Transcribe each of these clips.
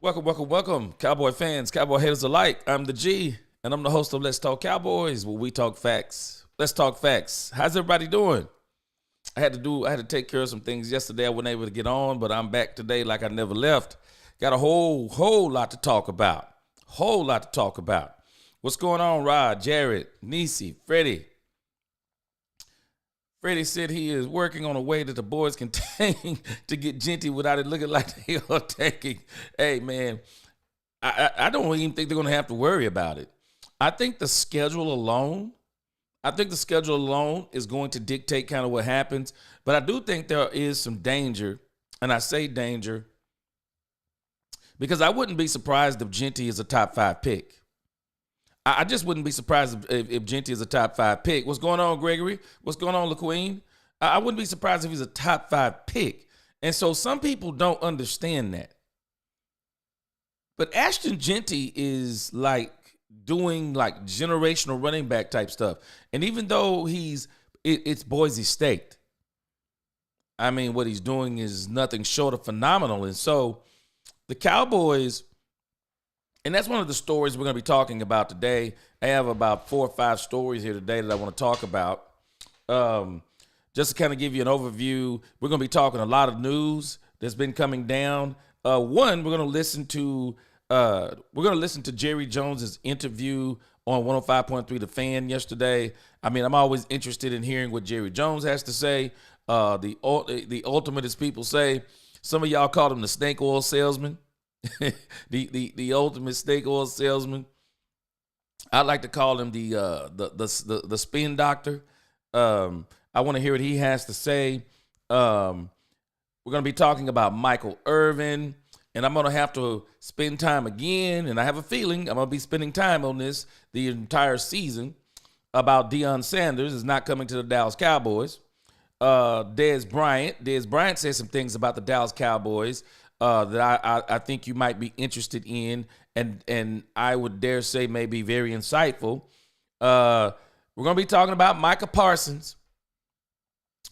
Welcome, Cowboy fans, Cowboy haters alike. I'm the G, and I'm the host of Let's Talk Cowboys, where we talk facts. Let's talk facts. How's everybody doing? I had to take care of some things yesterday. I wasn't able to get on, but I'm back today like I never left. Got a whole lot to talk about. What's going on, Rod, Jared, Nisi, Freddie? Freddie said he is working on a way that the boys can tank to get Genty without it looking like they are tanking. Hey, man, I don't even think they're going to have to worry about it. I think the schedule alone is going to dictate kind of what happens. But I do think there is some danger, and I say danger because I wouldn't be surprised if Genty is a top 5 pick. I just wouldn't be surprised if Genty is a top 5 pick. What's going on, Gregory? What's going on, LaQueen? I wouldn't be surprised if he's a top 5 pick. And so some people don't understand that. But Ashton Genty is like doing like generational running back type stuff. And even though it's Boise State, I mean, what he's doing is nothing short of phenomenal. And so the Cowboys, and that's one of the stories we're going to be talking about today. I have about 4 or 5 stories here today that I want to talk about. Just to kind of give you an overview, we're going to be talking a lot of news that's been coming down. One, we're going to listen to Jerry Jones's interview on 105.3 The Fan yesterday. I mean, I'm always interested in hearing what Jerry Jones has to say. The ultimate, as people say, some of y'all call him the snake oil salesman. the ultimate snake oil salesman. I like to call him the spin doctor. I want to hear what he has to say. We're going to be talking about Michael Irvin, and I'm going to have to spend time again, and I have a feeling I'm going to be spending time on this the entire season about Deion Sanders is not coming to the Dallas Cowboys. Dez Bryant said some things about the Dallas Cowboys that I think you might be interested in, and I would dare say may be very insightful. We're going to be talking about Micah Parsons.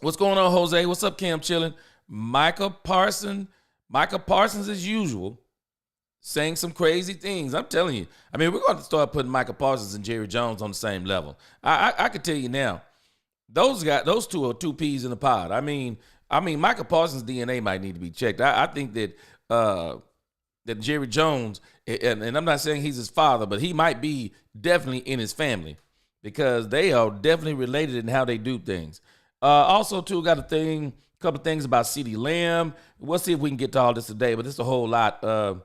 What's going on, Jose? What's up, Cam? Chilling. Micah Parsons, as usual, saying some crazy things. I'm telling you. I mean, we're going to start putting Micah Parsons and Jerry Jones on the same level. I can tell you now, those two are 2 peas in a pod. I mean, Micah Parsons' DNA might need to be checked. I think that that Jerry Jones, and I'm not saying he's his father, but he might be definitely in his family because they are definitely related in how they do things. Also, too, got a couple of things about CeeDee Lamb. We'll see if we can get to all this today, but it's a whole lot. Let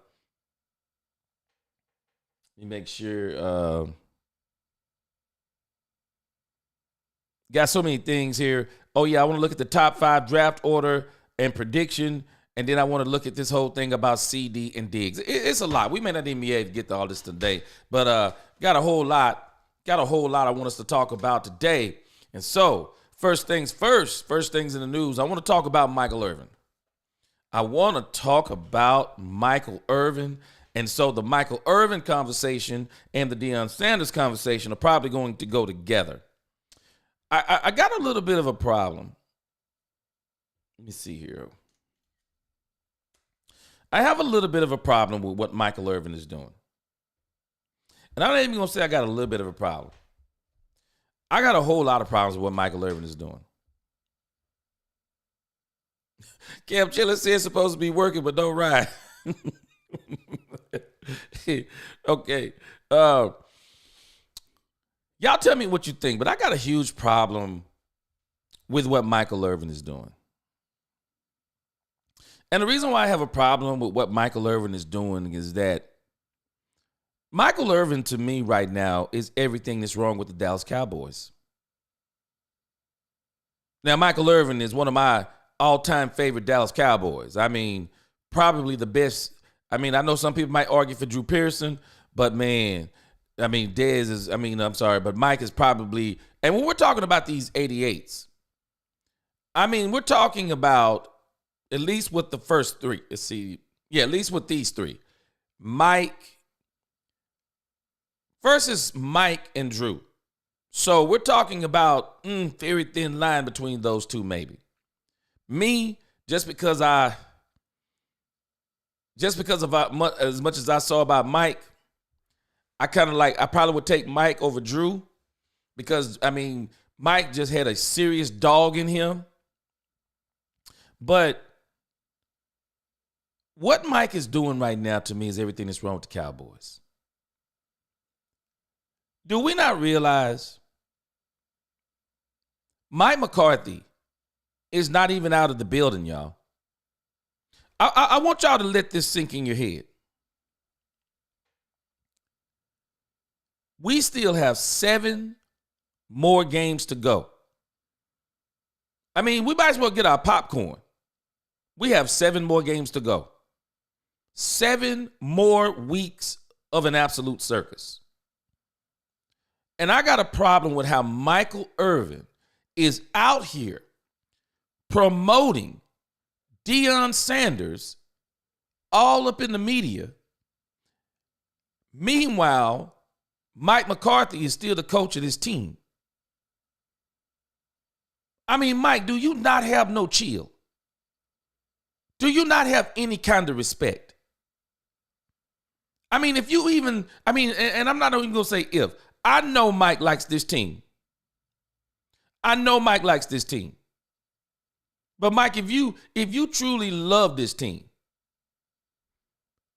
me make sure. Got so many things here. Oh, yeah, I want to look at the top 5 draft order and prediction, and then I want to look at this whole thing about CD and Diggs. It's a lot. We may not even be able to get to all this today, but got a whole lot I want us to talk about today. And so, first things in the news, I want to talk about Michael Irvin. And so the Michael Irvin conversation and the Deion Sanders conversation are probably going to go together. I got a little bit of a problem. Let me see here. I have a little bit of a problem with what Michael Irvin is doing. And I'm not even going to say I got a little bit of a problem. I got a whole lot of problems with what Michael Irvin is doing. Cam Chiller says it's supposed to be working, but don't ride. Okay. Y'all tell me what you think, but I got a huge problem with what Michael Irvin is doing. And the reason why I have a problem with what Michael Irvin is doing is that Michael Irvin, to me right now, is everything that's wrong with the Dallas Cowboys. Now, Michael Irvin is one of my all-time favorite Dallas Cowboys. I mean, probably the best. I mean, I know some people might argue for Drew Pearson, but man, I mean, but Mike is probably, and when we're talking about these 88s, I mean, we're talking about at least with the first 3. Let's see. Yeah, at least with these 3. Mike versus Mike and Drew. So we're talking about very thin line between those two, maybe. Me, just because I just because of as much as I saw about Mike, I probably would take Mike over Drew because, I mean, Mike just had a serious dog in him. But what Mike is doing right now to me is everything that's wrong with the Cowboys. Do we not realize Mike McCarthy is not even out of the building, y'all? I want y'all to let this sink in your head. We still have 7 more games to go. I mean, we might as well get our popcorn. We have 7 more games to go. 7 more weeks of an absolute circus. And I got a problem with how Michael Irvin is out here promoting Deion Sanders all up in the media. Meanwhile, Mike McCarthy is still the coach of this team. I mean, Mike, do you not have no chill? Do you not have any kind of respect? I mean, if you even, and I'm not even going to say if. I know Mike likes this team. I know Mike likes this team. But Mike, if you truly love this team,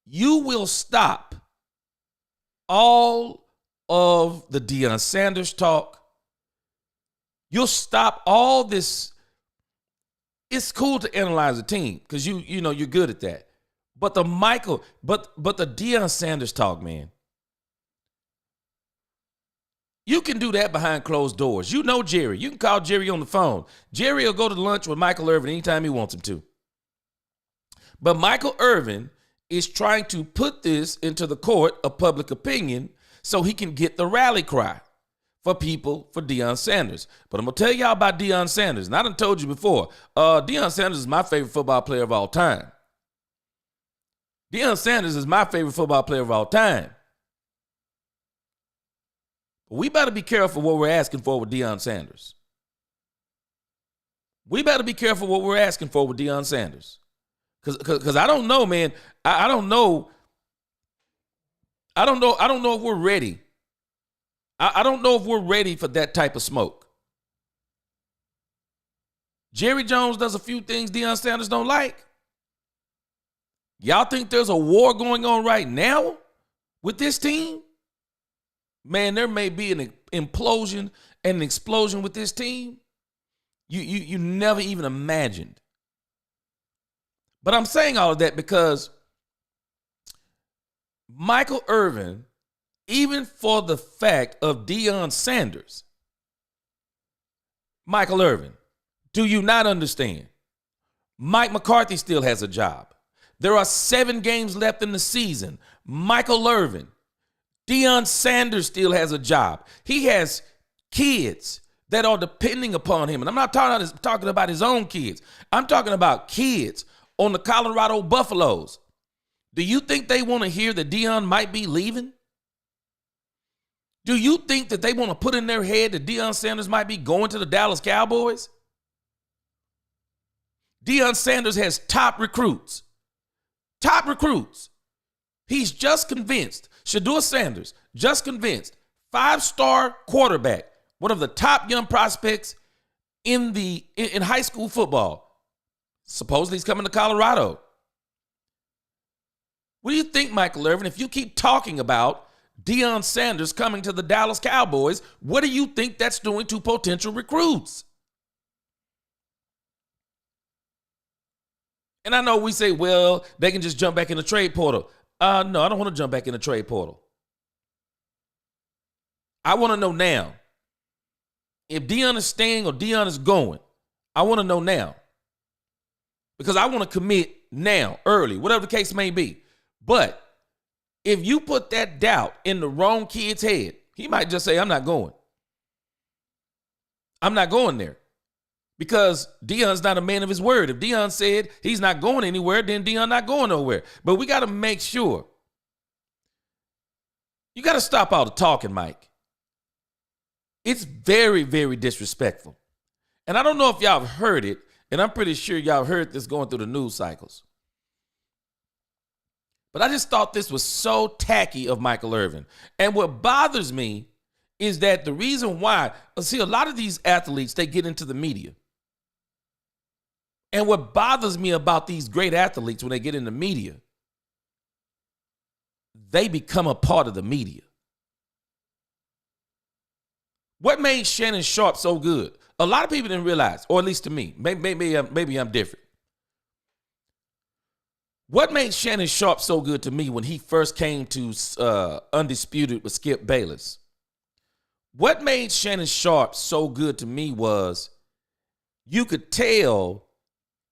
you will stop all of the Deion Sanders talk. You'll stop all this. It's cool to analyze a team because you know you're good at that. But the Deion Sanders talk, man. You can do that behind closed doors. You know Jerry. You can call Jerry on the phone. Jerry will go to lunch with Michael Irvin anytime he wants him to. But Michael Irvin is trying to put this into the court of public opinion so he can get the rally cry for people for Deion Sanders. But I'm going to tell y'all about Deion Sanders. And I done told you before, Deion Sanders is my favorite football player of all time. Deion Sanders is my favorite football player of all time. We better be careful what we're asking for with Deion Sanders. We better be careful what we're asking for with Deion Sanders. Because I don't know, man. I don't know. I don't know if we're ready. I don't know if we're ready for that type of smoke. Jerry Jones does a few things Deion Sanders don't like. Y'all think there's a war going on right now with this team? Man, there may be an implosion and an explosion with this team you never even imagined. But I'm saying all of that because Michael Irvin, even for the fact of Deion Sanders, Michael Irvin, do you not understand? Mike McCarthy still has a job. There are 7 games left in the season. Michael Irvin, Deion Sanders still has a job. He has kids that are depending upon him. And I'm not talking about his own kids. I'm talking about kids on the Colorado Buffaloes. Do you think they want to hear that Deion might be leaving? Do you think that they want to put in their head that Deion Sanders might be going to the Dallas Cowboys? Deion Sanders has top recruits. Top recruits. He's just convinced. Shedeur Sanders, just convinced, 5-star quarterback, one of the top young prospects in high school football. Supposedly he's coming to Colorado. What do you think, Michael Irvin? If you keep talking about Deion Sanders coming to the Dallas Cowboys, what do you think that's doing to potential recruits? And I know we say, well, they can just jump back in the trade portal. No, I don't want to jump back in the trade portal. I want to know now. If Deion is staying or Deion is going, I want to know now. Because I want to commit now, early, whatever the case may be. But if you put that doubt in the wrong kid's head, he might just say, I'm not going. I'm not going there. Because Deion's not a man of his word. If Deion said he's not going anywhere, then Deion not going nowhere. But we got to make sure. You got to stop all the talking, Mike. It's very, very disrespectful. And I don't know if y'all have heard it, and I'm pretty sure y'all heard this going through the news cycles. But I just thought this was so tacky of Michael Irvin. And what bothers me is that the reason why, see, a lot of these athletes, they get into the media. And what bothers me about these great athletes when they get in the media, they become a part of the media. What made Shannon Sharpe so good? A lot of people didn't realize, or at least to me, maybe I'm different. What made Shannon Sharpe so good to me when he first came to Undisputed with Skip Bayless? What made Shannon Sharpe so good to me was you could tell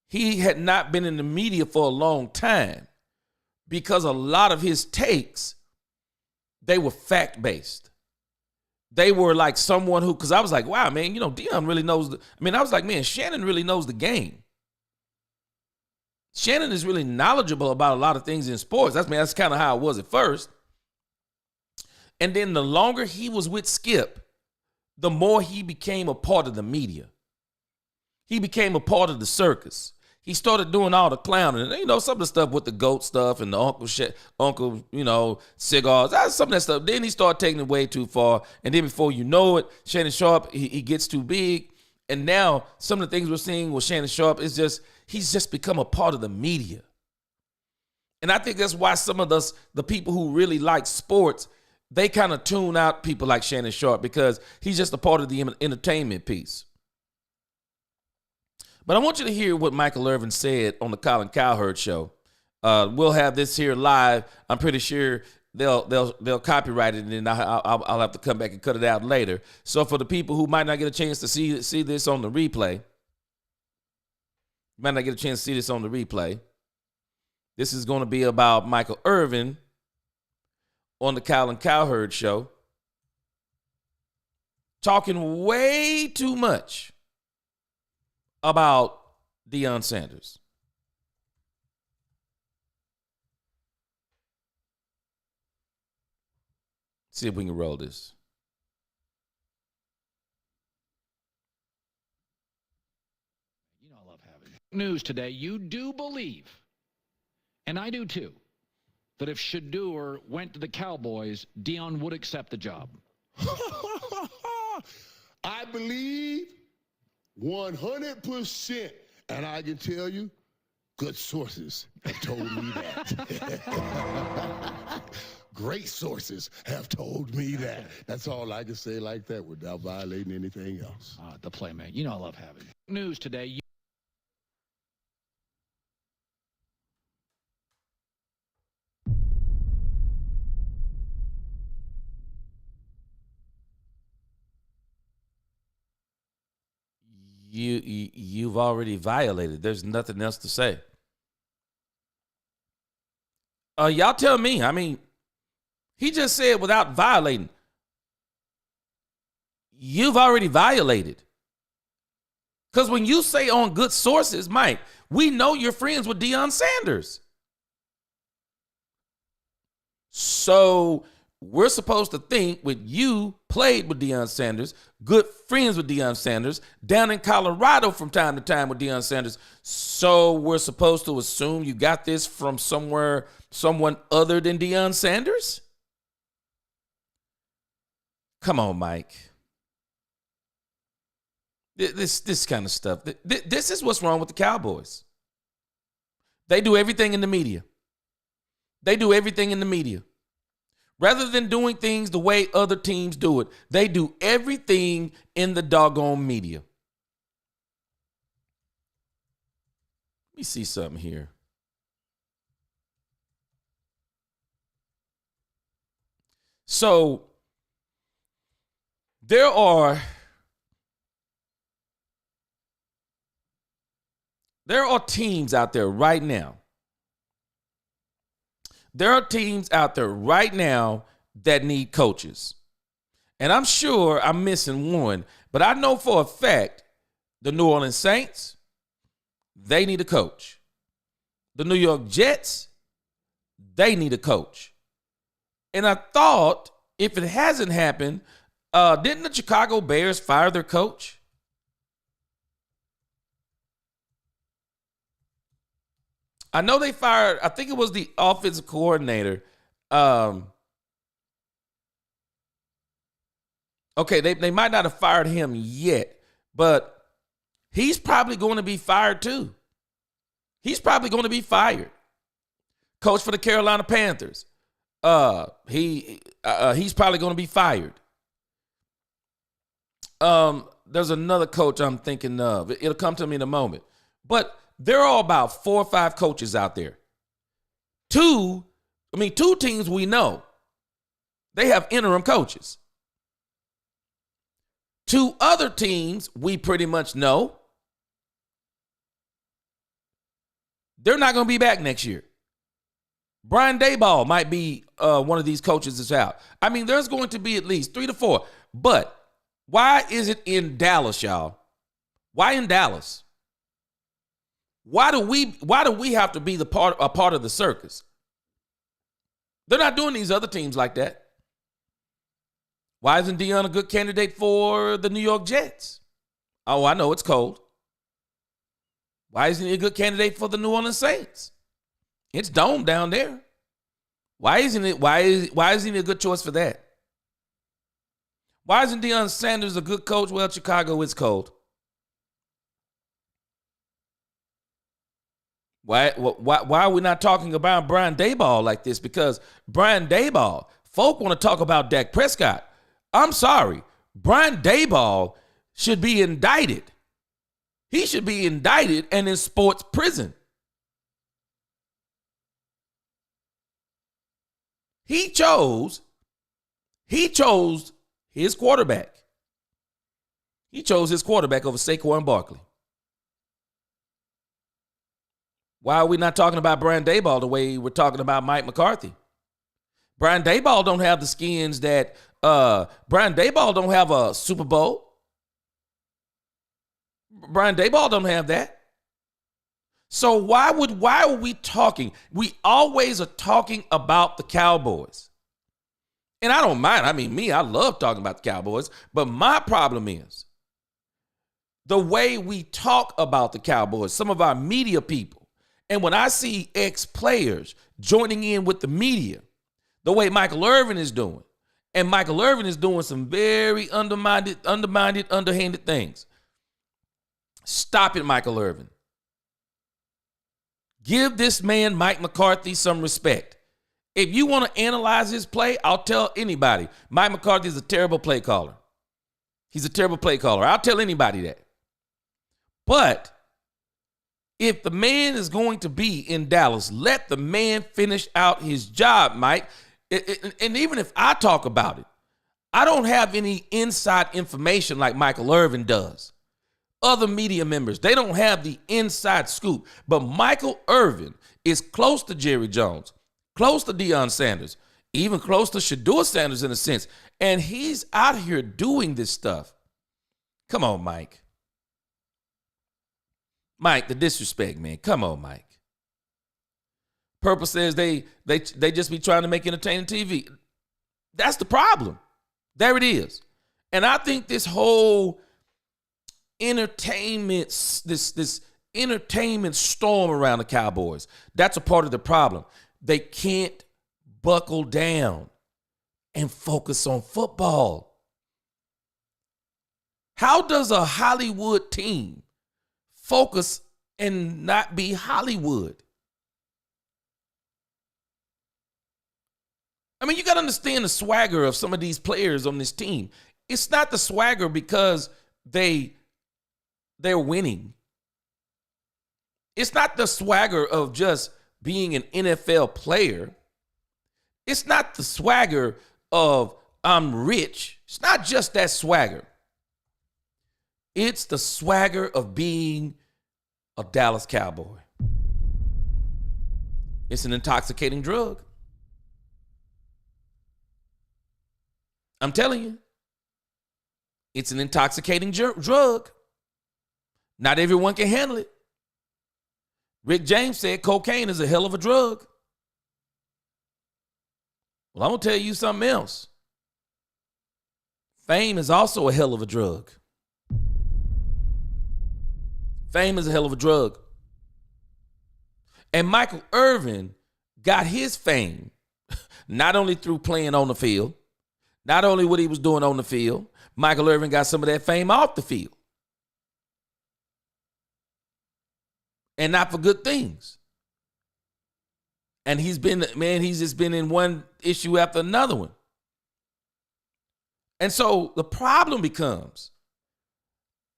he had not been in the media for a long time because a lot of his takes, they were fact-based. They were like someone who, because I was like, wow, man, Deion really knows. I was like, man, Shannon really knows the game. Shannon is really knowledgeable about a lot of things in sports. That's kind of how it was at first. And then the longer he was with Skip, the more he became a part of the media. He became a part of the circus. He started doing all the clowning. Some of the stuff with the goat stuff and the uncle, cigars. That's some of that stuff. Then he started taking it way too far. And then before you know it, Shannon Sharpe, he gets too big. And now some of the things we're seeing with Shannon Sharpe is he's just become a part of the media. And I think that's why some of the people who really like sports, they kind of tune out people like Shannon Sharpe because he's just a part of the entertainment piece. But I want you to hear what Michael Irvin said on the Colin Cowherd show. We'll have this here live. I'm pretty sure they'll copyright it, and then I'll have to come back and cut it out later. So for the people who might not get a chance to see this on the replay, this is going to be about Michael Irvin on the Colin Cowherd show, talking way too much about Deion Sanders. See if we can roll this. I love having news today. You do believe, and I do too, that if Shedeur went to the Cowboys, Deion would accept the job. I believe 100%. And I can tell you, good sources have told me that. Great sources have told me that. That's all I can say like that without violating anything else. The playmate. I love having news today. You've already violated. There's nothing else to say. Y'all tell me. He just said without violating. You've already violated. Because when you say on good sources, Mike, we know you're friends with Deion Sanders. So we're supposed to think with you played with Deion Sanders, good friends with Deion Sanders, down in Colorado from time to time with Deion Sanders. So we're supposed to assume you got this from someone other than Deion Sanders? Come on, Mike. This kind of stuff. This is what's wrong with the Cowboys. They do everything in the media. Rather than doing things the way other teams do it, they do everything in the doggone media. Let me see something here. So there are teams out there right now. There are teams out there right now that need coaches. And I'm sure I'm missing one, but I know for a fact the New Orleans Saints, they need a coach. The New York Jets, they need a coach. And I thought if it hasn't happened, didn't the Chicago Bears fire their coach? I know they fired, I think it was the offensive coordinator. Okay, they might not have fired him yet, but he's probably going to be fired too. He's probably going to be fired. Coach for the Carolina Panthers. He's probably going to be fired. There's another coach I'm thinking of. It'll come to me in a moment. But there are about 4 or 5 coaches out there. Two teams we know, they have interim coaches. 2 other teams we pretty much know, they're not going to be back next year. Brian Daboll might be one of these coaches that's out. I mean, there's going to be at least 3 to 4. But why is it in Dallas, y'all? Why in Dallas? Why do we have to be a part of the circus? They're not doing these other teams like that. Why isn't Deion a good candidate for the New York Jets? Oh, I know it's cold. Why isn't he a good candidate for the New Orleans Saints? It's dome down there. Why isn't he a good choice for that? Why isn't Deion Sanders a good coach? Well, Chicago is cold. Why are we not talking about Brian Daboll like this? Because Brian Daboll, folk want to talk about Dak Prescott. I'm sorry. Brian Daboll should be indicted. He should be indicted and in sports prison. He chose his quarterback. He chose his quarterback over Saquon Barkley. Why are we not talking about Brian Daboll the way we're talking about Mike McCarthy? Brian Daboll don't have the skins that Brian Daboll don't have a Super Bowl. Brian Daboll don't have that. So why are we talking? We always are talking about the Cowboys. And I don't mind. I mean, I love talking about the Cowboys. But my problem is the way we talk about the Cowboys, some of our media people. And when I see ex-players joining in with the media, the way Michael Irvin is doing, and Michael Irvin is doing some very underhanded things. Stop it, Michael Irvin. Give this man, Mike McCarthy, some respect. If you want to analyze his play, I'll tell anybody. Mike McCarthy is a terrible play caller. He's a terrible play caller. I'll tell anybody that. But if the man is going to be in Dallas, let the man finish out his job, Mike. And even if I talk about it, I don't have any inside information like Michael Irvin does. Other media members, they don't have the inside scoop. But Michael Irvin is close to Jerry Jones, close to Deion Sanders, even close to Shedeur Sanders in a sense. And he's out here doing this stuff. Come on, Mike. Mike, the disrespect, man. Come on, Mike. Purple says they just be trying to make entertaining TV. That's the problem. There it is. And I think this whole entertainment, this entertainment storm around the Cowboys, that's a part of the problem. They can't buckle down and focus on football. How does a Hollywood team focus and not be Hollywood? I mean, you got to understand the swagger of some of these players on this team. It's not the swagger because they're winning. It's not the swagger of just being an NFL player. It's not the swagger of I'm rich. It's not just that swagger. It's the swagger of being a Dallas Cowboy. It's an intoxicating drug. I'm telling you, it's an intoxicating drug. Not everyone can handle it. Rick James said cocaine is a hell of a drug. Well, I'm going to tell you something else. Fame is also a hell of a drug. Fame is a hell of a drug. And Michael Irvin got his fame not only through playing on the field, not only what he was doing on the field, Michael Irvin got some of that fame off the field. And not for good things. And he's just been in one issue after another one. And so the problem becomes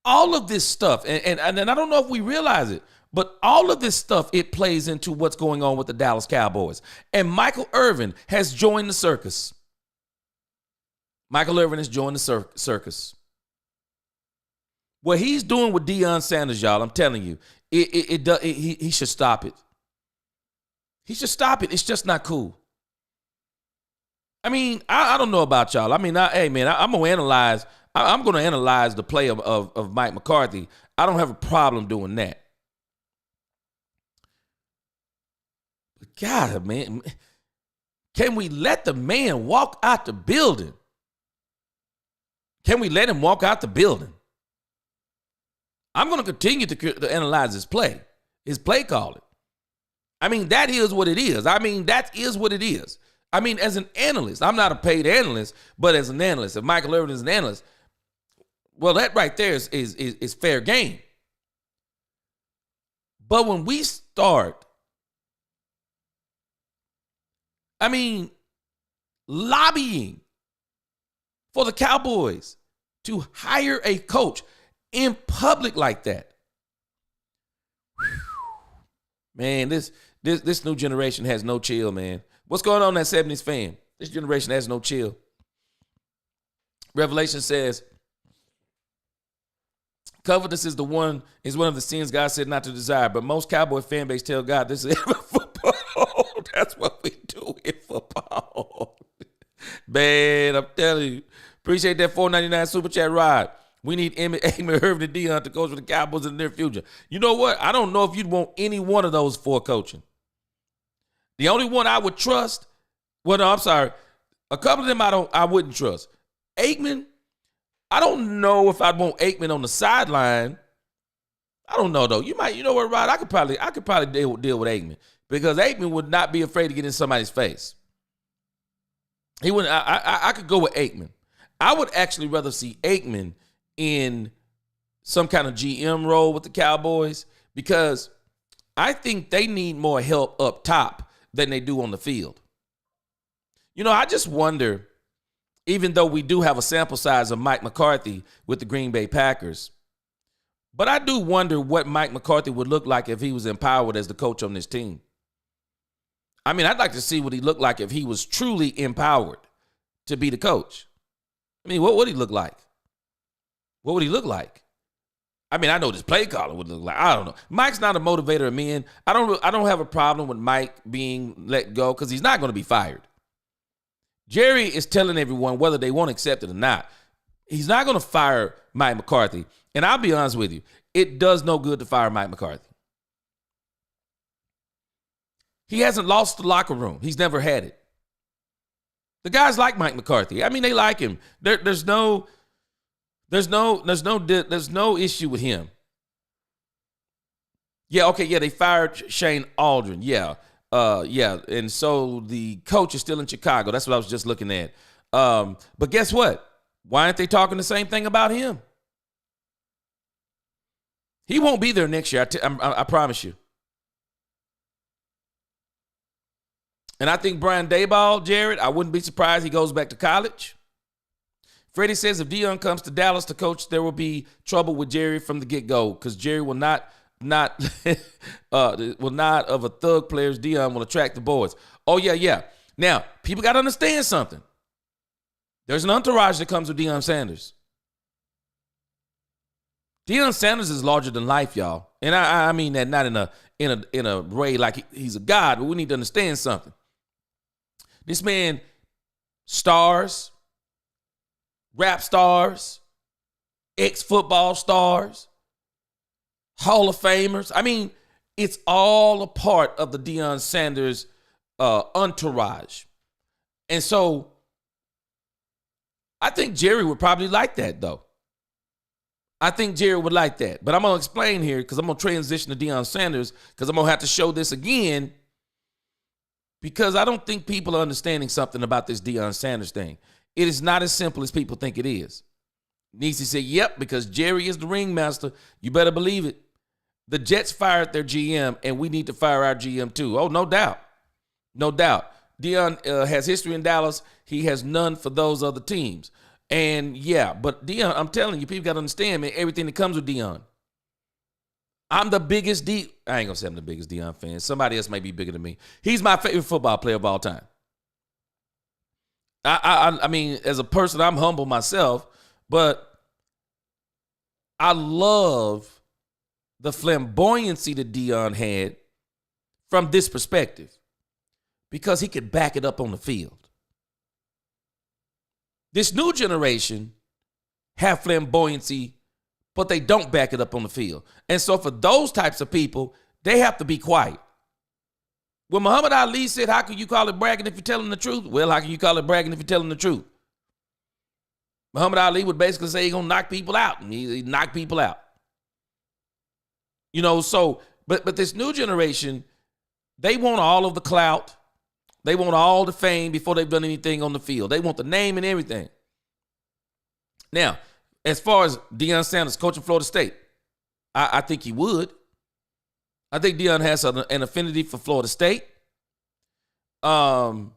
all of this stuff, and I don't know if we realize it, but all of this stuff, it plays into what's going on with the Dallas Cowboys. And Michael Irvin has joined the circus. Michael Irvin has joined the circus. What he's doing with Deion Sanders, y'all, I'm telling you, he should stop it. He should stop it. It's just not cool. I mean, I don't know about y'all. I mean, I'm going to analyze. I'm going to analyze the play of Mike McCarthy. I don't have a problem doing that. But God, man, can we let the man walk out the building? Can we let him walk out the building? I'm going to continue to analyze his play calling. I mean, that is what it is. I mean, as an analyst, I'm not a paid analyst, but as an analyst, if Michael Irvin is an analyst, well, that right there is fair game. But when we start, lobbying for the Cowboys to hire a coach in public like that, man, this new generation has no chill, man. What's going on in that 70s fan? This generation has no chill. Revelation says, covetousness is one of the sins God said not to desire, but most Cowboy fan base tell God this is football. That's what we do in football. Man, I'm telling you. Appreciate that $4.99 super chat ride. We need Eamon, Irvin, and Deion to coach for the Cowboys in the near future. You know what? I don't know if you'd want any one of those four coaching. The only one I would trust, well, no, I'm sorry. A couple of them I wouldn't trust. Aikman, I don't know if I'd want Aikman on the sideline. I don't know though. You know what, Rod? I could probably deal with Aikman because Aikman would not be afraid to get in somebody's face. He wouldn't. I could go with Aikman. I would actually rather see Aikman in some kind of GM role with the Cowboys because I think they need more help up top than they do on the field. You know, I just wonder, even though we do have a sample size of Mike McCarthy with the Green Bay Packers, but I do wonder what Mike McCarthy would look like if he was empowered as the coach on this team. I mean, I'd like to see what he looked like if he was truly empowered to be the coach. I mean, what would he look like? What would he look like? I mean, I know this play caller would look like. I don't know. Mike's not a motivator of men. I don't have a problem with Mike being let go because he's not going to be fired. Jerry is telling everyone whether they want to accept it or not. He's not going to fire Mike McCarthy. And I'll be honest with you, it does no good to fire Mike McCarthy. He hasn't lost the locker room. He's never had it. The guys like Mike McCarthy. I mean, they like him. There's no issue with him. Yeah, okay, yeah, they fired Shane Aldrin. Yeah. And so the coach is still in Chicago. That's what I was just looking at. But guess what? Why aren't they talking the same thing about him? He won't be there next year. I promise you. And I think Brian Daboll, Jared, I wouldn't be surprised he goes back to college. Freddie says if Deion comes to Dallas to coach, there will be trouble with Jerry from the get-go because Jerry will not of a thug players. Deion will attract the boys. Oh, yeah. Now, people got to understand something. There's an entourage that comes with Deion Sanders. Deion Sanders is larger than life, y'all. And I mean that not in a way like he's a god, but we need to understand something. This man stars, rap stars, ex-football stars, Hall of Famers. I mean, it's all a part of the Deion Sanders entourage. And so I think Jerry would probably like that, though. I think Jerry would like that. But I'm going to explain here because I'm going to transition to Deion Sanders because I'm going to have to show this again because I don't think people are understanding something about this Deion Sanders thing. It is not as simple as people think it is. Niecy said, yep, because Jerry is the ringmaster. You better believe it. The Jets fired their GM, and we need to fire our GM too. Oh, no doubt. No doubt. Deion has history in Dallas. He has none for those other teams. And, yeah, but Deion, I'm telling you, people got to understand, man, everything that comes with Deion. I'm the biggest I ain't going to say I'm the biggest Deion fan. Somebody else may be bigger than me. He's my favorite football player of all time. I mean, as a person, I'm humble myself, but I love the flamboyancy that Deion had from this perspective because he could back it up on the field. This new generation have flamboyancy, but they don't back it up on the field. And so for those types of people, they have to be quiet. When Muhammad Ali said, how can you call it bragging if you're telling the truth? Well, how can you call it bragging if you're telling the truth? Muhammad Ali would basically say he's going to knock people out, and he knocked people out. You know, so, but this new generation, they want all of the clout. They want all the fame before they've done anything on the field. They want the name and everything. Now, as far as Deion Sanders coaching Florida State, I think he would. I think Deion has an affinity for Florida State. But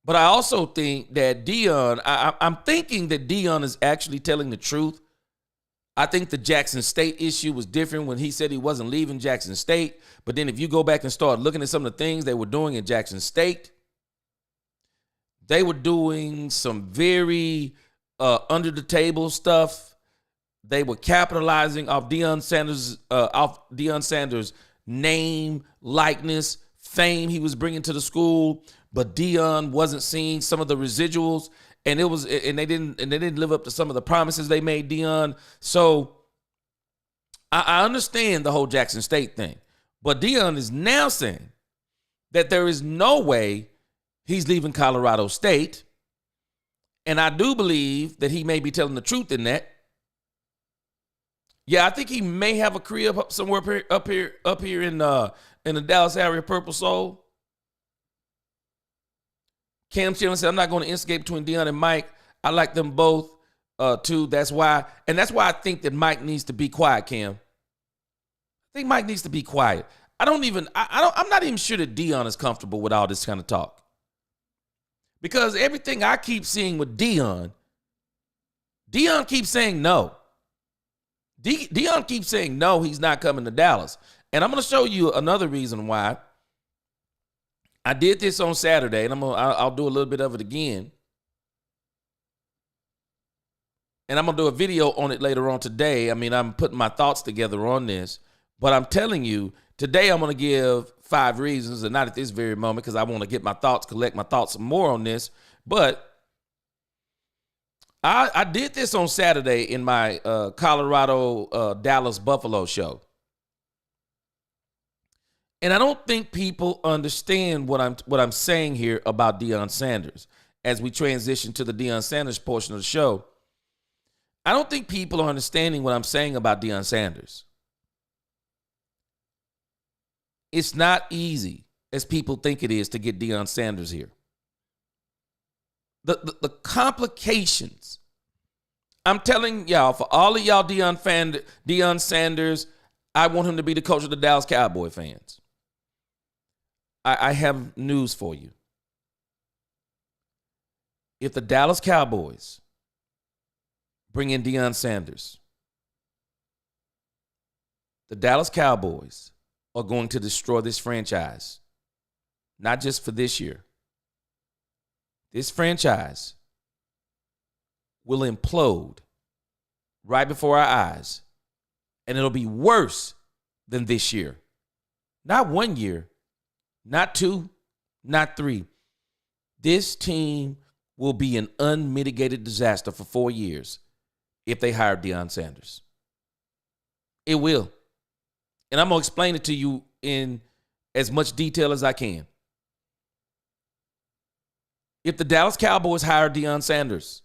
I also think that Deion, I'm thinking that Deion is actually telling the truth. I think the Jackson State issue was different when he said he wasn't leaving Jackson State. But then if you go back and start looking at some of the things they were doing in Jackson State, they were doing some very under the table stuff. They were capitalizing off Deion Sanders' name, likeness, fame he was bringing to the school, but Deion wasn't seeing some of the residuals, and they didn't live up to some of the promises they made Deion. So I understand the whole Jackson State thing, but Deion is now saying that there is no way he's leaving Colorado State, and I do believe that he may be telling the truth in that. Yeah, I think he may have a career somewhere up here in the Dallas area, Purple Soul. Cam Chillin said, I'm not going to instigate between Deion and Mike. I like them both, too. That's why I think that Mike needs to be quiet, Cam. I think Mike needs to be quiet. I'm not even sure that Deion is comfortable with all this kind of talk. Because everything I keep seeing with Deion keeps saying no. Deion keeps saying no, he's not coming to Dallas. And I'm going to show you another reason why. I did this on Saturday, and I'll do a little bit of it again. And I'm going to do a video on it later on today. I mean, I'm putting my thoughts together on this. But I'm telling you, today I'm going to give 5 reasons, and not at this very moment because I want to get my thoughts, collect my thoughts some more on this. But I did this on Saturday in my Colorado, Dallas, Buffalo show. And I don't think people understand what I'm saying here about Deion Sanders as we transition to the Deion Sanders portion of the show. I don't think people are understanding what I'm saying about Deion Sanders. It's not easy as people think it is to get Deion Sanders here. The complications. I'm telling y'all, for all of y'all Deion Sanders, I want him to be the coach of the Dallas Cowboy fans. I have news for you. If the Dallas Cowboys bring in Deion Sanders, the Dallas Cowboys are going to destroy this franchise, not just for this year. This franchise will implode right before our eyes, and it'll be worse than this year. Not 1 year, not 2, not 3. This team will be an unmitigated disaster for 4 years if they hire Deion Sanders. It will. And I'm going to explain it to you in as much detail as I can. If the Dallas Cowboys hire Deion Sanders,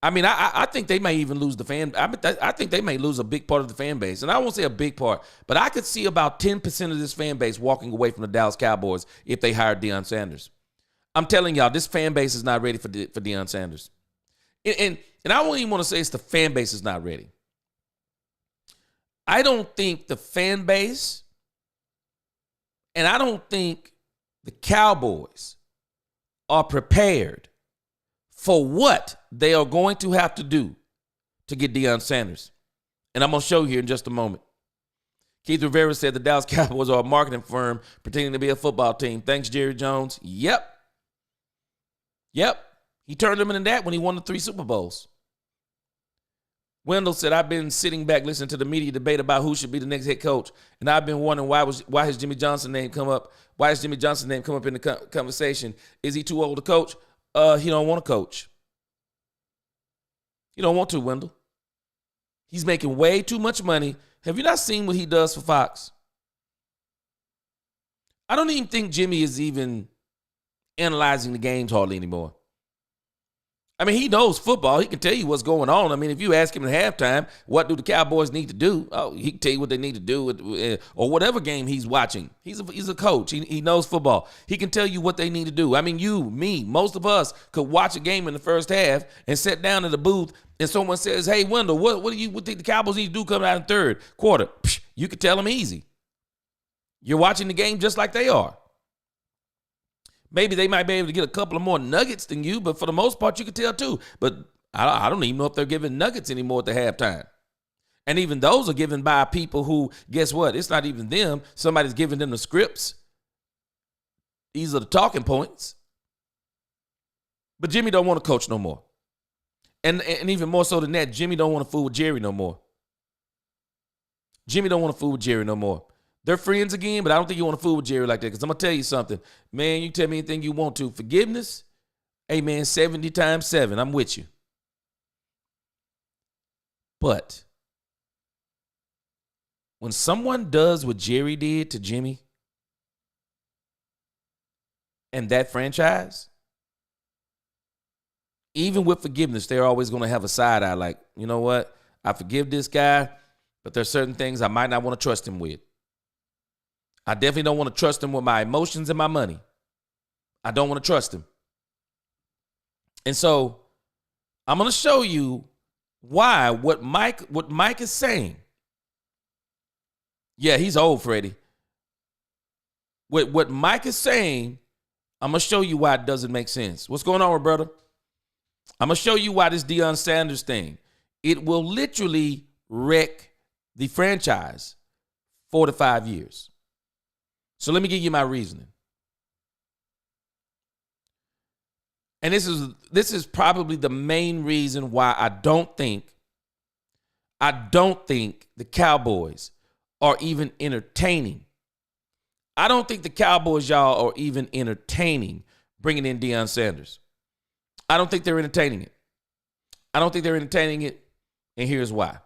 I mean, I think they may even lose the fan. I think they may lose a big part of the fan base. And I won't say a big part, but I could see about 10% of this fan base walking away from the Dallas Cowboys if they hired Deion Sanders. I'm telling y'all, this fan base is not ready for Deion Sanders. And I won't even want to say it's the fan base is not ready. I don't think the fan base and I don't think the Cowboys are prepared for what they are going to have to do to get Deion Sanders. And I'm going to show you here in just a moment. Keith Rivera said the Dallas Cowboys are a marketing firm pretending to be a football team. Thanks, Jerry Jones. Yep. He turned them into that when he won the 3 Super Bowls. Wendell said, I've been sitting back listening to the media debate about who should be the next head coach, and I've been wondering why has Jimmy Johnson's name come up? Why has Jimmy Johnson's name come up in the conversation? Is he too old to coach? He don't want to coach. He don't want to, Wendell. He's making way too much money. Have you not seen what he does for Fox? I don't even think Jimmy is even analyzing the games hardly anymore. I mean, he knows football. He can tell you what's going on. I mean, if you ask him at halftime, what do the Cowboys need to do? Oh, he can tell you what they need to do or whatever game he's watching. He's a coach. He knows football. He can tell you what they need to do. I mean, you, me, most of us could watch a game in the first half and sit down in the booth and someone says, hey, Wendell, what do you think the Cowboys need to do coming out in third quarter? Psh, you could tell them easy. You're watching the game just like they are. Maybe they might be able to get a couple of more nuggets than you, but for the most part, you can tell too. But I don't even know if they're giving nuggets anymore at the halftime. And even those are given by people who, guess what? It's not even them. Somebody's giving them the scripts. These are the talking points. But Jimmy don't want to coach no more. And even more so than that, Jimmy don't want to fool with Jerry no more. Jimmy don't want to fool with Jerry no more. They're friends again, but I don't think you want to fool with Jerry like that because I'm going to tell you something. Man, you can tell me anything you want to. Forgiveness, hey, man, 70 times 7. I'm with you. But when someone does what Jerry did to Jimmy and that franchise, even with forgiveness, they're always going to have a side eye like, you know what? I forgive this guy, but there's certain things I might not want to trust him with. I definitely don't want to trust him with my emotions and my money. I don't want to trust him. And so I'm going to show you why what Mike is saying. Yeah, he's old, Freddie. What Mike is saying, I'm going to show you why it doesn't make sense. What's going on, brother? I'm going to show you why this Deion Sanders thing, it will literally wreck the franchise 4 to 5 years. So let me give you my reasoning. And this is probably the main reason why I don't think the Cowboys are even entertaining. I don't think the Cowboys, y'all, are even entertaining bringing in Deion Sanders. I don't think they're entertaining it. And here's why.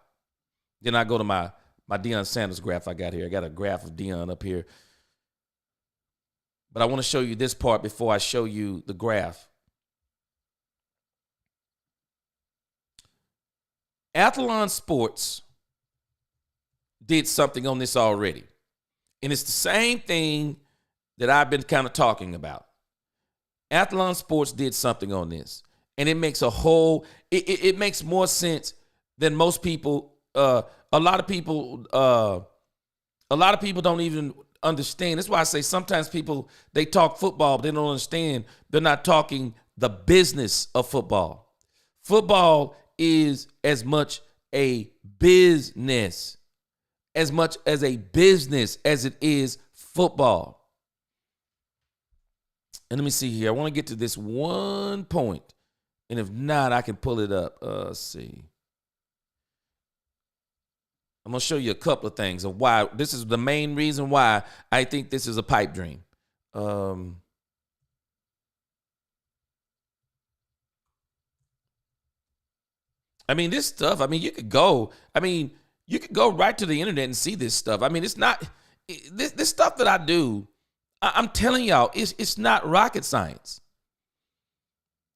Then I go to my Deion Sanders graph I got here. I got a graph of Deion up here. But I want to show you this part before I show you the graph. Athlon Sports did something on this already. And it's the same thing that I've been kind of talking about. Athlon Sports did something on this. And it makes it makes more sense than most people. A lot of people don't even understand. That's why I say sometimes people, they talk football, but they don't understand. They're not talking the business of football. Football is as much a business as it is football. And let me see here. I want to get to this one point. And if not, I can pull it up. Let's see. I'm going to show you a couple of things of why. This is the main reason why I think this is a pipe dream. I mean, this stuff, you could go right to the internet and see this stuff. I mean, it's not, this stuff that I do, I'm telling y'all, it's not rocket science.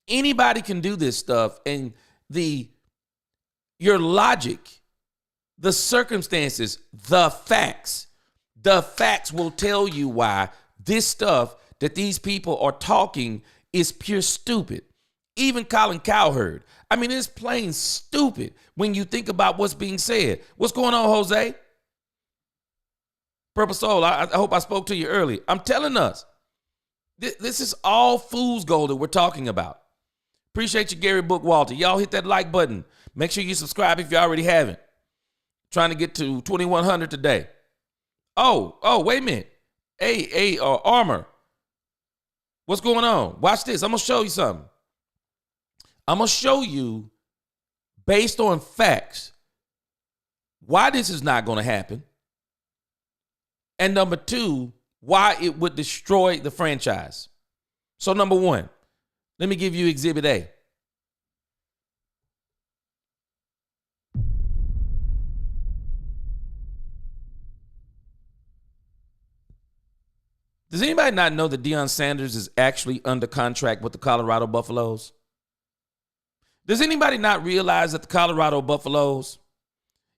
Anybody can do this stuff, and your logic, the circumstances, the facts. The facts will tell you why this stuff that these people are talking is pure stupid. Even Colin Cowherd. I mean, it's plain stupid when you think about what's being said. What's going on, Jose? Purple Soul, I hope I spoke to you early. I'm telling us, this is all fool's gold that we're talking about. Appreciate you, Gary Bookwalter. Y'all hit that like button. Make sure you subscribe if you already haven't. Trying to get to 2,100 today. Oh, wait a minute. Hey, Armor. What's going on? Watch this. I'm going to show you something. I'm going to show you, based on facts, why this is not going to happen. And number two, why it would destroy the franchise. So number one, let me give you Exhibit A. Does anybody not know that Deion Sanders is actually under contract with the Colorado Buffaloes? Does anybody not realize that the Colorado Buffaloes,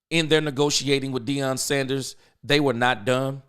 in their negotiating with Deion Sanders, they were not done?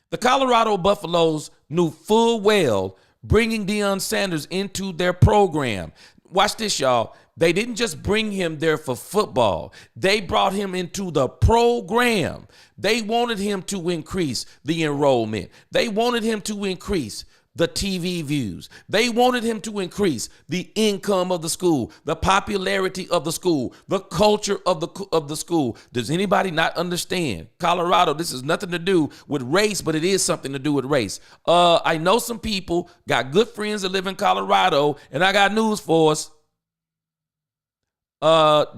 The Colorado Buffaloes knew full well bringing Deion Sanders into their program. Watch this, y'all. They didn't just bring him there for football. They brought him into the program. They wanted him to increase the enrollment. They wanted him to increase the TV views. They wanted him to increase the income of the school, the popularity of the school, the culture of the school. Does anybody not understand? Colorado, this has nothing to do with race, but it is something to do with race. I know some people got good friends that live in Colorado, and I got news for us.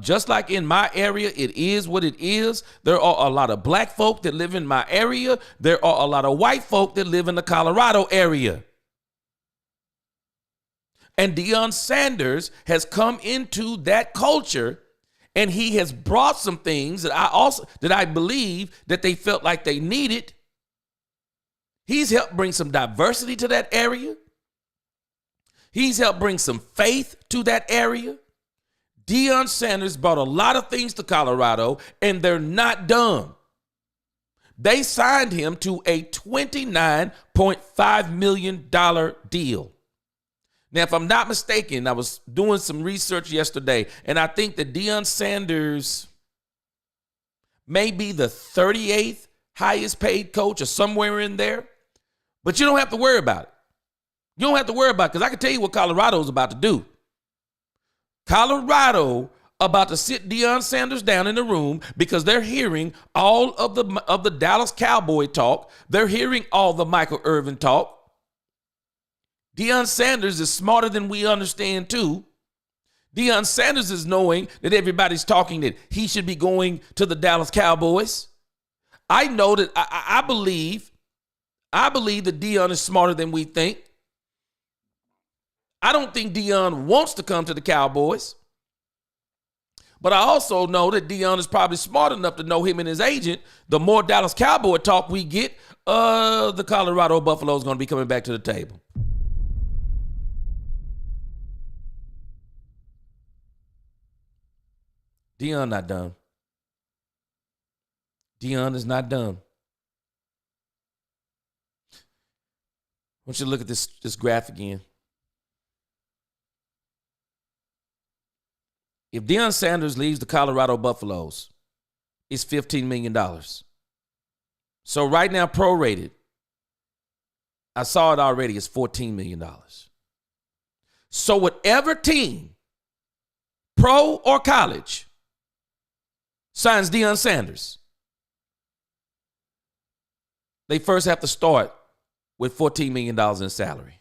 Just like in my area, it is what it is. There are a lot of black folk that live in my area. There are a lot of white folk that live in the Colorado area. And Deion Sanders has come into that culture, and he has brought some things that I believe that they felt like they needed. He's helped bring some diversity to that area. He's helped bring some faith to that area. Deion Sanders brought a lot of things to Colorado, and they're not done. They signed him to a $29.5 million deal. Now, if I'm not mistaken, I was doing some research yesterday, and I think that Deion Sanders may be the 38th highest paid coach or somewhere in there, but you don't have to worry about it. You don't have to worry about it, because I can tell you what Colorado's about to do. Colorado about to sit Deion Sanders down in the room because they're hearing all of the Dallas Cowboy talk. They're hearing all the Michael Irvin talk. Deion Sanders is smarter than we understand too. Deion Sanders is knowing that everybody's talking that he should be going to the Dallas Cowboys. I know that I believe that Deion is smarter than we think. I don't think Deion wants to come to the Cowboys. But I also know that Deion is probably smart enough to know him and his agent. The more Dallas Cowboy talk we get, the Colorado Buffalo is going to be coming back to the table. Deion not done. Deion is not done. I want you to look at this graph again. If Deion Sanders leaves the Colorado Buffaloes, it's $15 million. So right now, prorated, I saw it already, it's $14 million. So whatever team, pro or college, signs Deion Sanders, they first have to start with $14 million in salary.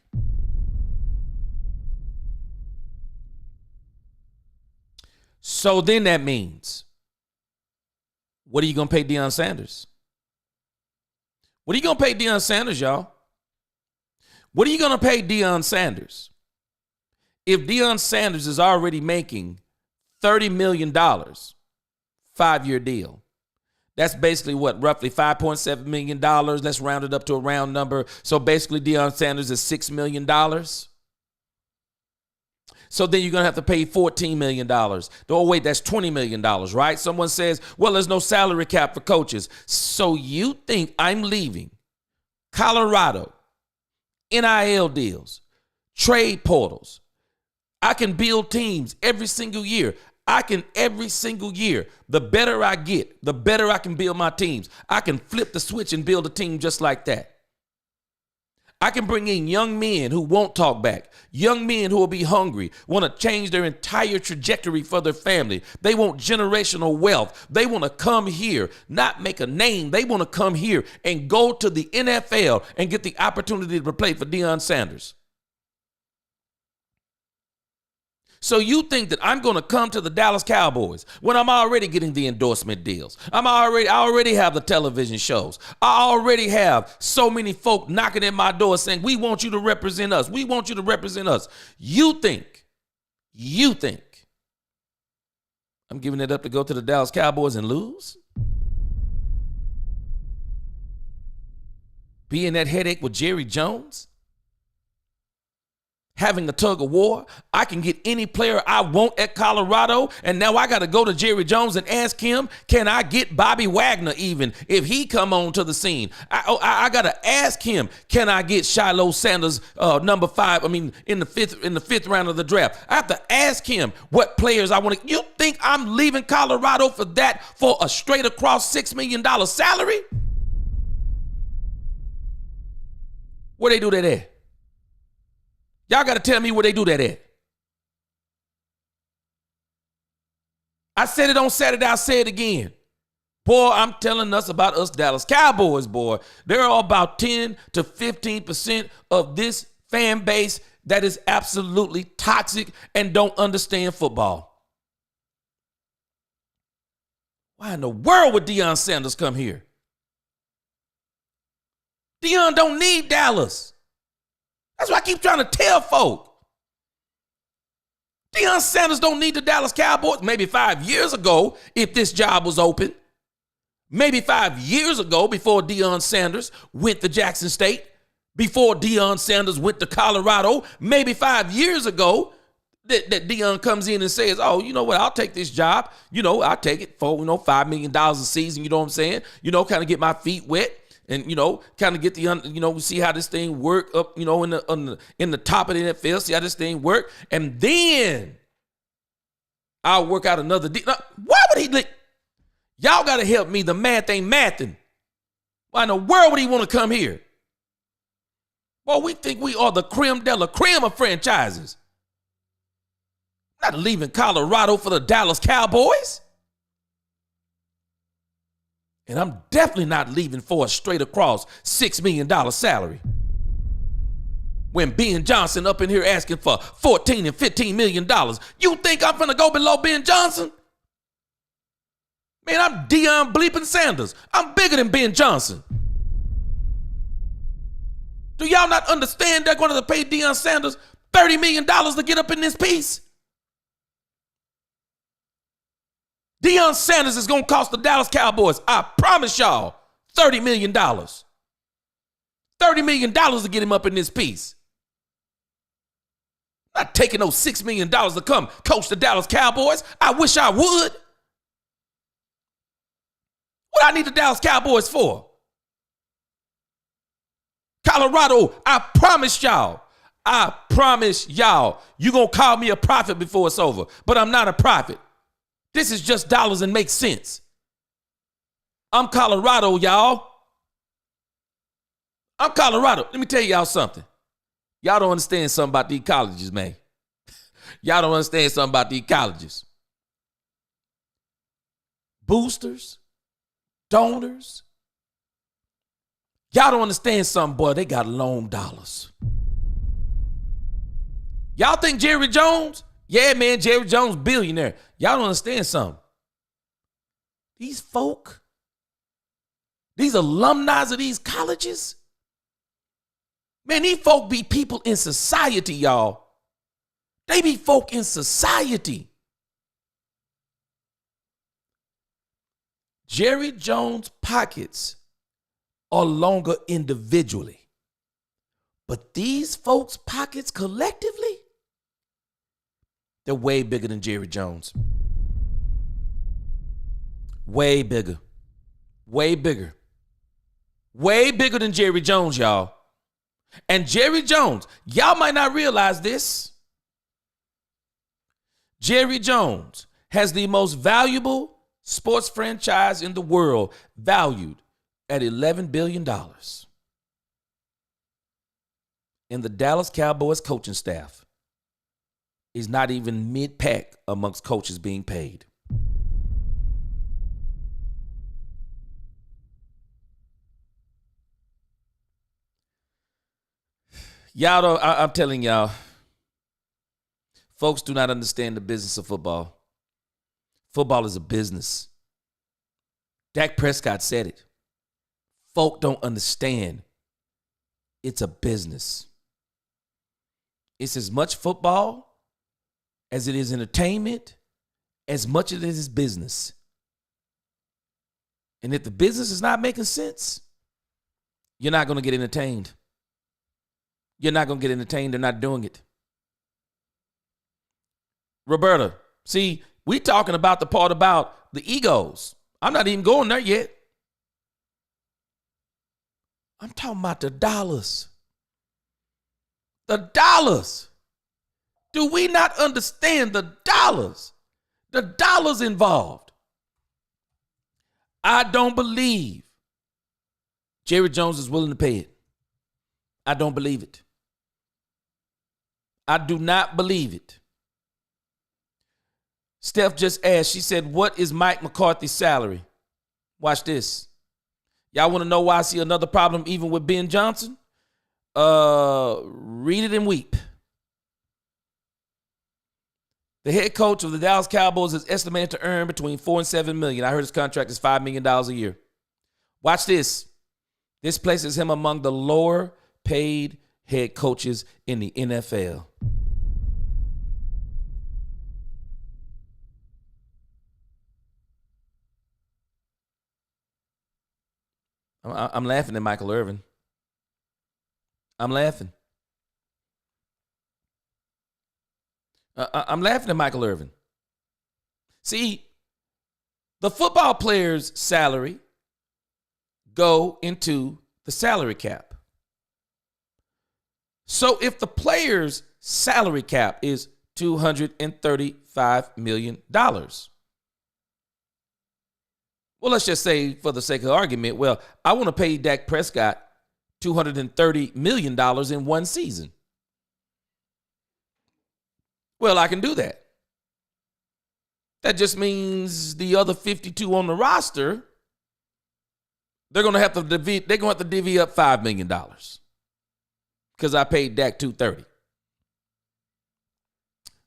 So then that means, what are you going to pay Deion Sanders? What are you going to pay Deion Sanders, y'all? What are you going to pay Deion Sanders if Deion Sanders is already making $30 million, 5-year deal? That's basically what, roughly $5.7 million. Let's round it up to a round number. So basically Deion Sanders is $6 million. So then you're going to have to pay $14 million. Oh, wait, that's $20 million, right? Someone says, well, there's no salary cap for coaches. So you think I'm leaving Colorado, NIL deals, trade portals. I can build teams every single year. Every single year. The better I get, the better I can build my teams. I can flip the switch and build a team just like that. I can bring in young men who won't talk back, young men who will be hungry, want to change their entire trajectory for their family. They want generational wealth. They want to come here, not make a name. They want to come here and go to the NFL and get the opportunity to play for Deion Sanders. So you think that I'm going to come to the Dallas Cowboys when I'm already getting the endorsement deals? I already have the television shows. I already have so many folk knocking at my door saying, we want you to represent us. We want you to represent us. You think I'm giving it up to go to the Dallas Cowboys and lose? Be in that headache with Jerry Jones? Having a tug of war? I can get any player I want at Colorado, and now I got to go to Jerry Jones and ask him, can I get Bobby Wagner even if he come on to the scene? I got to ask him, can I get Shiloh Sanders number 5, in the fifth round of the draft? I have to ask him what players I want to. You think I'm leaving Colorado for that, for a straight across $6 million salary? Where they do that at? Y'all got to tell me where they do that at. I said it on Saturday. I'll say it again. Boy, I'm telling us about us Dallas Cowboys, boy. There are about 10 to 15% of this fan base that is absolutely toxic and don't understand football. Why in the world would Deion Sanders come here? Deion don't need Dallas. That's what I keep trying to tell folk. Deion Sanders don't need the Dallas Cowboys. Maybe 5 years ago, if this job was open. Maybe 5 years ago, before Deion Sanders went to Jackson State. Before Deion Sanders went to Colorado. Maybe 5 years ago, that Deion comes in and says, oh, you know what, I'll take this job. I'll take it for, $5 million a season, you know what I'm saying? Kind of get my feet wet. And, kind of get the, see how this thing work up, in the top of the NFL, see how this thing work. And then I'll work out another deal. Why would he? Y'all got to help me. The math ain't mathing. Why in the world would he want to come here? Well, we think we are the creme de la creme of franchises. Not leaving Colorado for the Dallas Cowboys. And I'm definitely not leaving for a straight across $6 million salary. When Ben Johnson up in here asking for $14 and $15 million, you think I'm finna go below Ben Johnson? Man, I'm Deion bleeping Sanders. I'm bigger than Ben Johnson. Do y'all not understand they're going to pay Deion Sanders $30 million to get up in this piece? Deion Sanders is going to cost the Dallas Cowboys, I promise y'all, $30 million. $30 million to get him up in this piece. Not taking those $6 million to come coach the Dallas Cowboys. I wish I would. What I need the Dallas Cowboys for? Colorado, I promise y'all, you're going to call me a prophet before it's over, but I'm not a prophet. This is just dollars and makes sense. I'm Colorado, y'all. I'm Colorado. Let me tell y'all something. Y'all don't understand something about these colleges, man. Y'all don't understand something about these colleges. Boosters, donors. Y'all don't understand something, boy. They got long dollars. Y'all think Jerry Jones? Yeah, man, Jerry Jones, billionaire. Y'all don't understand something. These folk, these alumni of these colleges, man, these folk be people in society, y'all. They be folk in society. Jerry Jones' pockets are longer individually, but these folks' pockets collectively, They're way bigger than Jerry Jones. Way bigger. Way bigger. Way bigger than Jerry Jones, y'all. And Jerry Jones, y'all might not realize this. Jerry Jones has the most valuable sports franchise in the world, valued at $11 billion. And the Dallas Cowboys coaching staff is not even mid-pack amongst coaches being paid. Y'all don't, I'm telling y'all, folks do not understand the business of football. Football is a business. Dak Prescott said it. Folk don't understand. It's a business. It's as much football as it is entertainment, as much as it is business. And if the business is not making sense, you're not going to get entertained. You're not going to get entertained. They're not doing it. Roberta, see, we talking about the part about the egos. I'm not even going there yet. I'm talking about the dollars. The dollars. Do we not understand the dollars? The dollars involved. I don't believe Jerry Jones is willing to pay it. I don't believe it. I do not believe it. Steph just asked, she said, what is Mike McCarthy's salary? Watch this. Y'all want to know why I see another problem even with Ben Johnson? Read it and weep. The head coach of the Dallas Cowboys is estimated to earn between $4 and $7 million. I heard his contract is $5 million a year. Watch this. This places him among the lower paid head coaches in the NFL. I'm laughing at Michael Irvin. I'm laughing. I'm laughing at Michael Irvin. See, the football player's salary go into the salary cap. So if the player's salary cap is $235 million, well, let's just say for the sake of argument, well, I want to pay Dak Prescott $230 million in one season. Well, I can do that. That just means the other 52 on the roster, they're going to have to divvy up $5 million because I paid Dak $230.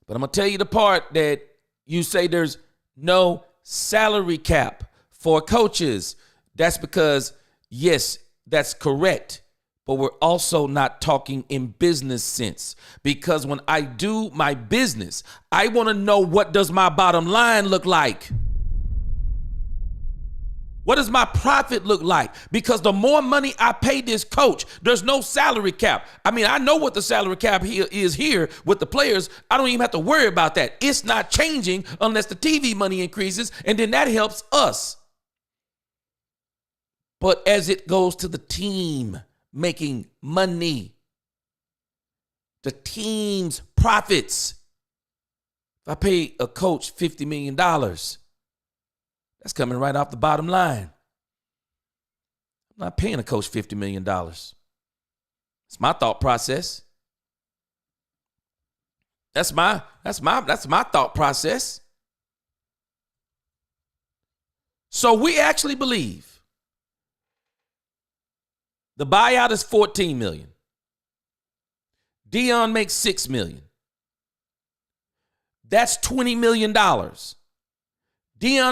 But I'm going to tell you the part that you say there's no salary cap for coaches. That's because, yes, that's correct. But we're also not talking in business sense, because when I do my business, I want to know, what does my bottom line look like? What does my profit look like? Because the more money I pay this coach, there's no salary cap. I mean, I know what the salary cap is here with the players. I don't even have to worry about that. It's not changing unless the TV money increases, and then that helps us. But as it goes to the team making money, the team's profits, if I pay a coach $50 million, that's coming right off the bottom line. I'm not paying a coach $50 million. It's my thought process. That's my thought process. So we actually believe the buyout is $14 million. Deion makes $6 million. That's $20 million. Deion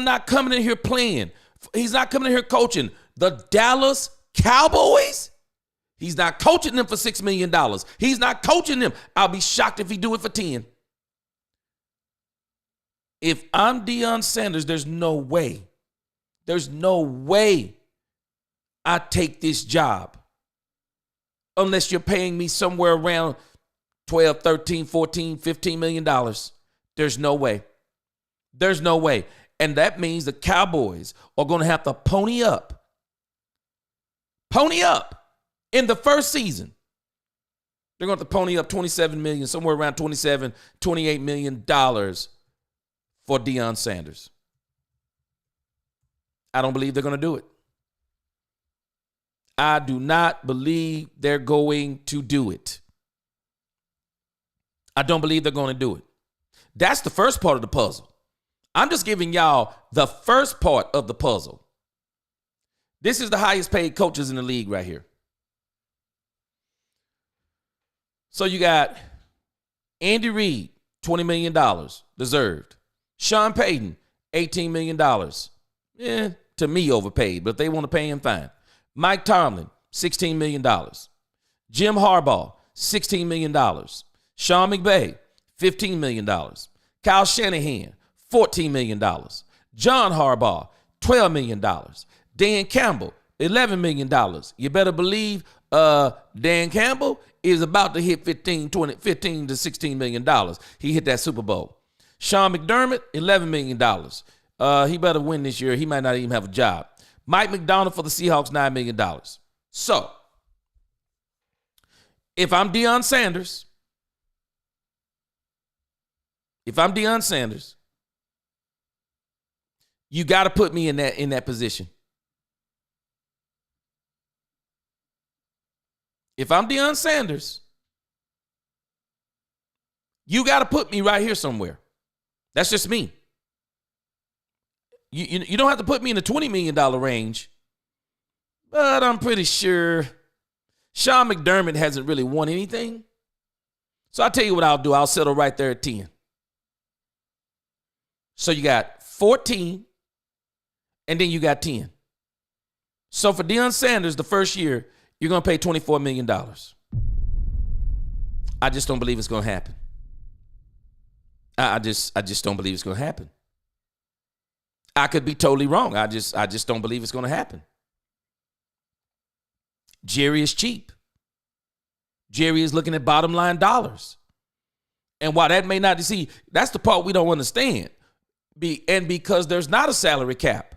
not coming in here playing. He's not coming in here coaching the Dallas Cowboys. He's not coaching them for $6 million. He's not coaching them. I'll be shocked if he do it for 10. If I'm Deion Sanders, there's no way I take this job unless you're paying me somewhere around $12, $13, $14, $15 million. There's no way. There's no way. And that means the Cowboys are going to have to pony up in the first season. They're going to have to pony up $27 million, somewhere around $27, $28 million for Deion Sanders. I don't believe they're going to do it. I do not believe they're going to do it. I don't believe they're going to do it. That's the first part of the puzzle. I'm just giving y'all the first part of the puzzle. This is the highest paid coaches in the league right here. So you got Andy Reid, $20 million, deserved. Sean Payton, $18 million. To me, overpaid, but if they want to pay him, fine. Mike Tomlin, $16 million. Jim Harbaugh, $16 million. Sean McVay, $15 million. Kyle Shanahan, $14 million. John Harbaugh, $12 million. Dan Campbell, $11 million. You better believe Dan Campbell is about to hit $15 to $16 million. He hit that Super Bowl. Sean McDermott, $11 million. He better win this year. He might not even have a job. Mike McDonald for the Seahawks, $9 million. So, if I'm Deion Sanders, you got to put me in that position. If I'm Deion Sanders, you got to put me right here somewhere. That's just me. You don't have to put me in the $20 million range, but I'm pretty sure Sean McDermott hasn't really won anything. So I'll tell you what I'll do. I'll settle right there at 10. So you got 14, and then you got 10. So for Deion Sanders, the first year, you're going to pay $24 million. I just don't believe it's going to happen. I just don't believe it's going to happen. I could be totally wrong. I just don't believe it's going to happen. Jerry is cheap. Jerry is looking at bottom line dollars. And while that may not see, that's the part we don't understand. And because there's not a salary cap.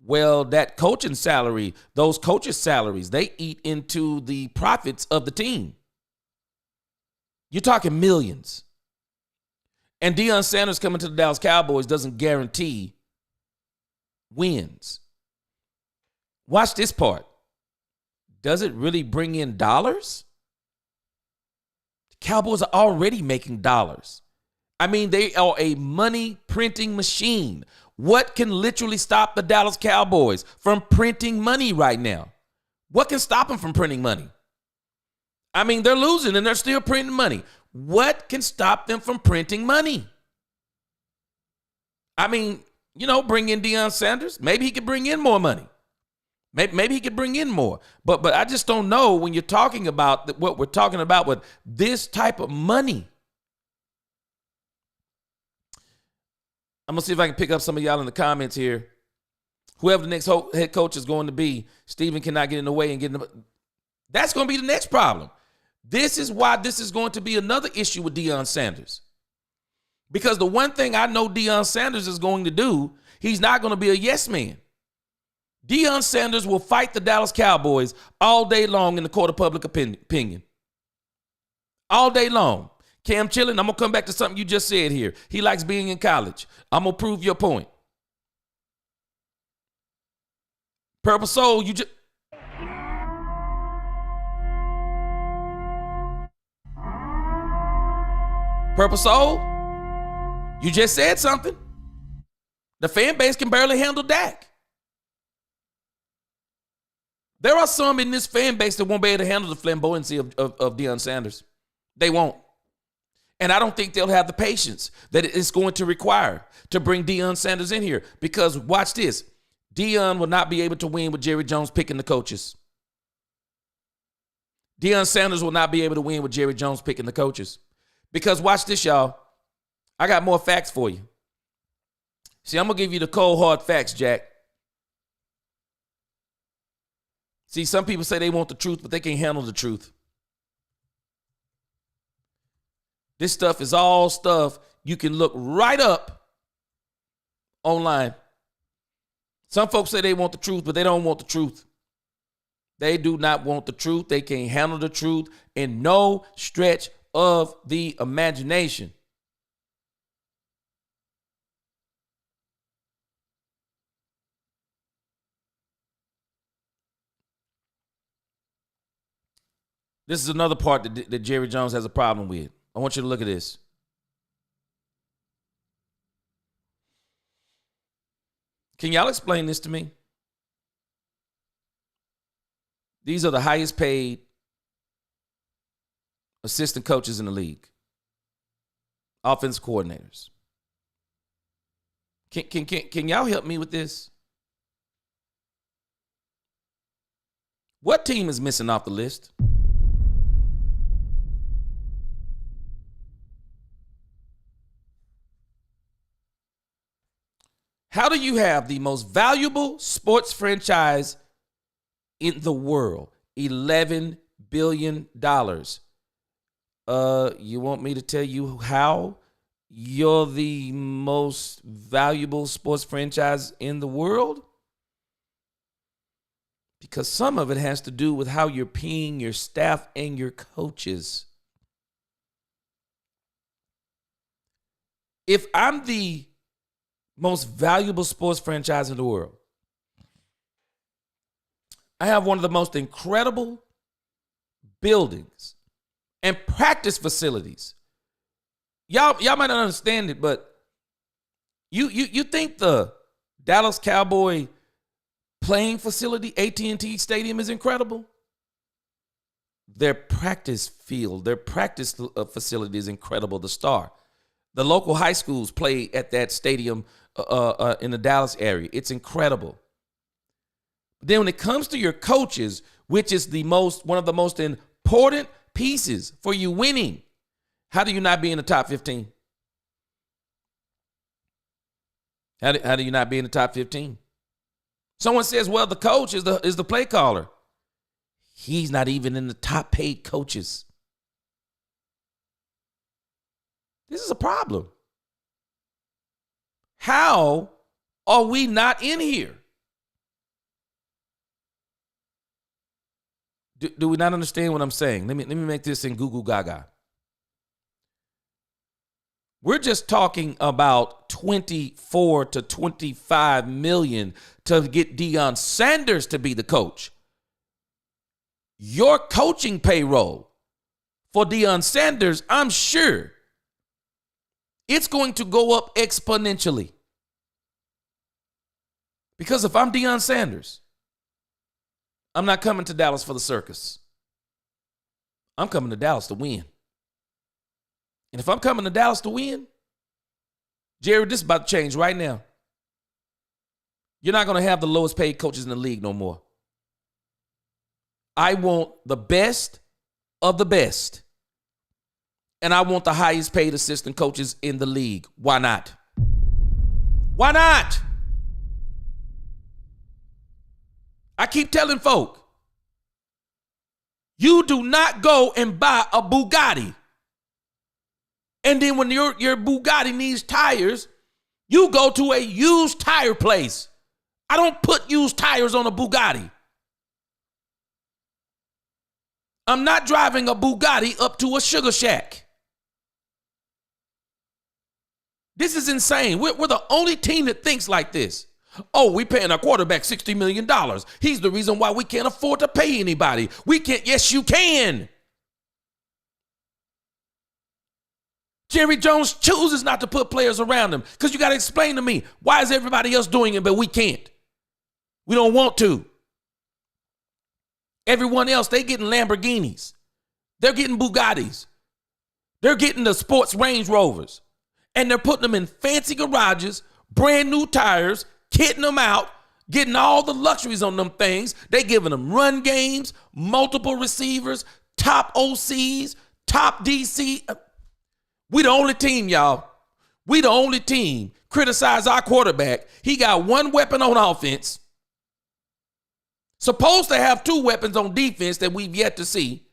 Well, that coaching salary, those coaches' salaries, they eat into the profits of the team. You're talking millions. And Deion Sanders coming to the Dallas Cowboys doesn't guarantee wins. Watch this part. Does it really bring in dollars? The Cowboys are already making dollars. I mean, they are a money printing machine. What can literally stop the Dallas Cowboys from printing money right now? What can stop them from printing money? I mean, they're losing and they're still printing money. What can stop them from printing money? I mean, bring in Deion Sanders. Maybe he could bring in more money. Maybe he could bring in more. But I just don't know when you're talking about what we're talking about with this type of money. I'm going to see if I can pick up some of y'all in the comments here. Whoever the next head coach is going to be, Steven cannot get in the way and get in the... That's going to be the next problem. This is why this is going to be another issue with Deion Sanders. Because the one thing I know Deion Sanders is going to do, he's not going to be a yes man. Deion Sanders will fight the Dallas Cowboys all day long in the court of public opinion. All day long. Cam Chillin, I'm going to come back to something you just said here. He likes being in college. I'm going to prove your point. Purple Soul, you just... Purple Soul, you just said something. The fan base can barely handle Dak. There are some in this fan base that won't be able to handle the flamboyancy of Deion Sanders. They won't. And I don't think they'll have the patience that it's going to require to bring Deion Sanders in here. Because watch this. Deion will not be able to win with Jerry Jones picking the coaches. Deion Sanders will not be able to win with Jerry Jones picking the coaches. Because watch this, y'all. I got more facts for you. See, I'm going to give you the cold, hard facts, Jack. See, some people say they want the truth, but they can't handle the truth. This stuff is all stuff you can look right up online. Some folks say they want the truth, but they don't want the truth. They do not want the truth. They can't handle the truth in no stretch of the imagination. This is another part that Jerry Jones has a problem with. I want you to look at this. Can y'all explain this to me? These are the highest paid assistant coaches in the league. Offensive coordinators. Can y'all help me with this? What team is missing off the list? How do you have the most valuable sports franchise in the world? $11 billion. You want me to tell you how you're the most valuable sports franchise in the world? Because some of it has to do with how you're paying your staff and your coaches. If I'm the most valuable sports franchise in the world, I have one of the most incredible buildings and practice facilities. Y'all might not understand it, but you think the Dallas Cowboy playing facility, AT&T Stadium, is incredible? Their practice field, their practice facility is incredible. The Star. The local high schools play at that stadium in the Dallas area. It's incredible. But then when it comes to your coaches, which is one of the most important pieces for you winning, how do you not be in the top 15? How do you not be in the top 15? Someone says, well, the coach is the play caller. He's not even in the top paid coaches. This is a problem. How are we not in here? Do we not understand what I'm saying? Let me make this in Google Gaga. We're just talking about 24 to 25 million to get Deion Sanders to be the coach. Your coaching payroll for Deion Sanders, I'm sure it's going to go up exponentially. Because if I'm Deion Sanders, I'm not coming to Dallas for the circus. I'm coming to Dallas to win. And if I'm coming to Dallas to win, Jerry, this is about to change right now. You're not going to have the lowest paid coaches in the league no more. I want the best of the best. And I want the highest paid assistant coaches in the league. Why not? Why not? I keep telling folk, you do not go and buy a Bugatti. And then when your Bugatti needs tires, you go to a used tire place. I don't put used tires on a Bugatti. I'm not driving a Bugatti up to a sugar shack. This is insane. We're the only team that thinks like this. Oh, we paying our quarterback $60 million. He's the reason why we can't afford to pay anybody. We can't. Yes, you can. Jerry Jones chooses not to put players around him because you got to explain to me, why is everybody else doing it, but we can't? We don't want to. Everyone else, they getting Lamborghinis. They're getting Bugattis. They're getting the sports Range Rovers. And they're putting them in fancy garages, brand new tires, kitting them out, getting all the luxuries on them things. They giving them run games, multiple receivers, top OCs, top DC. We the only team, y'all. We the only team criticize our quarterback. He got one weapon on offense. Supposed to have two weapons on defense that we've yet to see.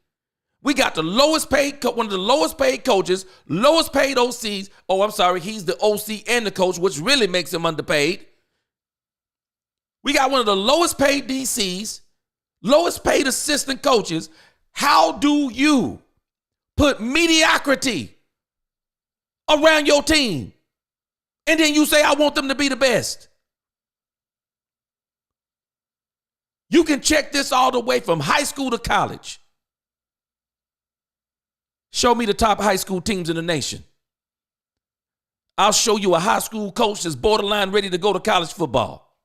We got the lowest paid, one of the lowest paid coaches, lowest paid OCs. Oh, I'm sorry, he's the OC and the coach, which really makes him underpaid. We got one of the lowest paid DCs, lowest paid assistant coaches. How do you put mediocrity around your team? And then you say, I want them to be the best. You can check this all the way from high school to college. Show me the top high school teams in the nation. I'll show you a high school coach that's borderline ready to go to college football.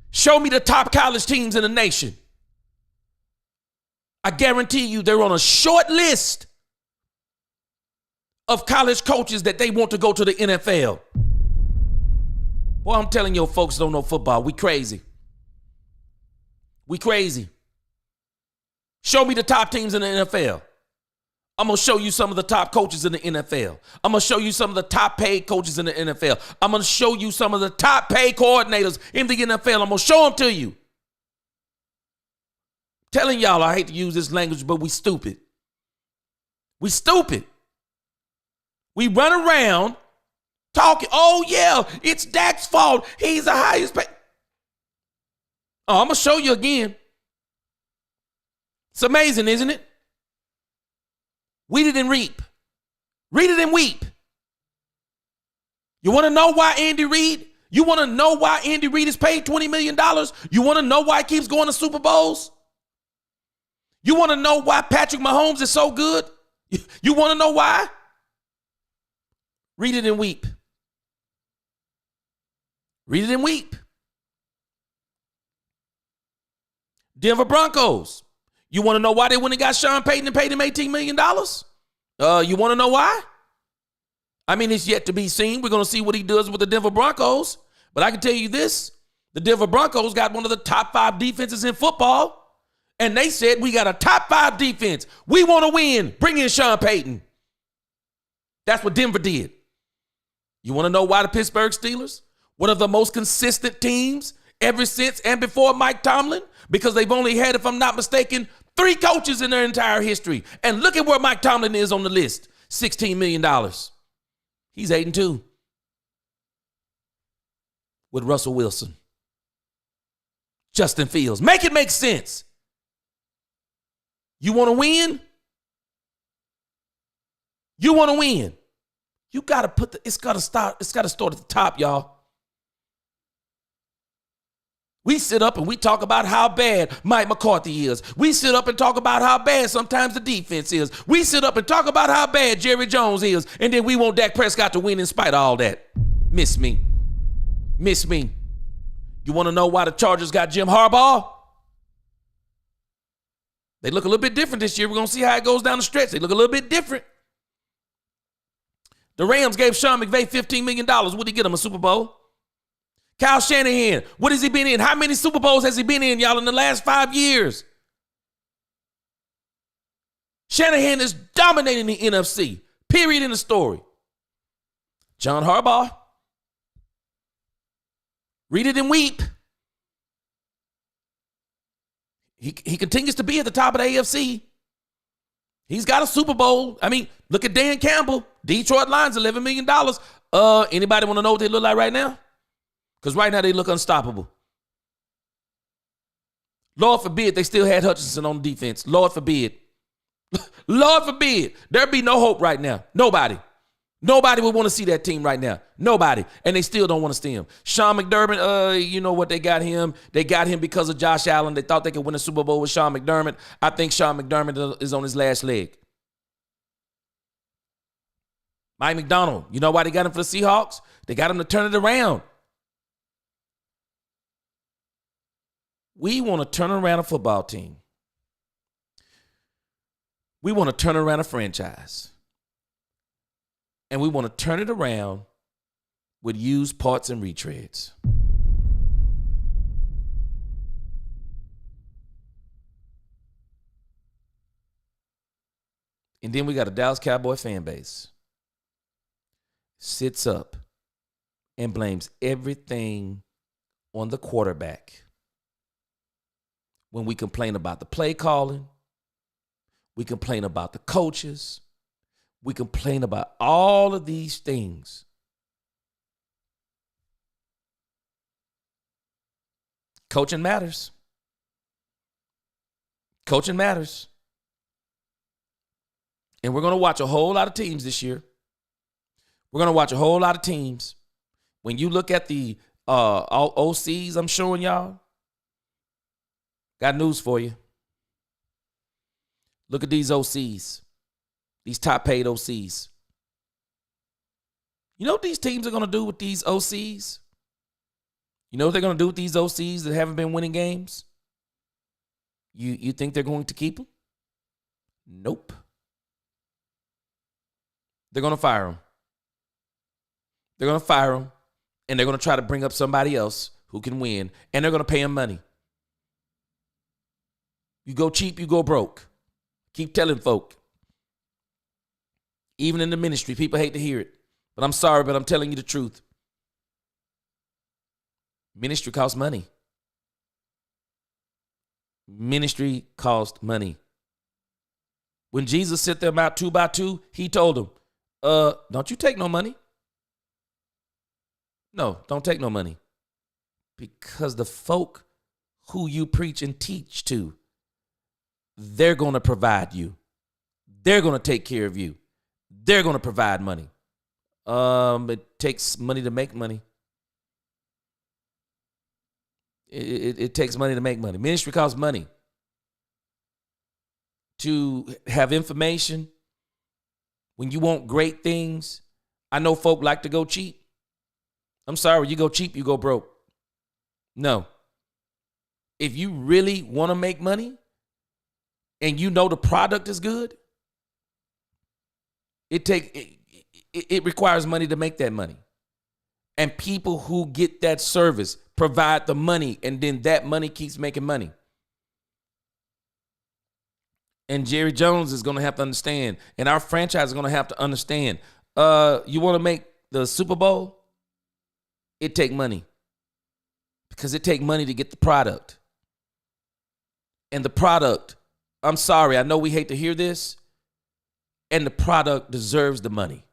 Show me the top college teams in the nation. I guarantee you they're on a short list of college coaches that they want to go to the NFL. Well, I'm telling you, folks don't know football. We crazy. We crazy. Show me the top teams in the NFL. I'm going to show you some of the top coaches in the NFL. I'm going to show you some of the top paid coaches in the NFL. I'm going to show you some of the top paid coordinators in the NFL. I'm going to show them to you. I'm telling y'all, I hate to use this language, but we stupid. We stupid. We run around talking, oh yeah, it's Dak's fault. He's the highest paid. Oh, I'm going to show you again. It's amazing, isn't it? Weed it and reap. Read it and weep. You want to know why Andy Reid? You want to know why Andy Reid is paid $20 million? You want to know why he keeps going to Super Bowls? You want to know why Patrick Mahomes is so good? You want to know why? Read it and weep. Read it and weep. Denver Broncos. You want to know why they went and got Sean Payton and paid him $18 million? You want to know why? I mean, it's yet to be seen. We're going to see what he does with the Denver Broncos. But I can tell you this. The Denver Broncos got one of the top 5 defenses in football. And they said, we got a top 5 defense. We want to win. Bring in Sean Payton. That's what Denver did. You want to know why the Pittsburgh Steelers? One of the most consistent teams ever since and before Mike Tomlin? Because they've only had, if I'm not mistaken, 3 coaches in their entire history. And look at where Mike Tomlin is on the list. $16 million. He's 8-2 with Russell Wilson. Justin Fields. Make it make sense. You want to win? You want to win? You got to put it's got to start at the top, y'all. We sit up and we talk about how bad Mike McCarthy is. We sit up and talk about how bad sometimes the defense is. We sit up and talk about how bad Jerry Jones is. And then we want Dak Prescott to win in spite of all that. Miss me. Miss me. You want to know why the Chargers got Jim Harbaugh? They look a little bit different this year. We're going to see how it goes down the stretch. They look a little bit different. The Rams gave Sean McVay $15 million. What did he get him, a Super Bowl? Kyle Shanahan, what has he been in? How many Super Bowls has he been in, y'all, in the last 5 years? Shanahan is dominating the NFC. Period in the story. John Harbaugh. Read it and weep. He continues to be at the top of the AFC. He's got a Super Bowl. I mean, look at Dan Campbell. Detroit Lions, $11 million. Anybody want to know what they look like right now? Because right now they look unstoppable. Lord forbid they still had Hutchinson on defense. Lord forbid. Lord forbid. There'd be no hope right now. Nobody. Nobody would want to see that team right now. Nobody. And they still don't want to see him. Sean McDermott, you know what they got him? They got him because of Josh Allen. They thought they could win a Super Bowl with Sean McDermott. I think Sean McDermott is on his last leg. Mike McDonald, you know why they got him for the Seahawks? They got him to turn it around. We want to turn around a football team. We want to turn around a franchise. And we want to turn it around with used parts and retreads. And then we got a Dallas Cowboy fan base. Sits up and blames everything on the quarterback. when we complain about the play calling, we complain about the coaches, we complain about all of these things. Coaching matters. Coaching matters. And we're going to watch a whole lot of teams this year. We're going to watch a whole lot of teams. When you look at the OCs I'm showing y'all, got news for you. Look at these OCs, these top paid OCs. You know what these teams are going to do with these OCs? You know what they're going to do with these OCs that haven't been winning games? You think they're going to keep them? Nope. They're going to fire them. They're going to fire them, and they're going to try to bring up somebody else who can win, and they're going to pay them money. You go cheap, you go broke. Keep telling folk. Even in the ministry, people hate to hear it. But I'm sorry, but I'm telling you the truth. Ministry costs money. Ministry costs money. When Jesus sent them out 2 by 2, he told them, don't you take no money. No, don't take no money. Because the folk who you preach and teach to, they're going to provide you. They're going to take care of you. They're going to provide money. It takes money to make money. It takes money to make money. Ministry costs money. To have information, when you want great things, I know folk like to go cheap. I'm sorry, you go cheap, you go broke. No. If you really want to make money and you know the product is good, it requires money to make that money. And people who get that service provide the money, and then that money keeps making money. And Jerry Jones is going to have to understand, and our franchise is going to have to understand, you want to make the Super Bowl? It take money. Because it take money to get the product. And the product, I'm sorry, I know we hate to hear this, and the product deserves the money.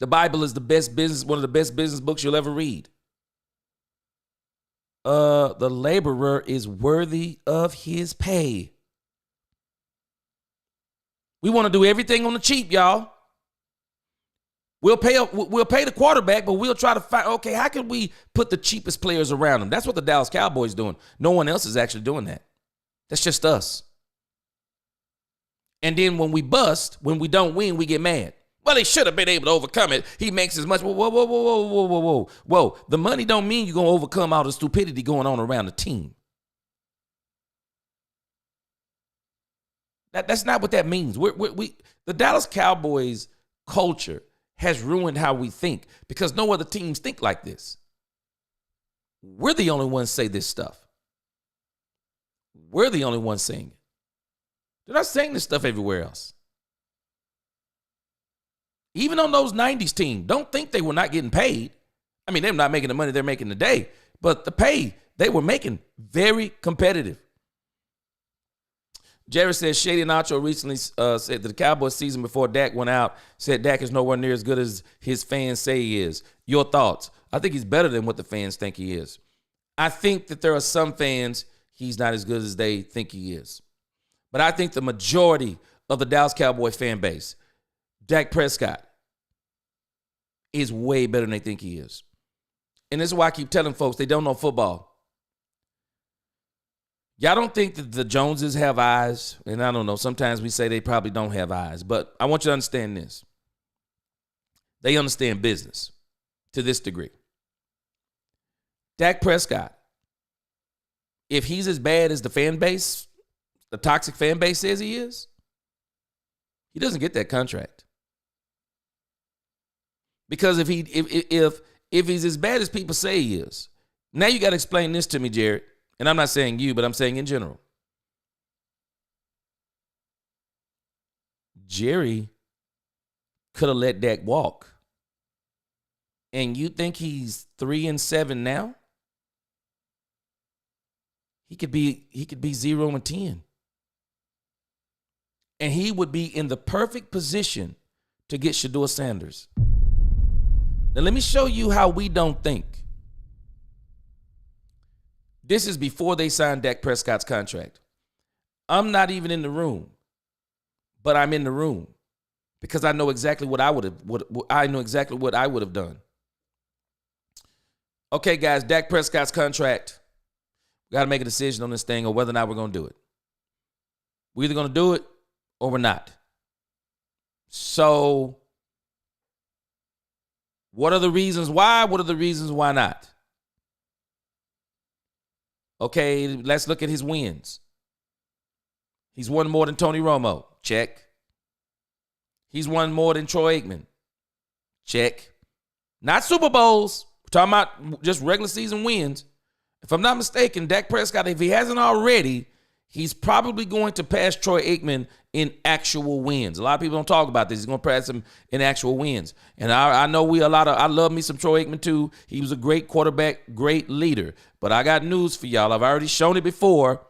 The Bible is the best business, one of the best business books you'll ever read. The laborer is worthy of his pay. We want to do everything on the cheap, y'all. We'll pay the quarterback, but we'll try to find, okay, how can we put the cheapest players around him? That's what the Dallas Cowboys doing. No one else is actually doing that. That's just us. And then when we bust, when we don't win, we get mad. Well, he should have been able to overcome it. He makes as much. Whoa. The money don't mean you're going to overcome all the stupidity going on around the team. That's not what that means. The Dallas Cowboys culture has ruined how we think because no other teams think like this. We're the only ones say this stuff. We're the only ones saying it. They're not saying this stuff everywhere else. Even on those 90s teams, don't think they were not getting paid. I mean, they're not making the money they're making today, but the pay they were making, very competitive. Jerry says Shady Nacho recently said that the Cowboys season before Dak went out said Dak is nowhere near as good as his fans say he is. Your thoughts? I think he's better than what the fans think he is. I think that there are some fans he's not as good as they think he is. But I think the majority of the Dallas Cowboy fan base, Dak Prescott, is way better than they think he is. And this is why I keep telling folks they don't know football. Y'all don't think that the Joneses have eyes, and I don't know, sometimes we say they probably don't have eyes, but I want you to understand this. They understand business to this degree. Dak Prescott, if he's as bad as the fan base, the toxic fan base says he is, he doesn't get that contract. Because if he's as bad as people say he is, now you got to explain this to me, Jared. And I'm not saying you, but I'm saying in general. Jerry could have let Dak walk. And you think he's 3-7 now? he could be 0-10. And he would be in the perfect position to get Shedeur Sanders. Now, let me show you how we don't think. This is before they signed Dak Prescott's contract. I'm not even in the room, but I'm in the room because I know exactly what I would have done. Okay, guys, Dak Prescott's contract. We got to make a decision on this thing or whether or not we're going to do it. We're either going to do it or we're not. So, what are the reasons why? What are the reasons why not? Okay, let's look at his wins. He's won more than Tony Romo. Check. He's won more than Troy Aikman. Check. Not Super Bowls. We're talking about just regular season wins. If I'm not mistaken, Dak Prescott, if he hasn't already, he's probably going to pass Troy Aikman in actual wins. A lot of people don't talk about this. He's going to pass him in actual wins. And I know I love me some Troy Aikman too. He was a great quarterback, great leader. But I got news for y'all. I've already shown it before.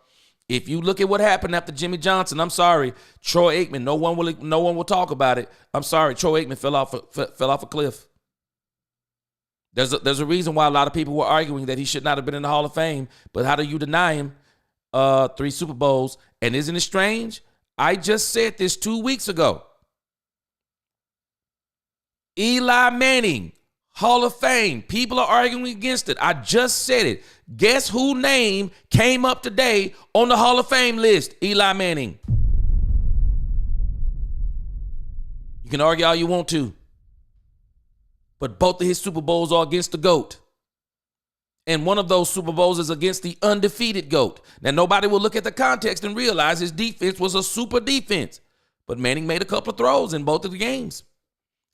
If you look at what happened after Jimmy Johnson, I'm sorry, Troy Aikman, no one will talk about it. I'm sorry, Troy Aikman fell off a cliff. There's a reason why a lot of people were arguing that he should not have been in the Hall of Fame. But how do you deny him 3 Super Bowls? And isn't it strange? I just said this 2 weeks ago. Eli Manning, Hall of Fame. People are arguing against it. I just said it. Guess whose name came up today on the Hall of Fame list? Eli Manning. You can argue all you want to. But both of his Super Bowls are against the GOAT. And one of those Super Bowls is against the undefeated GOAT. Now, nobody will look at the context and realize his defense was a super defense. But Manning made a couple of throws in both of the games.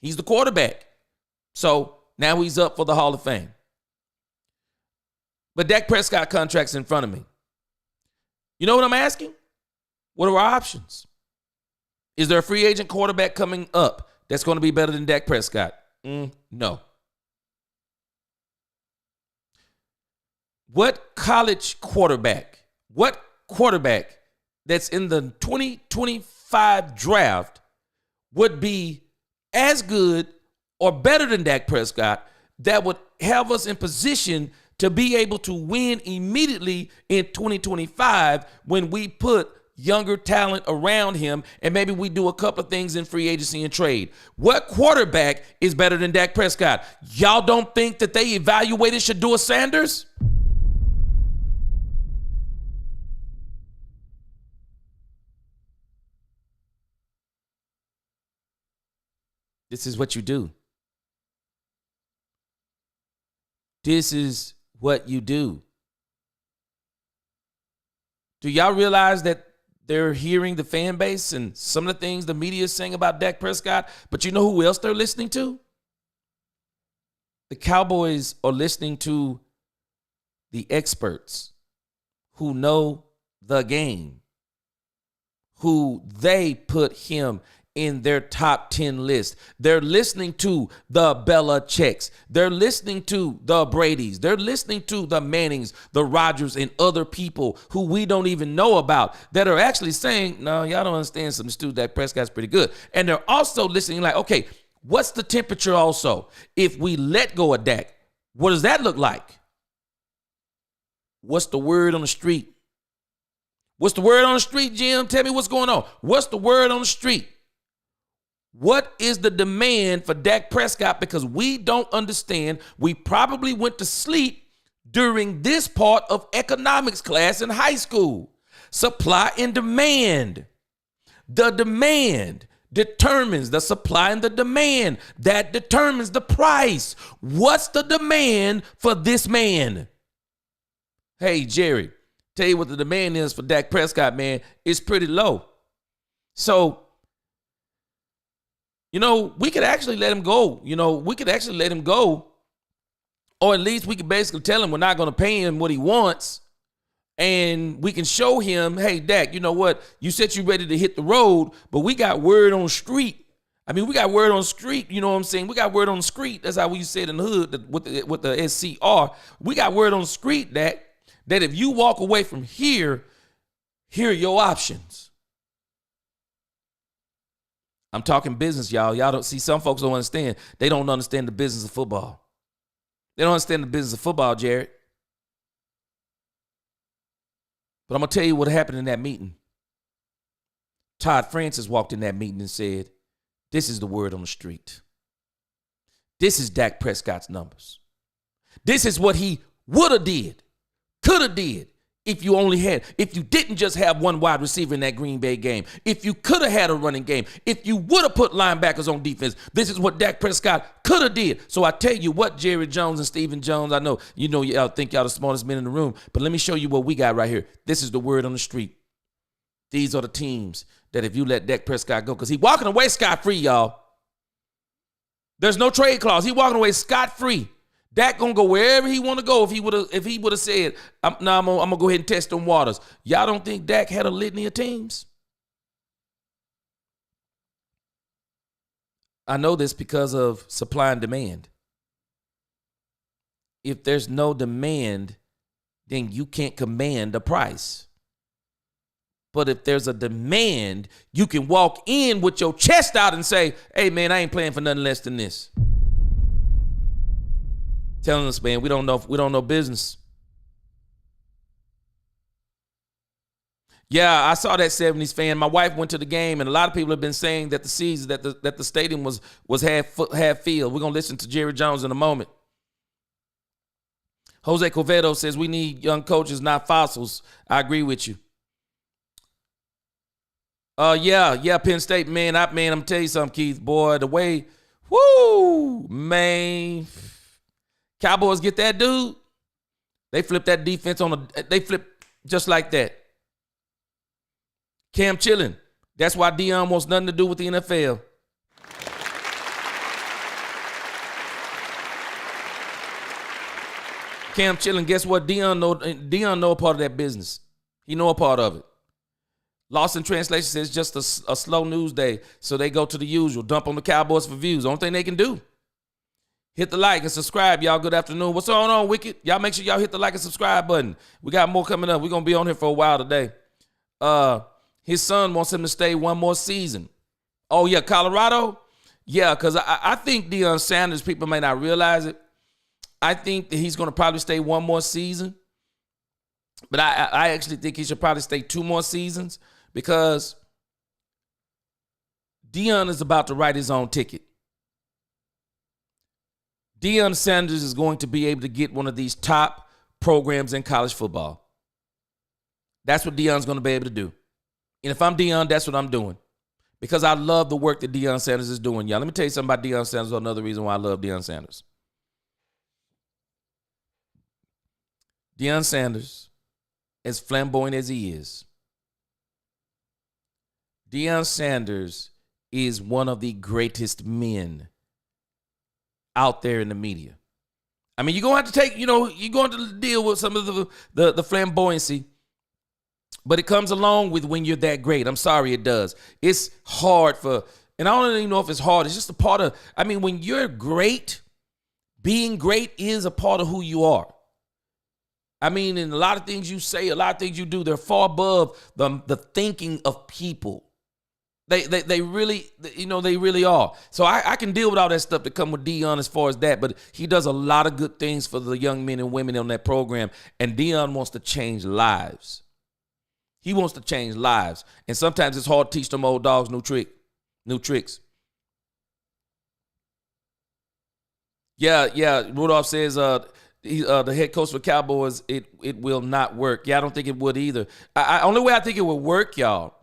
He's the quarterback. So now he's up for the Hall of Fame. But Dak Prescott contract's in front of me. You know what I'm asking? What are our options? Is there a free agent quarterback coming up that's going to be better than Dak Prescott? No. What quarterback that's in the 2025 draft would be as good or better than Dak Prescott that would have us in position to be able to win immediately in 2025 when we put younger talent around him and maybe we do a couple of things in free agency and trade? What quarterback is better than Dak Prescott? Y'all don't think that they evaluated Shedeur Sanders? This is what you do. This is what you do. Do y'all realize that they're hearing the fan base and some of the things the media is saying about Dak Prescott? But you know who else they're listening to? The Cowboys are listening to the experts who know the game, who they put him in their top 10 list. They're listening to the Belichicks. They're listening to the Bradys. They're listening to the Mannings, the Rodgers, and other people who we don't even know about that are actually saying, no, y'all don't understand something. Stu, Dak Prescott's pretty good. And they're also listening like, okay, what's the temperature also? If we let go of Dak, what does that look like? What's the word on the street? What's the word on the street, Jim? Tell me what's going on. What's the word on the street? What is the demand for Dak Prescott? Because we don't understand. We probably went to sleep during this part of economics class in high school. Supply and demand. The demand determines the supply and the demand. That determines the price. What's the demand for this man? Hey, Jerry, tell you what the demand is for Dak Prescott, man. It's pretty low. So, we could actually let him go. Or at least we could basically tell him we're not going to pay him what he wants. And we can show him, hey, Dak, you know what? You said you're ready to hit the road, but we got word on the street. We got word on the street. You know what I'm saying? We got word on the street. That's how we say it in the hood with the SCR. We got word on the street, Dak, that if you walk away from here are your options. I'm talking business, y'all. Y'all don't see, some folks don't understand. They don't understand the business of football. They don't understand the business of football, Jared. But I'm going to tell you what happened in that meeting. Todd Francis walked in that meeting and said, this is the word on the street. This is Dak Prescott's numbers. This is what he would have did, could have did, if you didn't just have one wide receiver in that Green Bay game, if you could have had a running game, if you would have put linebackers on defense, this is what Dak Prescott could have did. So I tell you what, Jerry Jones and Stephen Jones, I know, y'all think y'all the smartest men in the room, but let me show you what we got right here. This is the word on the street. These are the teams that if you let Dak Prescott go, because he's walking away scot-free, y'all. There's no trade clause. He walking away scot-free. Dak gonna go wherever he want to go. If he would have said, I'm gonna go ahead and test them waters. Y'all don't think Dak had a litany of teams? I know this because of supply and demand. If there's no demand, then you can't command a price. But if there's a demand, you can walk in with your chest out and say, hey, man, I ain't playing for nothing less than this. Telling us, man, we don't know business. Yeah, I saw that 70s fan. My wife went to the game, and a lot of people have been saying that the season, that the stadium was half filled. We're gonna listen to Jerry Jones in a moment. Jose Covedo says we need young coaches, not fossils. I agree with you. Yeah, Penn State, man. I'm gonna tell you something, Keith. Boy, the way, man. Cowboys get that dude. They flip that defense they flip just like that. Cam chilling. That's why Deion wants nothing to do with the NFL. Cam chilling. Guess what? Deion know a part of that business. He know a part of it. Lost in translation says just a slow news day, so they go to the usual. Dump on the Cowboys for views. Only thing they can do. Hit the like and subscribe, y'all. Good afternoon. What's going on, Wicked? Y'all make sure y'all hit the like and subscribe button. We got more coming up. We're going to be on here for a while today. His son wants him to stay one more season. Oh, yeah, Colorado? Yeah, because I think Deion Sanders, people may not realize it. I think that he's going to probably stay one more season. But I actually think he should probably stay 2 more seasons because Deion is about to write his own ticket. Deion Sanders is going to be able to get one of these top programs in college football. That's what Deion's going to be able to do. And if I'm Deion, that's what I'm doing. Because I love the work that Deion Sanders is doing. Y'all, let me tell you something about Deion Sanders. Another reason why I love Deion Sanders. Deion Sanders, as flamboyant as he is, Deion Sanders is one of the greatest men out there in the media. I mean, you're going to have to take, you're going to deal with some of the flamboyancy, but it comes along with when you're that great. I'm sorry, it does. It's hard and I don't even know if it's hard. It's just a part of, when you're great, being great is a part of who you are. And a lot of things you say, a lot of things you do, they're far above the thinking of people. They really, they really are. So I can deal with all that stuff that come with Deion as far as that, but he does a lot of good things for the young men and women on that program, and Deion wants to change lives. He wants to change lives, and sometimes it's hard to teach them old dogs new tricks. Yeah, Rudolph says the head coach for Cowboys, it will not work. Yeah, I don't think it would either. Only way I think it would work, y'all,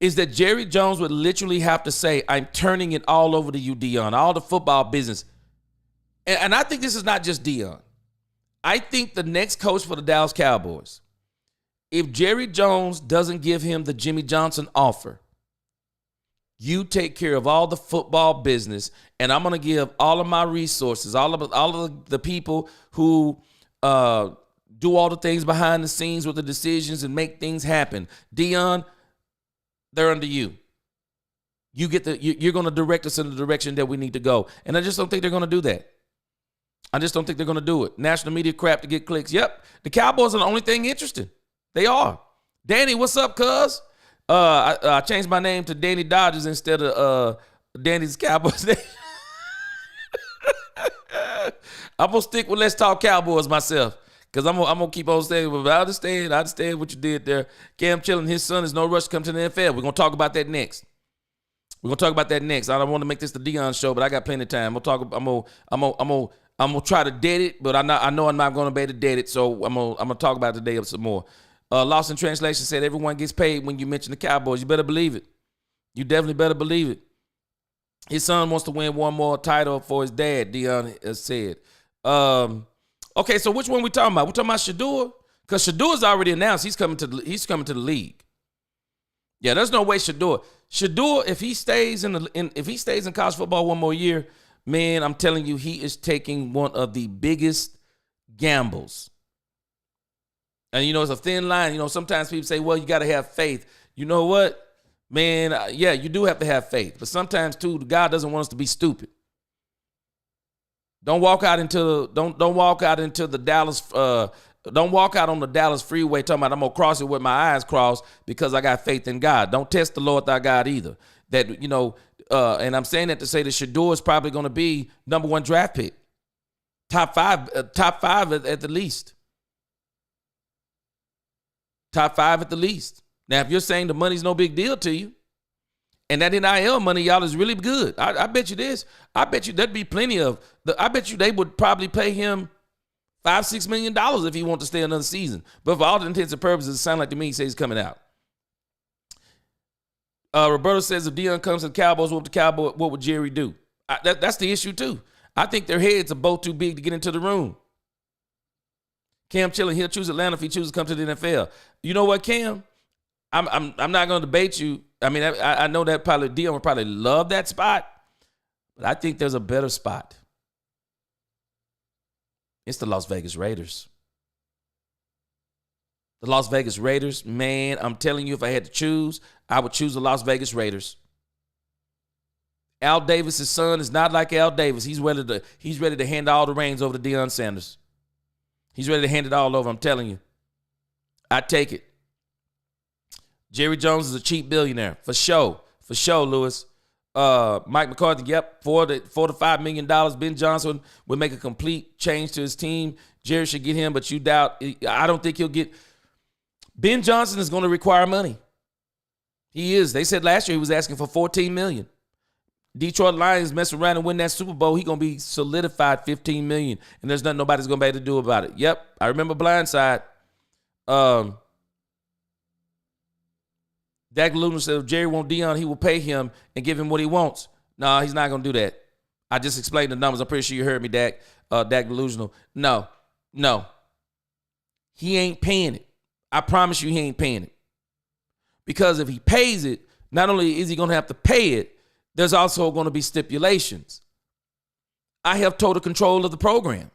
is that Jerry Jones would literally have to say, I'm turning it all over to you, Deion, all the football business. And I think this is not just Deion. I think the next coach for the Dallas Cowboys, if Jerry Jones doesn't give him the Jimmy Johnson offer, you take care of all the football business, and I'm going to give all of my resources, all of the people who do all the things behind the scenes with the decisions and make things happen. Deion, they're under you. You're going to direct us in the direction that we need to go. And I just don't think they're going to do that. I just don't think they're going to do it. National media crap to get clicks. Yep. The Cowboys are the only thing interesting. They are. Danny, what's up, cuz? I changed my name to Danny Dodgers instead of Danny's Cowboys. I'm going to stick with Let's Talk Cowboys myself because I'm going to keep on saying, but I understand what you did there. Cam Chilling, his son is no rush to come to the NFL. We're going to talk about that next. I don't want to make this the Dion show, but I got plenty of time. I'm gonna try to dead it, but I know I'm not gonna be able to dead it, so I'm gonna talk about it today some more. Lost in Translation said everyone gets paid when you mention the Cowboys. You better believe it. You definitely better believe it. His son wants to win one more title for his dad, Dion has said. Okay, so which one we talking about? We talking about Shador? Because Shador's already announced he's coming to the league. Yeah, there's no way Shador, if he stays in college football one more year, man, I'm telling you, he is taking one of the biggest gambles. And, it's a thin line. Sometimes people say, well, you got to have faith. You know what? Man, yeah, you do have to have faith. But sometimes, too, God doesn't want us to be stupid. Don't walk out on the Dallas freeway talking about I'm going to cross it with my eyes crossed because I got faith in God. Don't test the Lord thy God either. And I'm saying that to say that Shador is probably going to be number 1 draft pick. Top five at the least. Top 5 at the least. Now, if you're saying the money's no big deal to you, and that NIL money, y'all, is really good. I bet you this. I bet you there'd be plenty of. I bet you they would probably pay him $5-6 million if he wanted to stay another season. But for all intents and purposes, it sounds like to me he says he's coming out. Roberto says if Dion comes to the Cowboys, what would Jerry do? That's the issue too. I think their heads are both too big to get into the room. Cam Chilling, he'll choose Atlanta if he chooses to come to the NFL. You know what, Cam? I'm not going to debate you. I mean, I know that probably Dion would probably love that spot, but I think there's a better spot. It's the Las Vegas Raiders. The Las Vegas Raiders, man, I'm telling you, if I had to choose, I would choose the Las Vegas Raiders. Al Davis' son is not like Al Davis. He's ready to hand all the reins over to Deion Sanders. He's ready to hand it all over, I'm telling you. I take it. Jerry Jones is a cheap billionaire, for sure. For sure, Lewis. Mike McCarthy, yep, $4 to $5 million. Ben Johnson would make a complete change to his team. Jerry should get him, but you doubt. I don't think he'll get. Ben Johnson is going to require money. He is. They said last year he was asking for $14 million. Detroit Lions mess around and win that Super Bowl, he's going to be solidified $15 million, and there's nothing nobody's going to be able to do about it. Yep, I remember Blindside. Dak Luna said if Jerry wants Dion, he will pay him and give him what he wants. No, he's not going to do that. I just explained the numbers. I'm pretty sure you heard me, Dak. Dak Delusional. No. He ain't paying it. I promise you he ain't paying it. Because if he pays it, not only is he going to have to pay it, there's also going to be stipulations. I have total control of the program.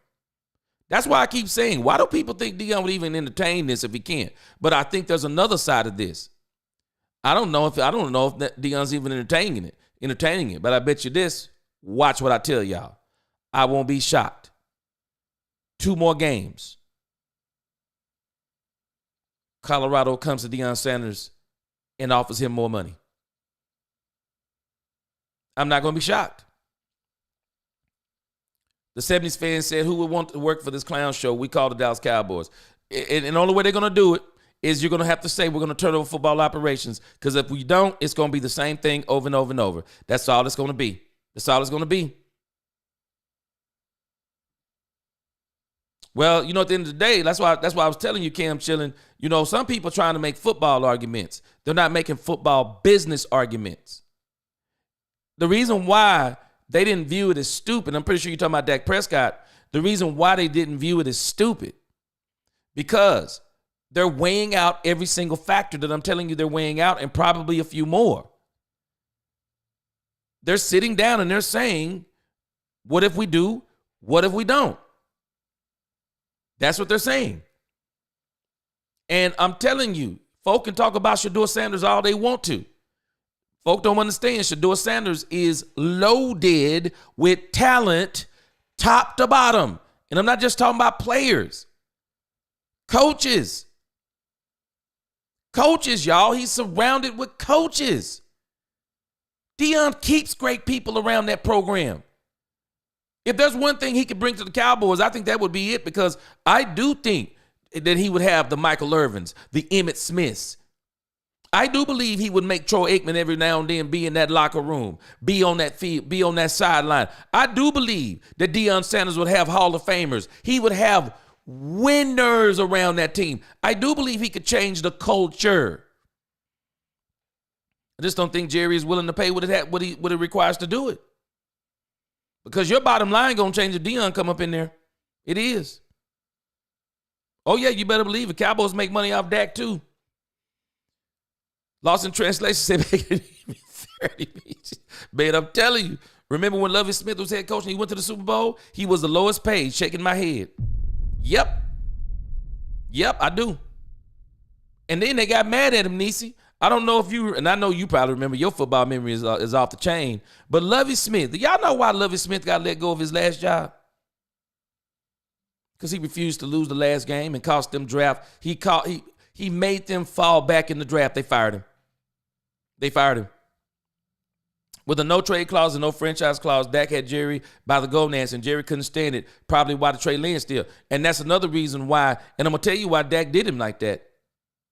That's why I keep saying, why do people think Dion would even entertain this if he can't? But I think there's another side of this. I don't know if Dion's even entertaining it. But I bet you this. Watch what I tell y'all. I won't be shocked. 2 more games. Colorado comes to Deion Sanders and offers him more money. I'm not going to be shocked. The 70s fans said, who would want to work for this clown show? We call the Dallas Cowboys. And the only way they're going to do it is you're going to have to say we're going to turn over football operations, because if we don't, it's going to be the same thing over and over and over. That's all it's going to be. That's all it's going to be. Well, at the end of the day, that's why I was telling you, Cam Chilling, some people trying to make football arguments. They're not making football business arguments. The reason why they didn't view it as stupid, I'm pretty sure you're talking about Dak Prescott, the reason why they didn't view it as stupid, because they're weighing out every single factor that I'm telling you they're weighing out, and probably a few more. They're sitting down and they're saying, what if we do? What if we don't? That's what they're saying. And I'm telling you, folk can talk about Shador Sanders all they want to. Folk don't understand Shador Sanders is loaded with talent top to bottom. And I'm not just talking about players. Coaches. Coaches, y'all. He's surrounded with coaches. Deion keeps great people around that program. If there's one thing he could bring to the Cowboys, I think that would be it, because I do think that he would have the Michael Irvins, the Emmitt Smiths. I do believe he would make Troy Aikman every now and then be in that locker room, be on that field, be on that sideline. I do believe that Deion Sanders would have Hall of Famers. He would have winners around that team. I do believe he could change the culture. I just don't think Jerry is willing to pay what it requires to do it. Because your bottom line going to change if Deion come up in there. It is. Oh, yeah, you better believe it. Cowboys make money off Dak, too. Lost in translation said, 30 million. Man, I'm telling you. Remember when Lovie Smith was head coach and he went to the Super Bowl? He was the lowest paid, shaking my head. Yep, I do. And then they got mad at him, Niecy. I don't know if you, and I know you probably remember, your football memory is off the chain, but Lovie Smith, y'all know why Lovie Smith got let go of his last job? Because he refused to lose the last game and cost them draft. He made them fall back in the draft. They fired him. With a no-trade clause and no franchise clause, Dak had Jerry by the gonads, and Jerry couldn't stand it, probably why the trade land still. And that's another reason why, and I'm going to tell you why Dak did him like that.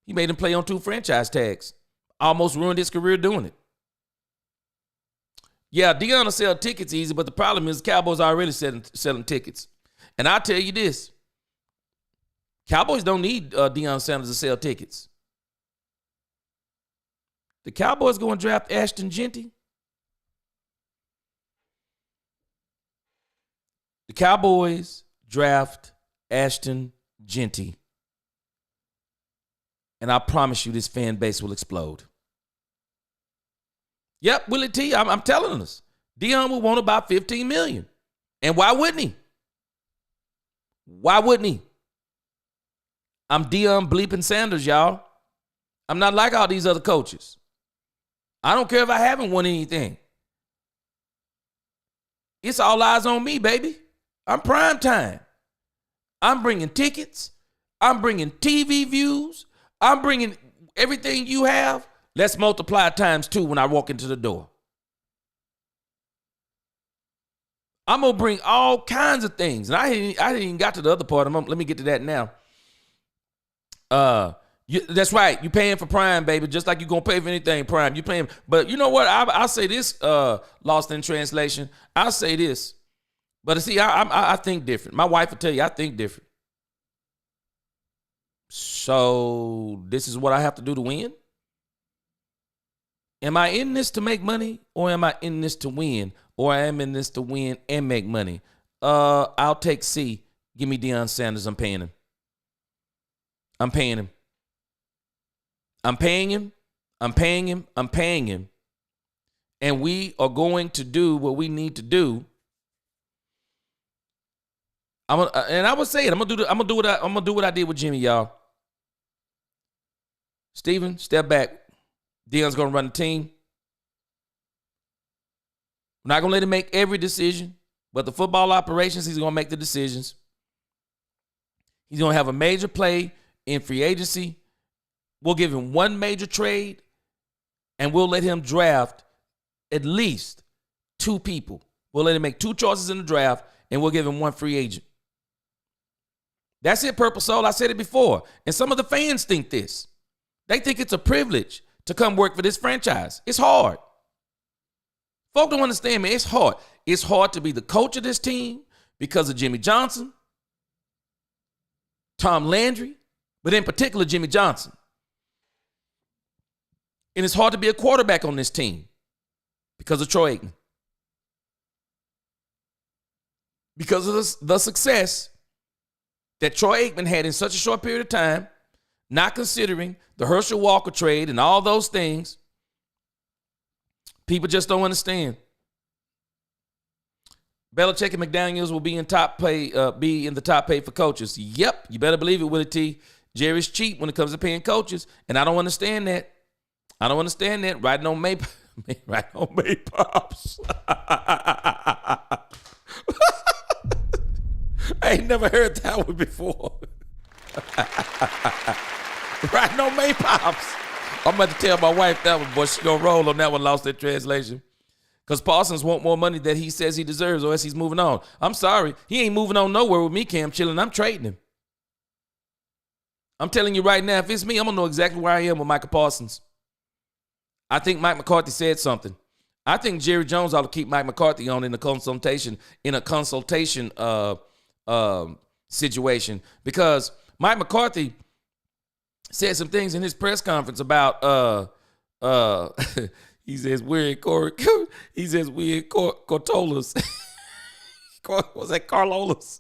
He made him play on 2 franchise tags. Almost ruined his career doing it. Yeah, Deion will sell tickets easy, but the problem is the Cowboys are already selling tickets. And I'll tell you this. Cowboys don't need Deion Sanders to sell tickets. The Cowboys going to draft Ashton Jeanty. The Cowboys draft Ashton Jeanty. And I promise you this fan base will explode. Yep, Willie T, I'm telling us. Deion will want about $15 million. And why wouldn't he? Why wouldn't he? I'm Deion bleeping Sanders, y'all. I'm not like all these other coaches. I don't care if I haven't won anything. It's all eyes on me, baby. I'm prime time. I'm bringing tickets. I'm bringing TV views. I'm bringing everything you have. Let's multiply times 2 when I walk into the door. I'm going to bring all kinds of things. And I hadn't even got to the other part. Let me get to that now. That's right. You paying for Prime, baby. Just like you're going to pay for anything Prime. You paying. But you know what? I'll say this, lost in translation. I'll say this. But see, I think different. My wife will tell you I think different. So this is what I have to do to win? Am I in this to make money, or am I in this to win? Or I am in this to win and make money? I'll take C. Give me Deion Sanders. I'm paying him. I'm paying him. I'm paying him. I'm paying him. I'm paying him. And we are going to do what we need to do. I would say it. I'm gonna do what I did with Jimmy, y'all. Steven, step back. Deion's gonna run the team. I'm not gonna let him make every decision, but the football operations, he's gonna make the decisions. He's gonna have a major play in free agency. We'll give him one major trade, and we'll let him draft at least 2 people. We'll let him make 2 choices in the draft, and we'll give him 1 free agent. That's it, Purple Soul. I said it before. And some of the fans think this. They think it's a privilege to come work for this franchise. It's hard. Folk don't understand, man. It's hard. It's hard to be the coach of this team because of Jimmy Johnson, Tom Landry, but in particular, Jimmy Johnson. And it's hard to be a quarterback on this team because of Troy Aikman. Because of the success that Troy Aikman had in such a short period of time, not considering the Herschel Walker trade and all those things, people just don't understand. Belichick and McDaniels will be in the top pay for coaches. Yep, you better believe it, Willie T. Jerry's cheap when it comes to paying coaches, and I don't understand that. I don't understand that. Riding on May Pops. ain't never heard that one before. Right, no May Pops. I'm about to tell my wife that one, boy. She gonna roll on that one, lost in translation. Because Parsons want more money that he says he deserves, or else he's moving on. I'm sorry. He ain't moving on nowhere with me, Cam chilling. I'm trading him. I'm telling you right now, if it's me, I'm going to know exactly where I am with Micah Parsons. I think Mike McCarthy said something. I think Jerry Jones ought to keep Mike McCarthy on in a consultation situation, because Mike McCarthy said some things in his press conference about he says we're in Cortolas. Was that Carlolas?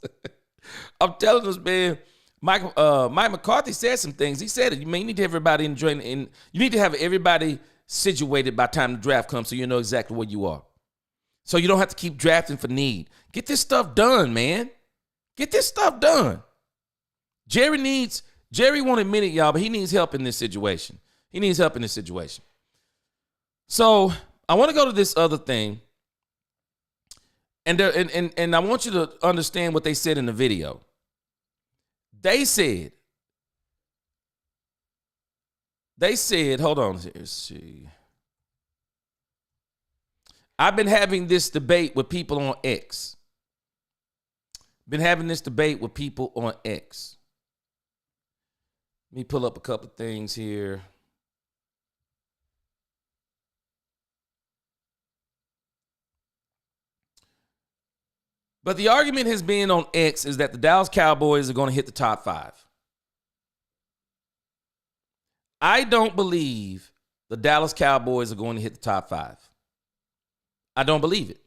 I'm telling us, man. Mike McCarthy said some things. He said it. You need to have everybody you need to have everybody situated by the time the draft comes, so you know exactly where you are. So you don't have to keep drafting for need. Get this stuff done, man. Get this stuff done. Jerry won't admit it, y'all, but he needs help in this situation. So I want to go to this other thing, and I want you to understand what they said in the video. They said, hold on, let's see. I've been having this debate with people on X. Let me pull up a couple things here. But the argument has been on X is that the Dallas Cowboys are going to hit the top 5. I don't believe the Dallas Cowboys are going to hit the top 5. I don't believe it.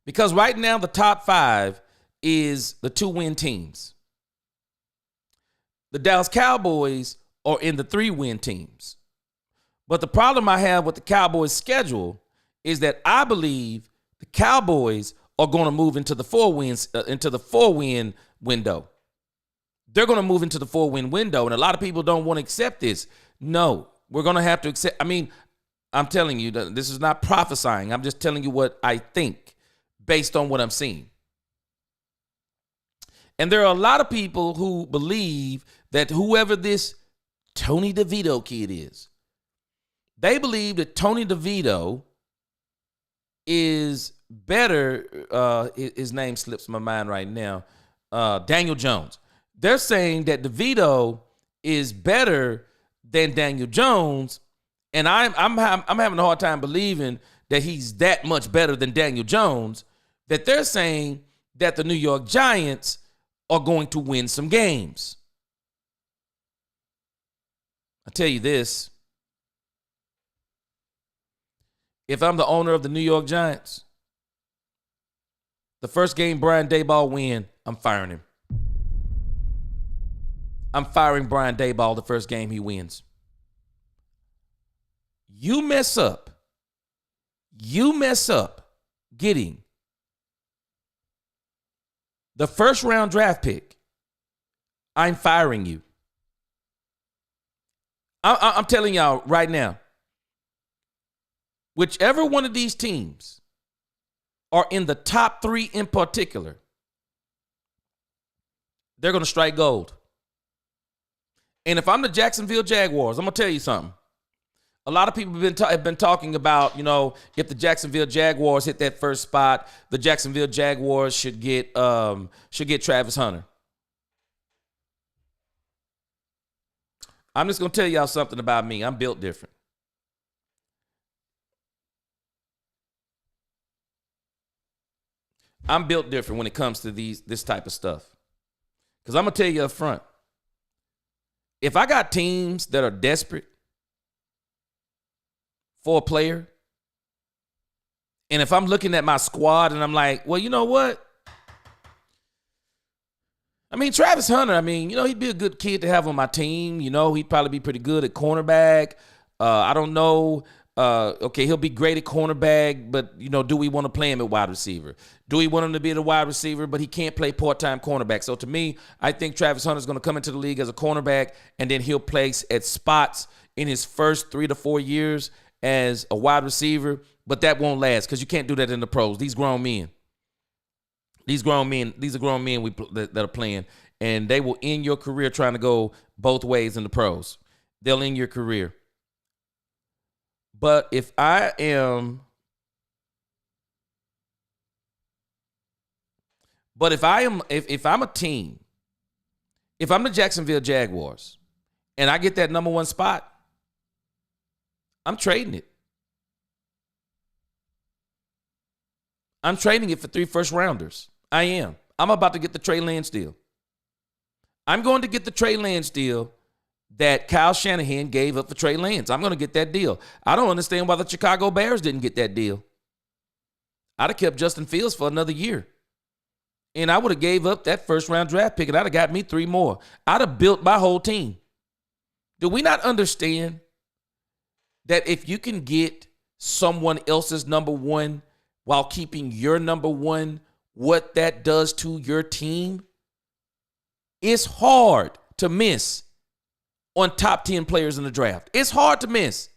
Because right now the top 5 is the 2-win teams. The Dallas Cowboys are in the 3-win teams. But the problem I have with the Cowboys' schedule is that I believe the Cowboys are going to move into the 4-win window. They're going to move into the 4-win window, and a lot of people don't want to accept this. No, we're going to have to accept. I mean, I'm telling you, this is not prophesying. I'm just telling you what I think based on what I'm seeing. And there are a lot of people who believe that whoever this Tony DeVito kid is, they believe that Tony DeVito is better. His name slips my mind right now. Daniel Jones. They're saying that DeVito is better than Daniel Jones, and I'm having a hard time believing that he's that much better than Daniel Jones. That they're saying that the New York Giants are going to win some games. I tell you this. If I'm the owner of the New York Giants, the first game Brian Daboll win, I'm firing him. I'm firing Brian Daboll the first game he wins. You mess up getting the first round draft pick, I'm firing you. I'm telling y'all right now, whichever one of these teams are in the top 3 in particular, they're going to strike gold. And if I'm the Jacksonville Jaguars, I'm going to tell you something. A lot of people have been talking about, if the Jacksonville Jaguars hit that first spot, the Jacksonville Jaguars should get Travis Hunter. I'm just going to tell y'all something about me. I'm built different. I'm built different when it comes to this type of stuff. Because I'm going to tell you up front, if I got teams that are desperate for a player, and if I'm looking at my squad and I'm like, well, you know what? I mean, Travis Hunter, he'd be a good kid to have on my team. He'd probably be pretty good at cornerback. I don't know. Okay, he'll be great at cornerback, but, do we want to play him at wide receiver? Do we want him to be the wide receiver, but he can't play part-time cornerback? So to me, I think Travis Hunter's going to come into the league as a cornerback, and then he'll place at spots in his first 3 to 4 years as a wide receiver, but that won't last because you can't do that in the pros. These grown men. These are grown men that are playing, and they will end your career trying to go both ways in the pros. They'll end your career. But if I'm a team, if I'm the Jacksonville Jaguars and I get that number 1 spot, I'm trading it. I'm trading it for 3 first-rounders. I am. I'm about to get the Trey Lance deal. I'm going to get the Trey Lance deal that Kyle Shanahan gave up for Trey Lance. I'm going to get that deal. I don't understand why the Chicago Bears didn't get that deal. I'd have kept Justin Fields for another year. And I would have gave up that first-round draft pick, and I'd have got me 3 more. I'd have built my whole team. Do we not understand that if you can get someone else's number 1 while keeping your number 1, what that does to your team? It's hard to miss on top 10 players in the draft. It's hard to miss.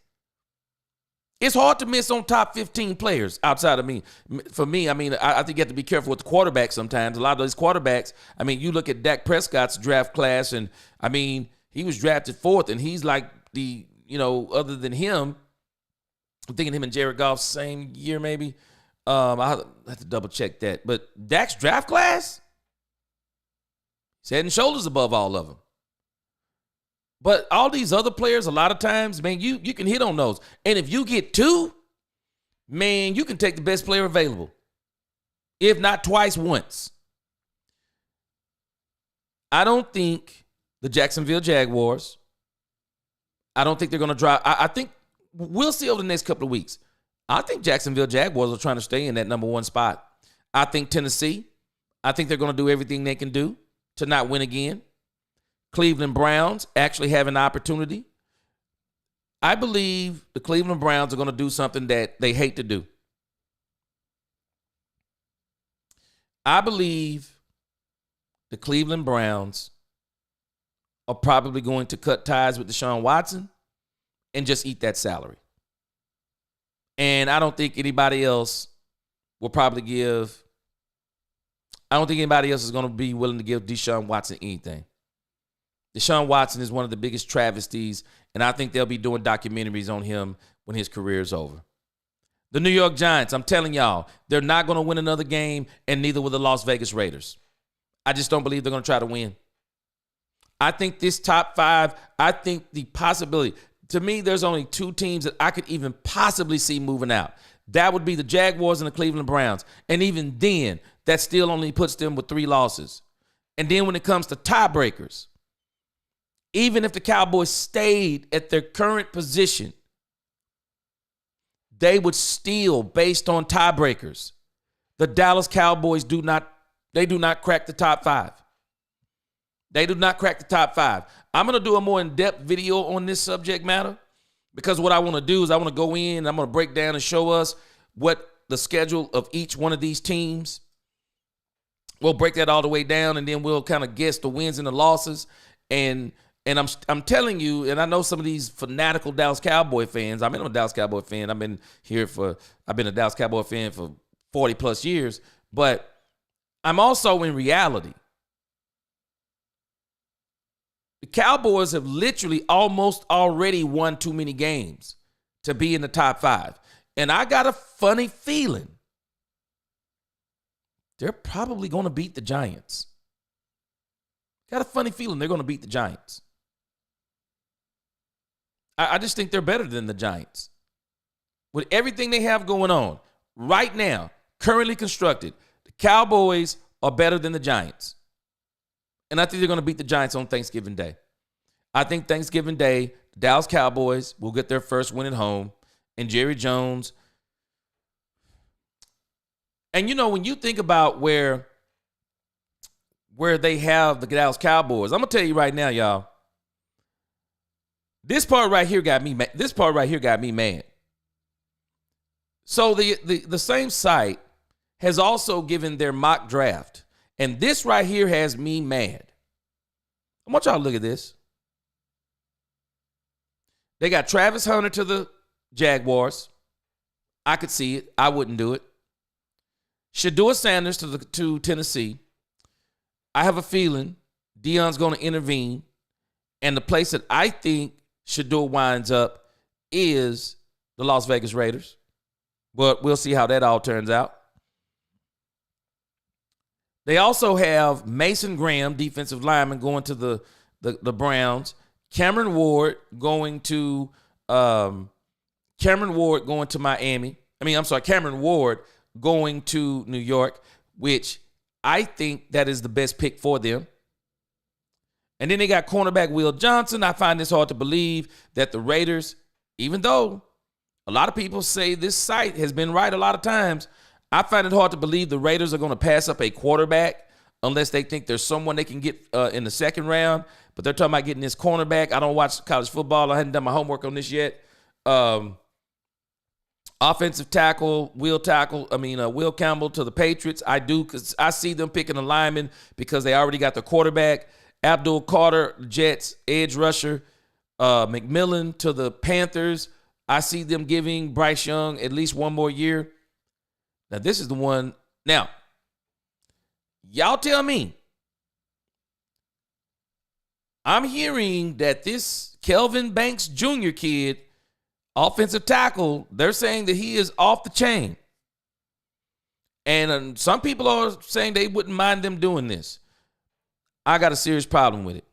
It's hard to miss on top 15 players outside of me. For me, I mean, I think you have to be careful with the quarterback sometimes. A lot of those quarterbacks, I mean, you look at Dak Prescott's draft class, and, I mean, he was drafted 4th, and he's like the, other than him, I'm thinking him and Jared Goff same year maybe. I'll have to double check that. But Dak's draft class, he's head and shoulders above all of them. But all these other players, a lot of times, man, you can hit on those. And if you get 2, man, you can take the best player available. If not twice, once. I don't think the Jacksonville Jaguars, I don't think they're going to drive. I think we'll see over the next couple of weeks. I think Jacksonville Jaguars are trying to stay in that number 1 spot. I think Tennessee, I think they're going to do everything they can do to not win again. Cleveland Browns actually have an opportunity. I believe the Cleveland Browns are going to do something that they hate to do. I believe the Cleveland Browns are probably going to cut ties with Deshaun Watson and just eat that salary. And I don't think anybody else will probably I don't think anybody else is going to be willing to give Deshaun Watson anything. Deshaun Watson is one of the biggest travesties, and I think they'll be doing documentaries on him when his career is over. The New York Giants, I'm telling y'all, they're not going to win another game, and neither will the Las Vegas Raiders. I just don't believe they're going to try to win. I think this top 5, I think the possibility, to me, there's only 2 teams that I could even possibly see moving out. That would be the Jaguars and the Cleveland Browns. And even then, that still only puts them with 3 losses. And then when it comes to tiebreakers, even if the Cowboys stayed at their current position, they would still, based on tiebreakers, the Dallas Cowboys do not crack the top 5. They do not crack the top 5. I'm going to do a more in-depth video on this subject matter because what I want to do is I want to go in and I'm going to break down and show us what the schedule of each one of these teams. We'll break that all the way down, and then we'll kind of guess the wins and the losses. And I'm telling you, and I know some of these fanatical Dallas Cowboy fans. I'm a Dallas Cowboy fan. I've been a Dallas Cowboy fan for 40 plus years, but I'm also in reality. The Cowboys have literally almost already won too many games to be in the top 5. And I got a funny feeling they're probably going to beat the Giants. Got a funny feeling they're going to beat the Giants. I just think they're better than the Giants. With everything they have going on right now, currently constructed, the Cowboys are better than the Giants. And I think they're going to beat the Giants on Thanksgiving Day. I think Thanksgiving Day, the Dallas Cowboys will get their first win at home. And Jerry Jones. And, when you think about where they have the Dallas Cowboys, I'm going to tell you right now, y'all, this part right here got me mad. So the same site has also given their mock draft. And this right here has me mad. I want y'all to look at this. They got Travis Hunter to the Jaguars. I could see it. I wouldn't do it. Shedeur Sanders to Tennessee. I have a feeling Deion's going to intervene, and the place that I think Shedeur winds up is the Las Vegas Raiders. But we'll see how that all turns out. They also have Mason Graham, defensive lineman, going to the Browns. Cameron Ward going to Miami. Cameron Ward going to New York, which I think that is the best pick for them. And then they got cornerback Will Johnson. I find this hard to believe that the Raiders, even though a lot of people say this site has been right a lot of times, I find it hard to believe the Raiders are going to pass up a quarterback unless they think there's someone they can get in the second round. But they're talking about getting this cornerback. I don't watch college football. I hadn't done my homework on this yet. Offensive tackle, Will Campbell to the Patriots. I do, because I see them picking a lineman because they already got the quarterback. Abdul Carter, Jets, edge rusher. McMillan to the Panthers. I see them giving Bryce Young at least one more year. Now, this is the one. Now, y'all tell me. I'm hearing that this Kelvin Banks Jr. kid, offensive tackle, they're saying that he is off the chain. And some people are saying they wouldn't mind them doing this. I got a serious problem with it.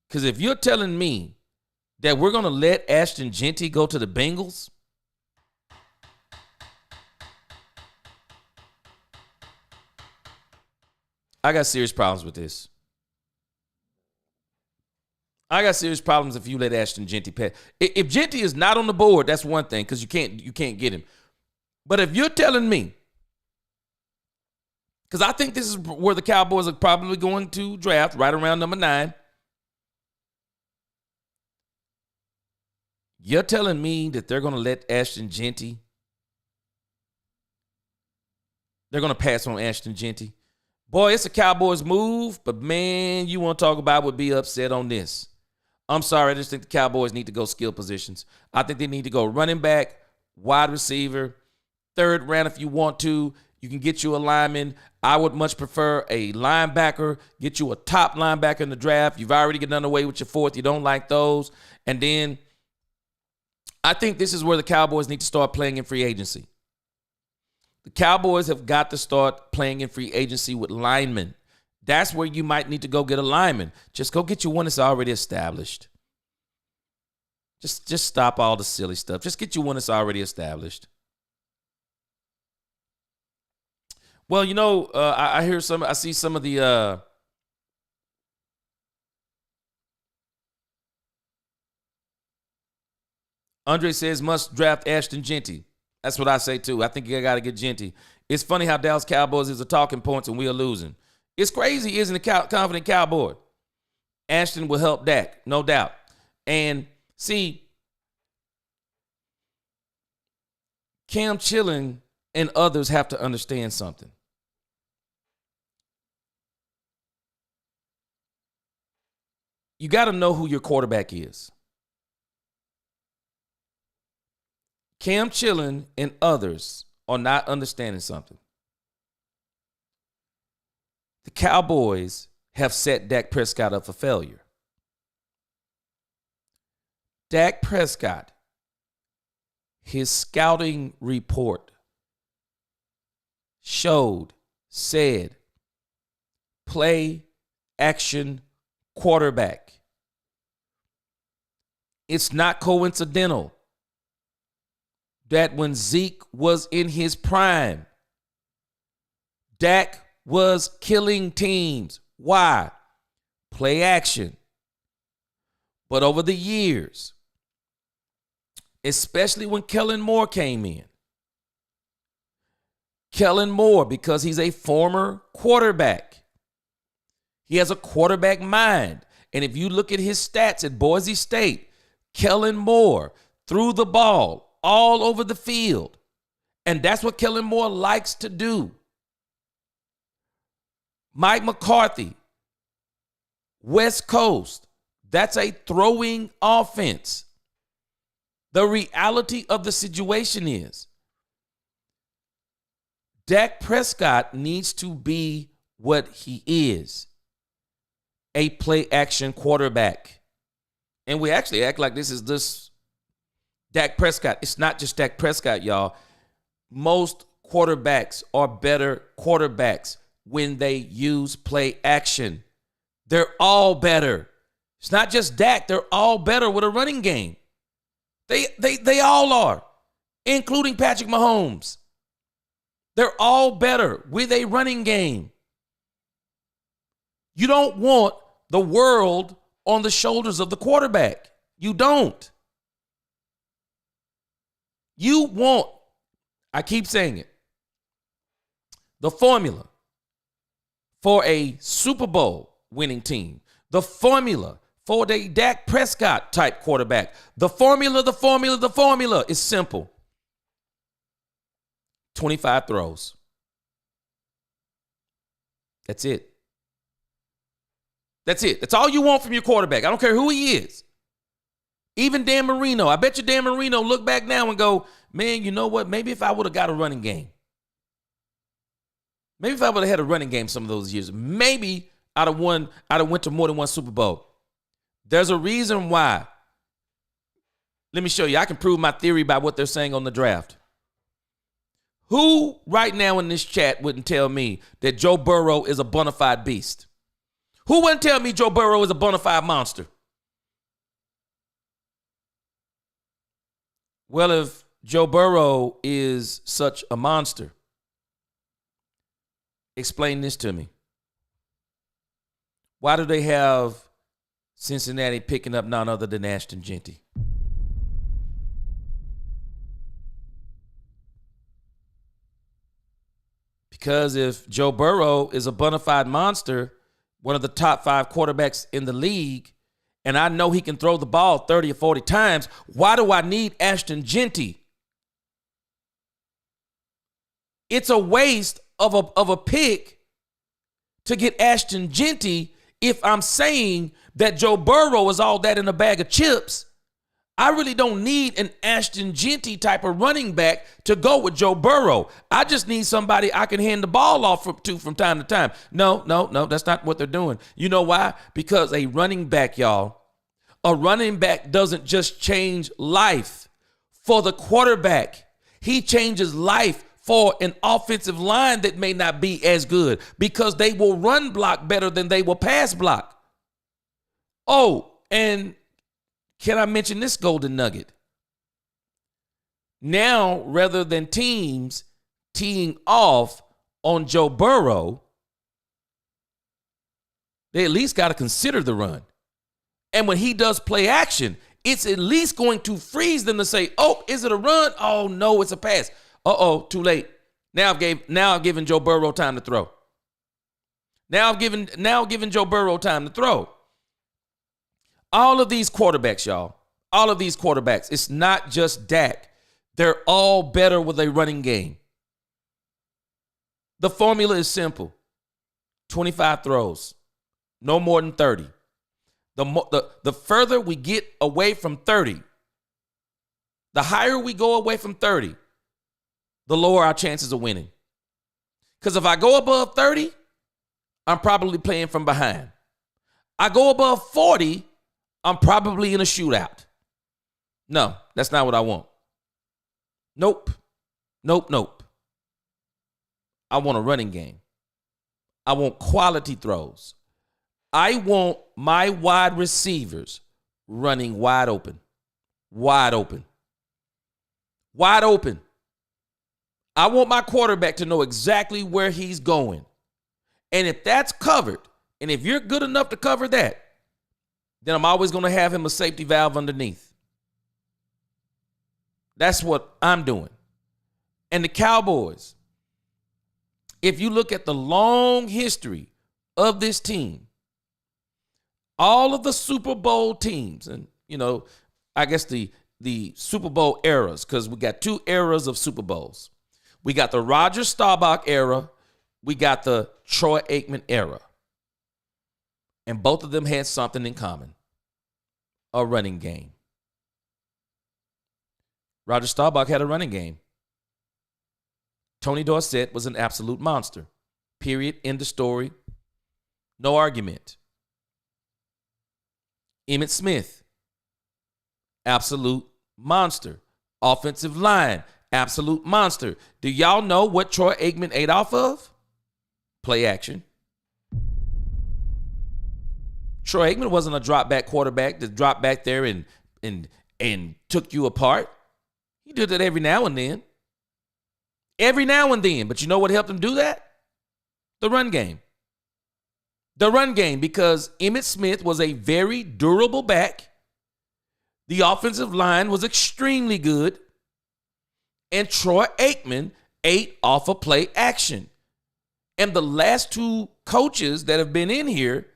Because if you're telling me that we're going to let Ashton Jeanty go to the Bengals, I got serious problems with this. I got serious problems if you let Ashton Jeanty pass. If Jeanty is not on the board, that's one thing, because you can't get him. But if you're telling me, because I think this is where the Cowboys are probably going to draft, right around number 9. You're telling me that they're going to let Ashton Jeanty, they're going to pass on Ashton Jeanty. Boy, it's a Cowboys move, but man, you want to talk about would be upset on this. I'm sorry, I just think the Cowboys need to go skill positions. I think they need to go running back, wide receiver, third round if you want to. You can get you a lineman. I would much prefer a linebacker, get you a top linebacker in the draft. You've already gotten away with your fourth. You don't like those. And then I think this is where the Cowboys need to start playing in free agency. The Cowboys have got to start playing in free agency with linemen. That's where you might need to go get a lineman. Just go get you one that's already established. Just stop all the silly stuff. Just get you one that's already established. Well, I see some of the Andre says must draft Ashton Jeanty. That's what I say too. I think you got to get Jeanty. It's funny how Dallas Cowboys is a talking points and we are losing. It's crazy, isn't it? Confident Cowboy. Ashton will help Dak, no doubt. And see, Cam Chilling and others have to understand something. You got to know who your quarterback is. Cam Chilling and others are not understanding something. The Cowboys have set Dak Prescott up for failure. Dak Prescott, his scouting report said, play action quarterback. It's not coincidental that when Zeke was in his prime, Dak was killing teams. Why? Play action. But over the years, especially when Kellen Moore came in, Kellen Moore, because he's a former quarterback, he has a quarterback mind. And if you look at his stats at Boise State, Kellen Moore threw the ball all over the field. And that's what Kellen Moore likes to do. Mike McCarthy, West Coast, that's a throwing offense. The reality of the situation is Dak Prescott needs to be what he is, a play-action quarterback. And we actually act like this is this Dak Prescott. It's not just Dak Prescott, y'all. Most quarterbacks are better quarterbacks when they use play action. They're all better. It's not just Dak. They're all better with a running game. They all are, including Patrick Mahomes. They're all better with a running game. You don't want the world on the shoulders of the quarterback. You don't. You want, I keep saying it, the formula for a Super Bowl winning team, the formula for the Dak Prescott type quarterback, the formula is simple. 25 throws. That's it. That's it. That's all you want from your quarterback. I don't care who he is. Even Dan Marino. I bet you Dan Marino look back now and go, man, you know what? Maybe if I would have got a running game. Maybe if I would have had a running game some of those years, maybe I'd have went to more than one Super Bowl. There's a reason why. Let me show you. I can prove my theory by what they're saying on the draft. Who right now in this chat wouldn't tell me that Joe Burrow is a bona fide beast? Who wouldn't tell me Joe Burrow is a bona fide monster? Well, if Joe Burrow is such a monster, explain this to me. Why do they have Cincinnati picking up none other than Ashton Jeanty? Because if Joe Burrow is a bona fide monster, one of the top 5 quarterbacks in the league, and I know he can throw the ball 30 or 40 times, why do I need Ashton Jeanty? It's a waste of a pick to get Ashton Jeanty if I'm saying that Joe Burrow is all that in a bag of chips. I really don't need an Ashton Jeanty type of running back to go with Joe Burrow. I just need somebody I can hand the ball off to from time to time. No, that's not what they're doing. You know why? Because a running back, y'all, a running back doesn't just change life for the quarterback. He changes life for an offensive line that may not be as good because they will run block better than they will pass block. Oh, and can I mention this golden nugget? Now, rather than teams teeing off on Joe Burrow, they at least got to consider the run. And when he does play action, it's at least going to freeze them to say, oh, is it a run? Oh, no, it's a pass. Uh-oh, too late. Now I've given Joe Burrow time to throw. Now I've given Joe Burrow time to throw. All of these quarterbacks, y'all, all of these quarterbacks, it's not just Dak. They're all better with a running game. The formula is simple. 25 throws, no more than 30. The further we get away from 30, the higher we go away from 30, the lower our chances of winning. Because if I go above 30, I'm probably playing from behind. I go above 40, I'm probably in a shootout. No, that's not what I want. Nope. I want a running game. I want quality throws. I want my wide receivers running wide open. Wide open. Wide open. I want my quarterback to know exactly where he's going. And if that's covered, and if you're good enough to cover that, then I'm always going to have him a safety valve underneath. That's what I'm doing. And the Cowboys, if you look at the long history of this team, all of the Super Bowl teams, and, you know, I guess the Super Bowl eras, because we got 2 eras of Super Bowls. We got the Roger Staubach era. We got the Troy Aikman era. And both of them had something in common. A running game. Roger Staubach had a running game. Tony Dorsett was an absolute monster. Period. End of story. No argument. Emmitt Smith, absolute monster. Offensive line, absolute monster. Do y'all know what Troy Aikman ate off of? Play action. Troy Aikman wasn't a drop back quarterback that dropped back there and took you apart. He did that every now and then. Every now and then. But you know what helped him do that? The run game. The run game, because Emmitt Smith was a very durable back. The offensive line was extremely good. And Troy Aikman ate off of play action. And the last two coaches that have been in here,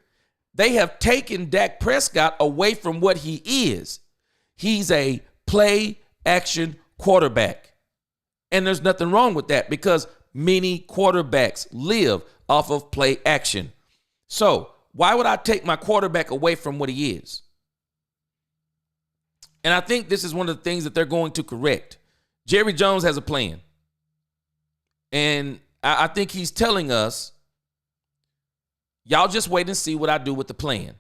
they have taken Dak Prescott away from what he is. He's a play action quarterback. And there's nothing wrong with that, because many quarterbacks live off of play action. So why would I take my quarterback away from what he is? And I think this is one of the things that they're going to correct. Jerry Jones has a plan. And I think he's telling us, y'all just wait and see what I do with the plan.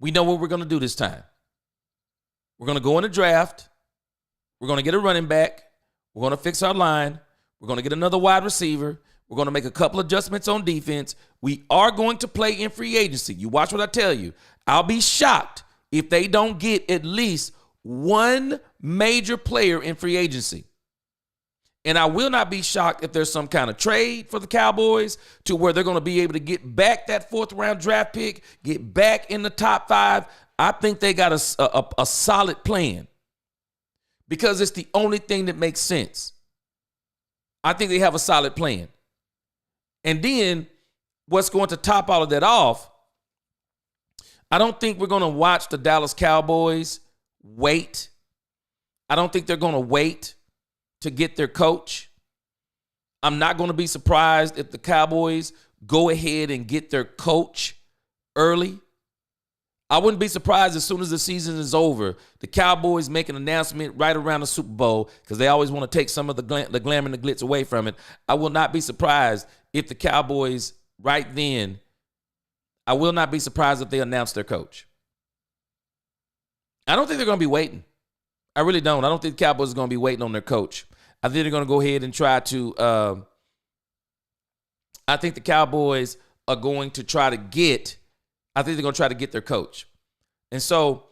We know what we're going to do this time. We're going to go in the draft. We're going to get a running back. We're going to fix our line. We're going to get another wide receiver. We're going to make a couple adjustments on defense. We are going to play in free agency. You watch what I tell you. I'll be shocked if they don't get at least one major player in free agency. And I will not be shocked if there's some kind of trade for the Cowboys to where they're going to be able to get back that 4th round draft pick, get back in the top 5. I think they got a solid plan, because it's the only thing that makes sense. I think they have a solid plan. And then what's going to top all of that off, I don't think we're going to watch the Dallas Cowboys wait. I don't think they're going to wait to get their coach. I'm not going to be surprised if the Cowboys go ahead and get their coach early. I wouldn't be surprised as soon as the season is over, the Cowboys make an announcement right around the Super Bowl, because they always want to take some of the glamour and the glitz away from it. I will not be surprised if the Cowboys right then, I will not be surprised if they announce their coach. I don't think they're going to be waiting. I really don't. I don't think the Cowboys are going to be waiting on their coach. I think they're going to go ahead and try to I think the Cowboys are going to try to get their coach. And so,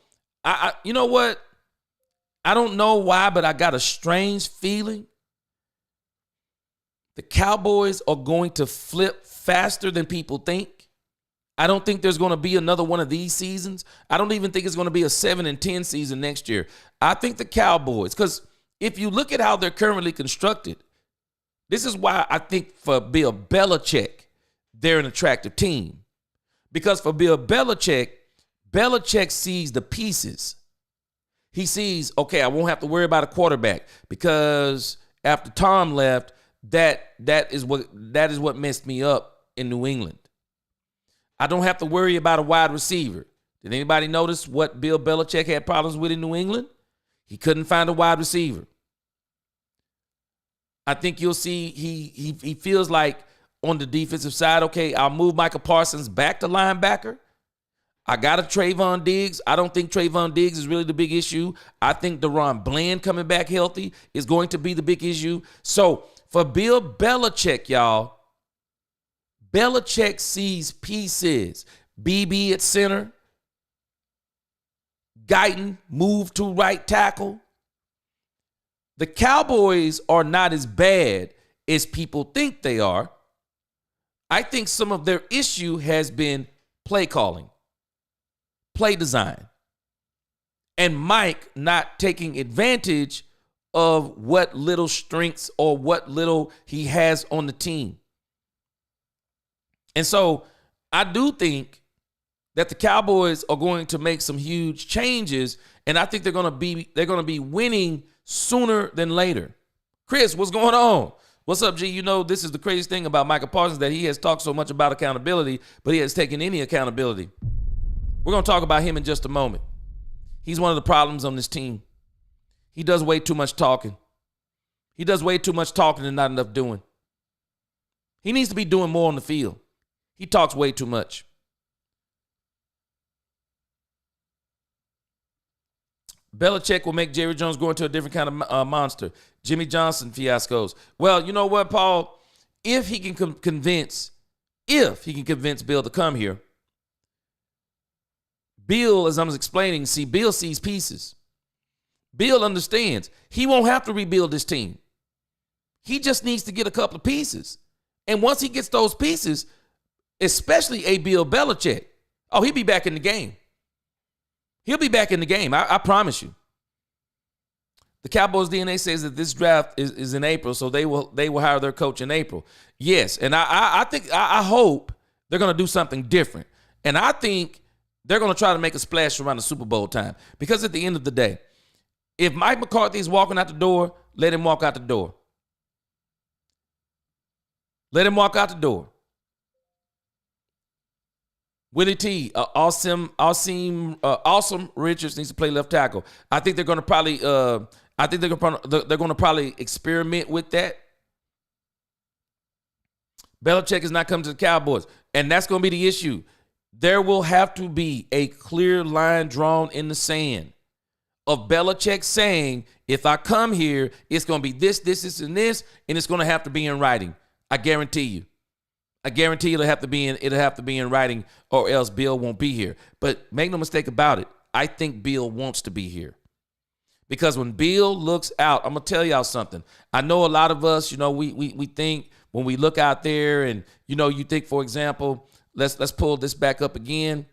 I you know what? I don't know why, but I got a strange feeling the Cowboys are going to flip faster than people think. I don't think there's going to be another one of these seasons. I don't even think it's going to be a 7-10 season next year. I think the Cowboys, because if you look at how they're currently constructed, this is why I think for Bill Belichick, they're an attractive team. Because for Bill Belichick, Belichick sees the pieces. He sees, okay, I won't have to worry about a quarterback, because after Tom left, that is what messed me up in New England. I don't have to worry about a wide receiver. Did anybody notice what Bill Belichick had problems with in New England? He couldn't find a wide receiver. I think you'll see he feels like on the defensive side, okay, I'll move Micah Parsons back to linebacker. I got a Trayvon Diggs. I don't think Trayvon Diggs is really the big issue. I think DeRon Bland coming back healthy is going to be the big issue. So for Bill Belichick, y'all, Belichick sees pieces. BB at center. Guyton moved to right tackle. The Cowboys are not as bad as people think they are. I think some of their issue has been play calling, play design, and Mike not taking advantage of what little strengths or what little he has on the team. And so I do think that the Cowboys are going to make some huge changes, and I think they're going to be winning sooner than later. Chris, what's going on? What's up, G? You know, this is the craziest thing about Micah Parsons, that he has talked so much about accountability, but he has taken any accountability. We're going to talk about him in just a moment. He's one of the problems on this team. He does way too much talking. He does way too much talking and not enough doing. He needs to be doing more on the field. He talks way too much. Belichick will make Jerry Jones go into a different kind of monster. Jimmy Johnson fiascos. Well, you know what, Paul? If he can convince Bill to come here, Bill, as I was explaining, Bill sees pieces. Bill understands he won't have to rebuild this team. He just needs to get a couple of pieces. And once he gets those pieces, especially a Bill Belichick, he'll be back in the game. He'll be back in the game. I promise you. The Cowboys DNA says that this draft is in April, so they will hire their coach in April. Yes, and I hope they're going to do something different. And I think they're going to try to make a splash around the Super Bowl time. Because at the end of the day, if Mike McCarthy is walking out the door, let him walk out the door. Let him walk out the door. Willie T, Awesome Richards needs to play left tackle. I think they're going to probably. They're going to probably experiment with that. Belichick is not coming to the Cowboys, and that's going to be the issue. There will have to be a clear line drawn in the sand of Belichick saying, "If I come here, it's going to be this, and this, and it's going to have to be in writing." I guarantee you. It'll have to be in writing, or else Bill won't be here. But make no mistake about it, I think Bill wants to be here. Because when Bill looks out, I'm gonna tell y'all something. I know a lot of us, we think when we look out there, and you think, for example, let's pull this back up again.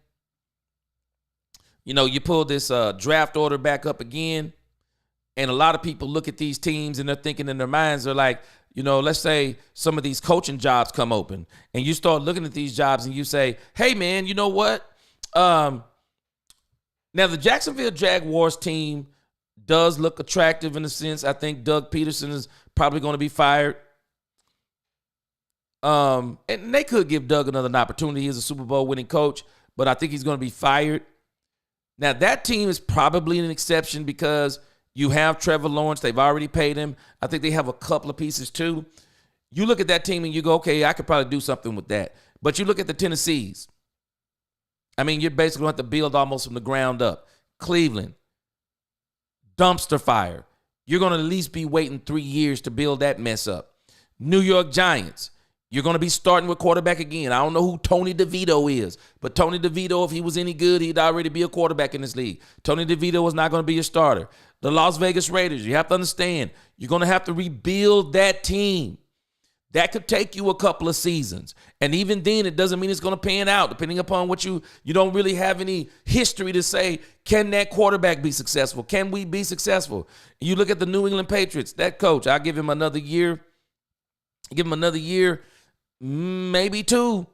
You pull this draft order back up again, and a lot of people look at these teams and they're thinking in their minds, they're like, let's say some of these coaching jobs come open, and you start looking at these jobs and you say, hey, man, you know what? Now, the Jacksonville Jaguars team does look attractive in a sense. I think Doug Peterson is probably going to be fired. And they could give Doug another opportunity. He's a Super Bowl winning coach, but I think he's going to be fired. Now, that team is probably an exception because you have Trevor Lawrence. They've already paid him. I think they have a couple of pieces too. You look at that team and you go, okay, I could probably do something with that. But you look at the Tennessees. I mean, you're basically going to have to build almost from the ground up. Cleveland, dumpster fire. You're going to at least be waiting 3 years to build that mess up. New York Giants. You're going to be starting with quarterback again. I don't know who Tony DeVito is, but Tony DeVito, if he was any good, he'd already be a quarterback in this league. Tony DeVito is not going to be a starter. The Las Vegas Raiders, you have to understand, you're going to have to rebuild that team. That could take you a couple of seasons. And even then, it doesn't mean it's going to pan out, depending upon what you don't really have any history to say, can that quarterback be successful? Can we be successful? You look at the New England Patriots, that coach, I'll give him another year. Maybe 2.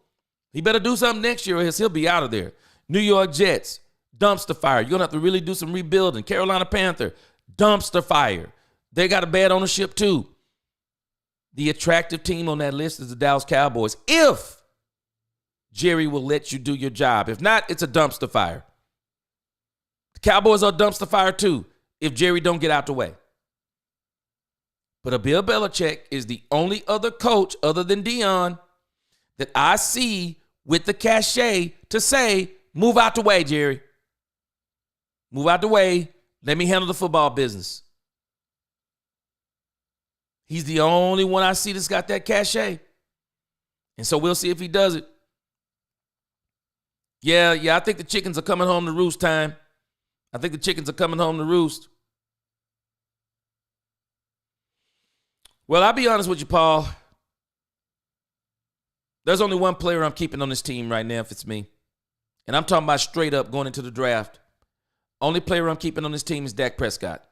He better do something next year or else he'll be out of there. New York Jets, dumpster fire. You're going to have to really do some rebuilding. Carolina Panther, dumpster fire. They got a bad ownership too. The attractive team on that list is the Dallas Cowboys. If Jerry will let you do your job. If not, it's a dumpster fire. The Cowboys are a dumpster fire too if Jerry don't get out the way. But a Bill Belichick is the only other coach other than Dion that I see with the cachet to say, move out the way, Jerry. Move out the way. Let me handle the football business. He's the only one I see that's got that cachet. And so we'll see if he does it. Yeah, I think the chickens are coming home to roost time. I think the chickens are coming home to roost. Well, I'll be honest with you, Paul. There's only one player I'm keeping on this team right now if it's me. And I'm talking about straight up going into the draft. Only player I'm keeping on this team is Dak Prescott.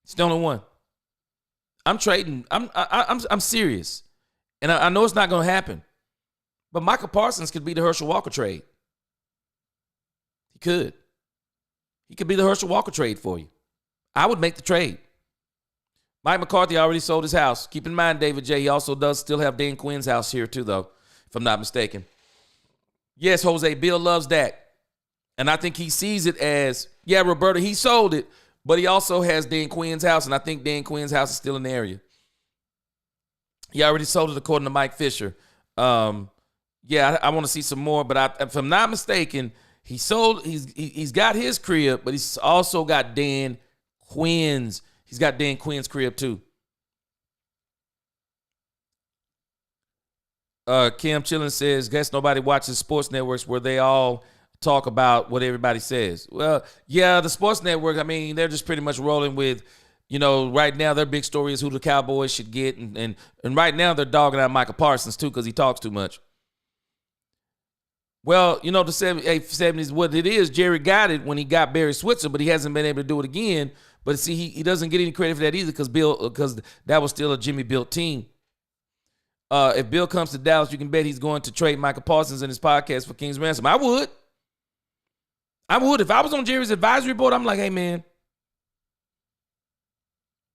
It's the only one. I'm trading. I'm serious. And I know it's not going to happen. But Micah Parsons could be the Herschel Walker trade. He could. He could be the Herschel Walker trade for you. I would make the trade. Mike McCarthy already sold his house. Keep in mind, David J., he also does still have Dan Quinn's house here too, though, if I'm not mistaken. Yes, Jose, Bill loves Dak. And I think he sees it as, yeah, Roberta, he sold it, but he also has Dan Quinn's house, and I think Dan Quinn's house is still in the area. He already sold it according to Mike Fisher. Yeah, I want to see some more, but if I'm not mistaken, he's got his crib, but he's also got Dan Quinn's. He's got Dan Quinn's crib too. Kim Chillin says, guess nobody watches sports networks where they all talk about what everybody says. Well, yeah, the sports network, I mean, they're just pretty much rolling with, right now their big story is who the Cowboys should get. And right now they're dogging out Micah Parsons too because he talks too much. Well, the 70s, what it is, Jerry got it when he got Barry Switzer, but he hasn't been able to do it again. But see, he doesn't get any credit for that either because that was still a Jimmy built team. If Bill comes to Dallas, you can bet he's going to trade Micah Parsons in his podcast for King's Ransom. I would. If I was on Jerry's advisory board, I'm like, hey, man,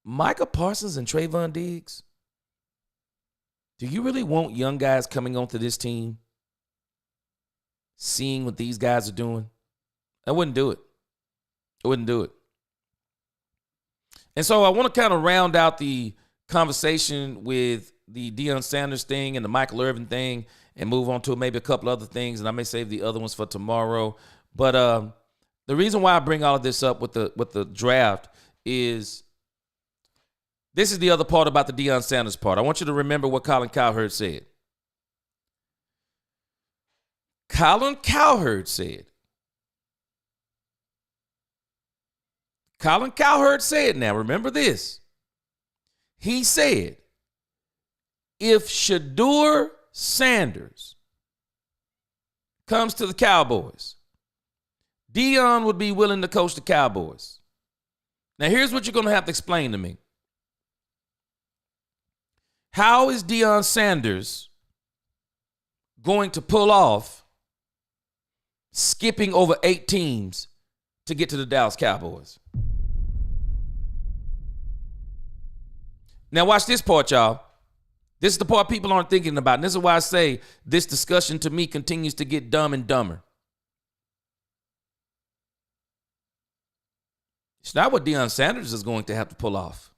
Micah Parsons and Trayvon Diggs, do you really want young guys coming onto this team, seeing what these guys are doing? I wouldn't do it. And so I want to kind of round out the conversation with the Deion Sanders thing and the Michael Irvin thing and move on to maybe a couple other things, and I may save the other ones for tomorrow. But the reason why I bring all of this up with the draft is this is the other part about the Deion Sanders part. I want you to remember what Colin Cowherd said. Colin Cowherd said, now remember this. He said, if Shedeur Sanders comes to the Cowboys, Deion would be willing to coach the Cowboys. Now, here's what you're going to have to explain to me. How is Deion Sanders going to pull off skipping over 8 teams to get to the Dallas Cowboys? Now, watch this part, y'all. This is the part people aren't thinking about. And this is why I say this discussion to me continues to get dumb and dumber. It's not what Deion Sanders is going to have to pull off.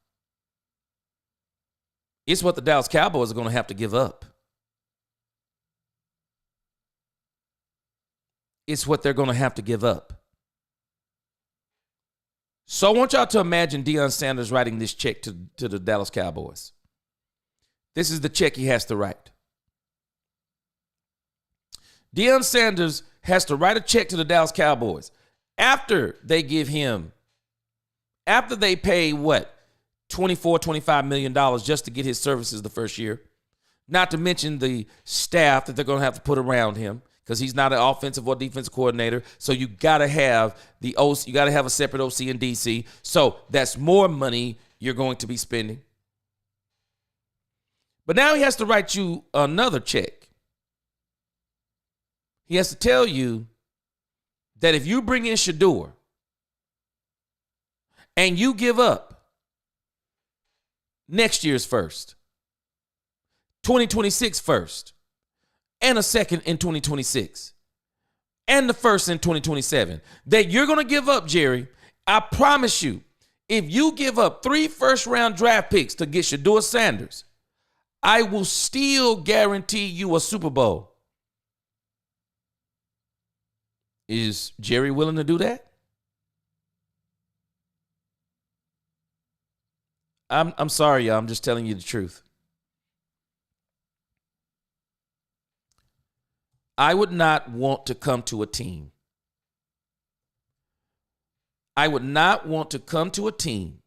It's what the Dallas Cowboys are going to have to give up. It's what they're going to have to give up. So I want y'all to imagine Deion Sanders writing this check to the Dallas Cowboys. This is the check he has to write. Deion Sanders has to write a check to the Dallas Cowboys after they pay what? $24-25 million just to get his services the first year. Not to mention the staff that they're going to have to put around him because he's not an offensive or defensive coordinator. So you got to have the OC, you got to have a separate OC in DC. So that's more money you're going to be spending. But now he has to write you another check. He has to tell you that if you bring in Shedeur and you give up next year's first, 2026 first, and a second in 2026, and the first in 2027, that you're going to give up, Jerry, I promise you, if you give up 3 first-round draft picks to get Shedeur Sanders, I will still guarantee you a Super Bowl. Is Jerry willing to do that? I'm sorry, y'all. I'm just telling you the truth. I would not want to come to a team. I would not want to come to a team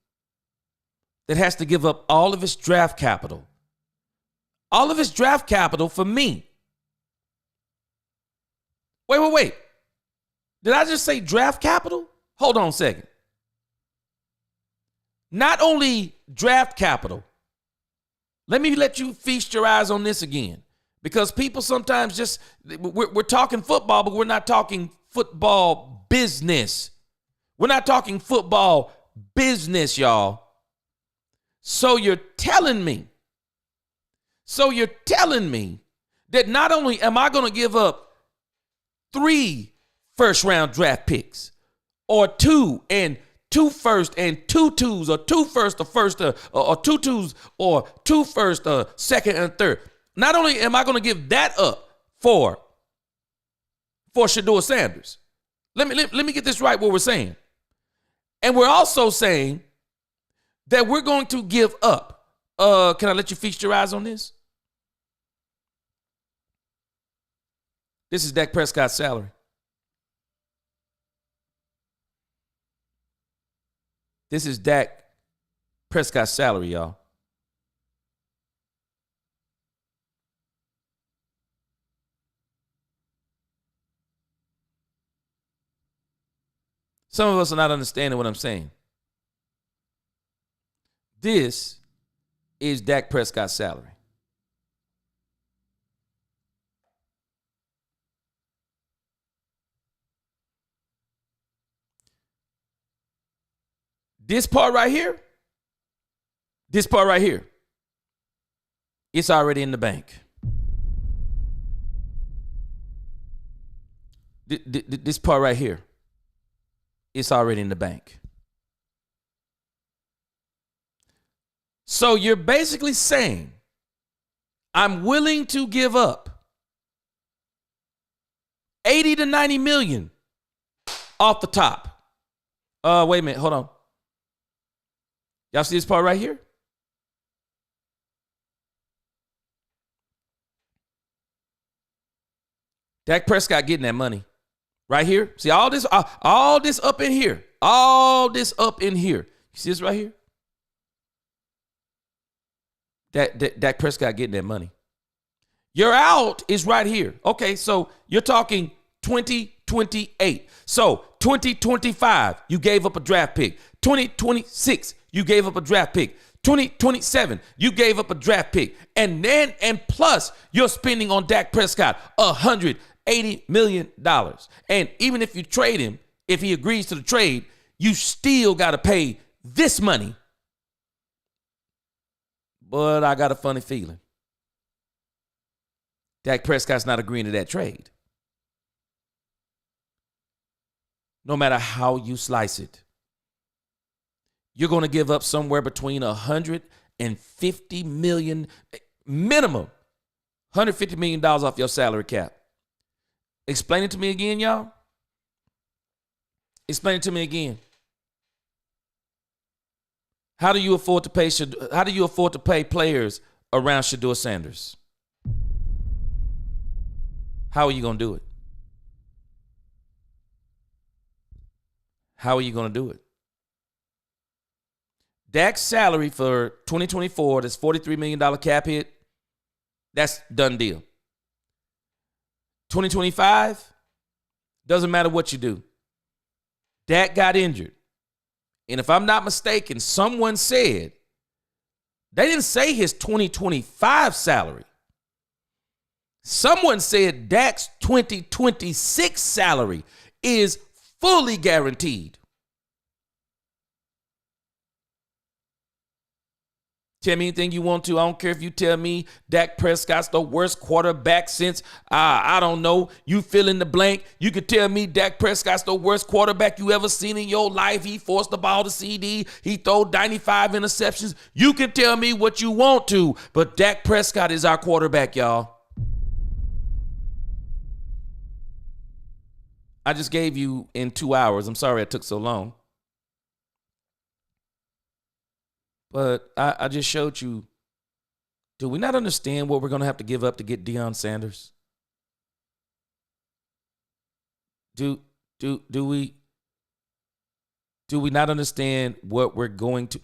that has to give up all of its draft capital. All of its draft capital for me. Wait. Did I just say draft capital? Hold on a second. Not only draft capital. Let me let you feast your eyes on this again. Because people sometimes just, we're talking football, but we're not talking football business. We're not talking football business, y'all. So you're telling me that not only am I going to give up 3 first-round draft picks or 2 and 2 first and 2 twos, or 2 first, or first, or 2 twos, or 2 first, second, and third. Not only am I going to give that up for Shedeur Sanders. Let me get this right, what we're saying. And we're also saying that we're going to give up. Can I let you feast your eyes on this? This is Dak Prescott's salary. This is Dak Prescott's salary, y'all. Some of us are not understanding what I'm saying. This is Dak Prescott's salary. This part right here, it's already in the bank. This part right here, it's already in the bank. So you're basically saying, I'm willing to give up 80 to 90 million off the top. Wait a minute, hold on. Y'all see this part right here? Dak Prescott getting that money right here. See all this up in here. All this up in here. You see this right here? Dak Prescott getting that money. Your out is right here. Okay, so you're talking 2028. So 2025, you gave up a draft pick. 2026, you gave up a draft pick. 2027, you gave up a draft pick. And plus, you're spending on Dak Prescott $180 million. And even if you trade him, if he agrees to the trade, you still got to pay this money. But I got a funny feeling Dak Prescott's not agreeing to that trade. No matter how you slice it, you're going to give up somewhere between $150 million, minimum $150 million off your salary cap. Explain it to me again, y'all. Explain it to me again. How do you afford to pay players around Shedeur Sanders? How are you going to do it? How are you going to do it? Dak's salary for 2024, that's $43 million cap hit, that's done deal. 2025, doesn't matter what you do. Dak got injured. And if I'm not mistaken, someone said, they didn't say his 2025 salary. Someone said Dak's 2026 salary is fully guaranteed. Tell me anything you want to. I don't care if you tell me Dak Prescott's the worst quarterback since, I don't know, you fill in the blank. You could tell me Dak Prescott's the worst quarterback you ever seen in your life. He forced the ball to CeeDee. He threw 95 interceptions. You can tell me what you want to, but Dak Prescott is our quarterback, y'all. I just gave you in 2 hours. I'm sorry it took so long. But I just showed you, do we not understand what we're going to have to give up to get Deion Sanders? Do we not understand what we're going to,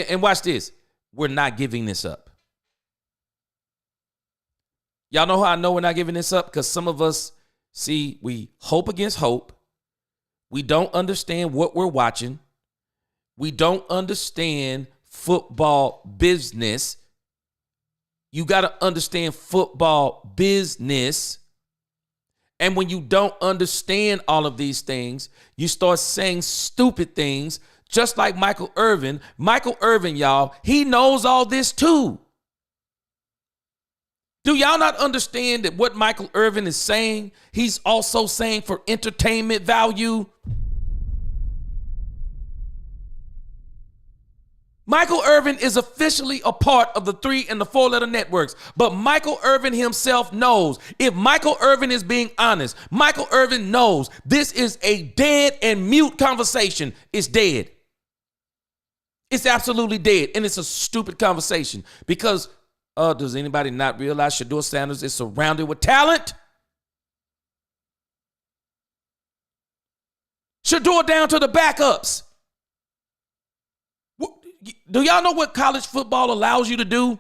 and watch this, we're not giving this up. Y'all know how I know we're not giving this up? Because some of us, see, we hope against hope. We don't understand what we're watching. We don't understand football business. You got to understand football business. And when you don't understand all of these things, you start saying stupid things, just like Michael Irvin. Michael Irvin, y'all, he knows all this too. Do y'all not understand that what Michael Irvin is saying, he's also saying for entertainment value? Michael Irvin is officially a part of the 3 and the 4-letter networks, but Michael Irvin himself knows. If Michael Irvin is being honest, Michael Irvin knows this is a dead and mute conversation. It's dead. It's absolutely dead, and it's a stupid conversation because does anybody not realize Shedeur Sanders is surrounded with talent? Shedeur down to the backups. Do y'all know what college football allows you to do?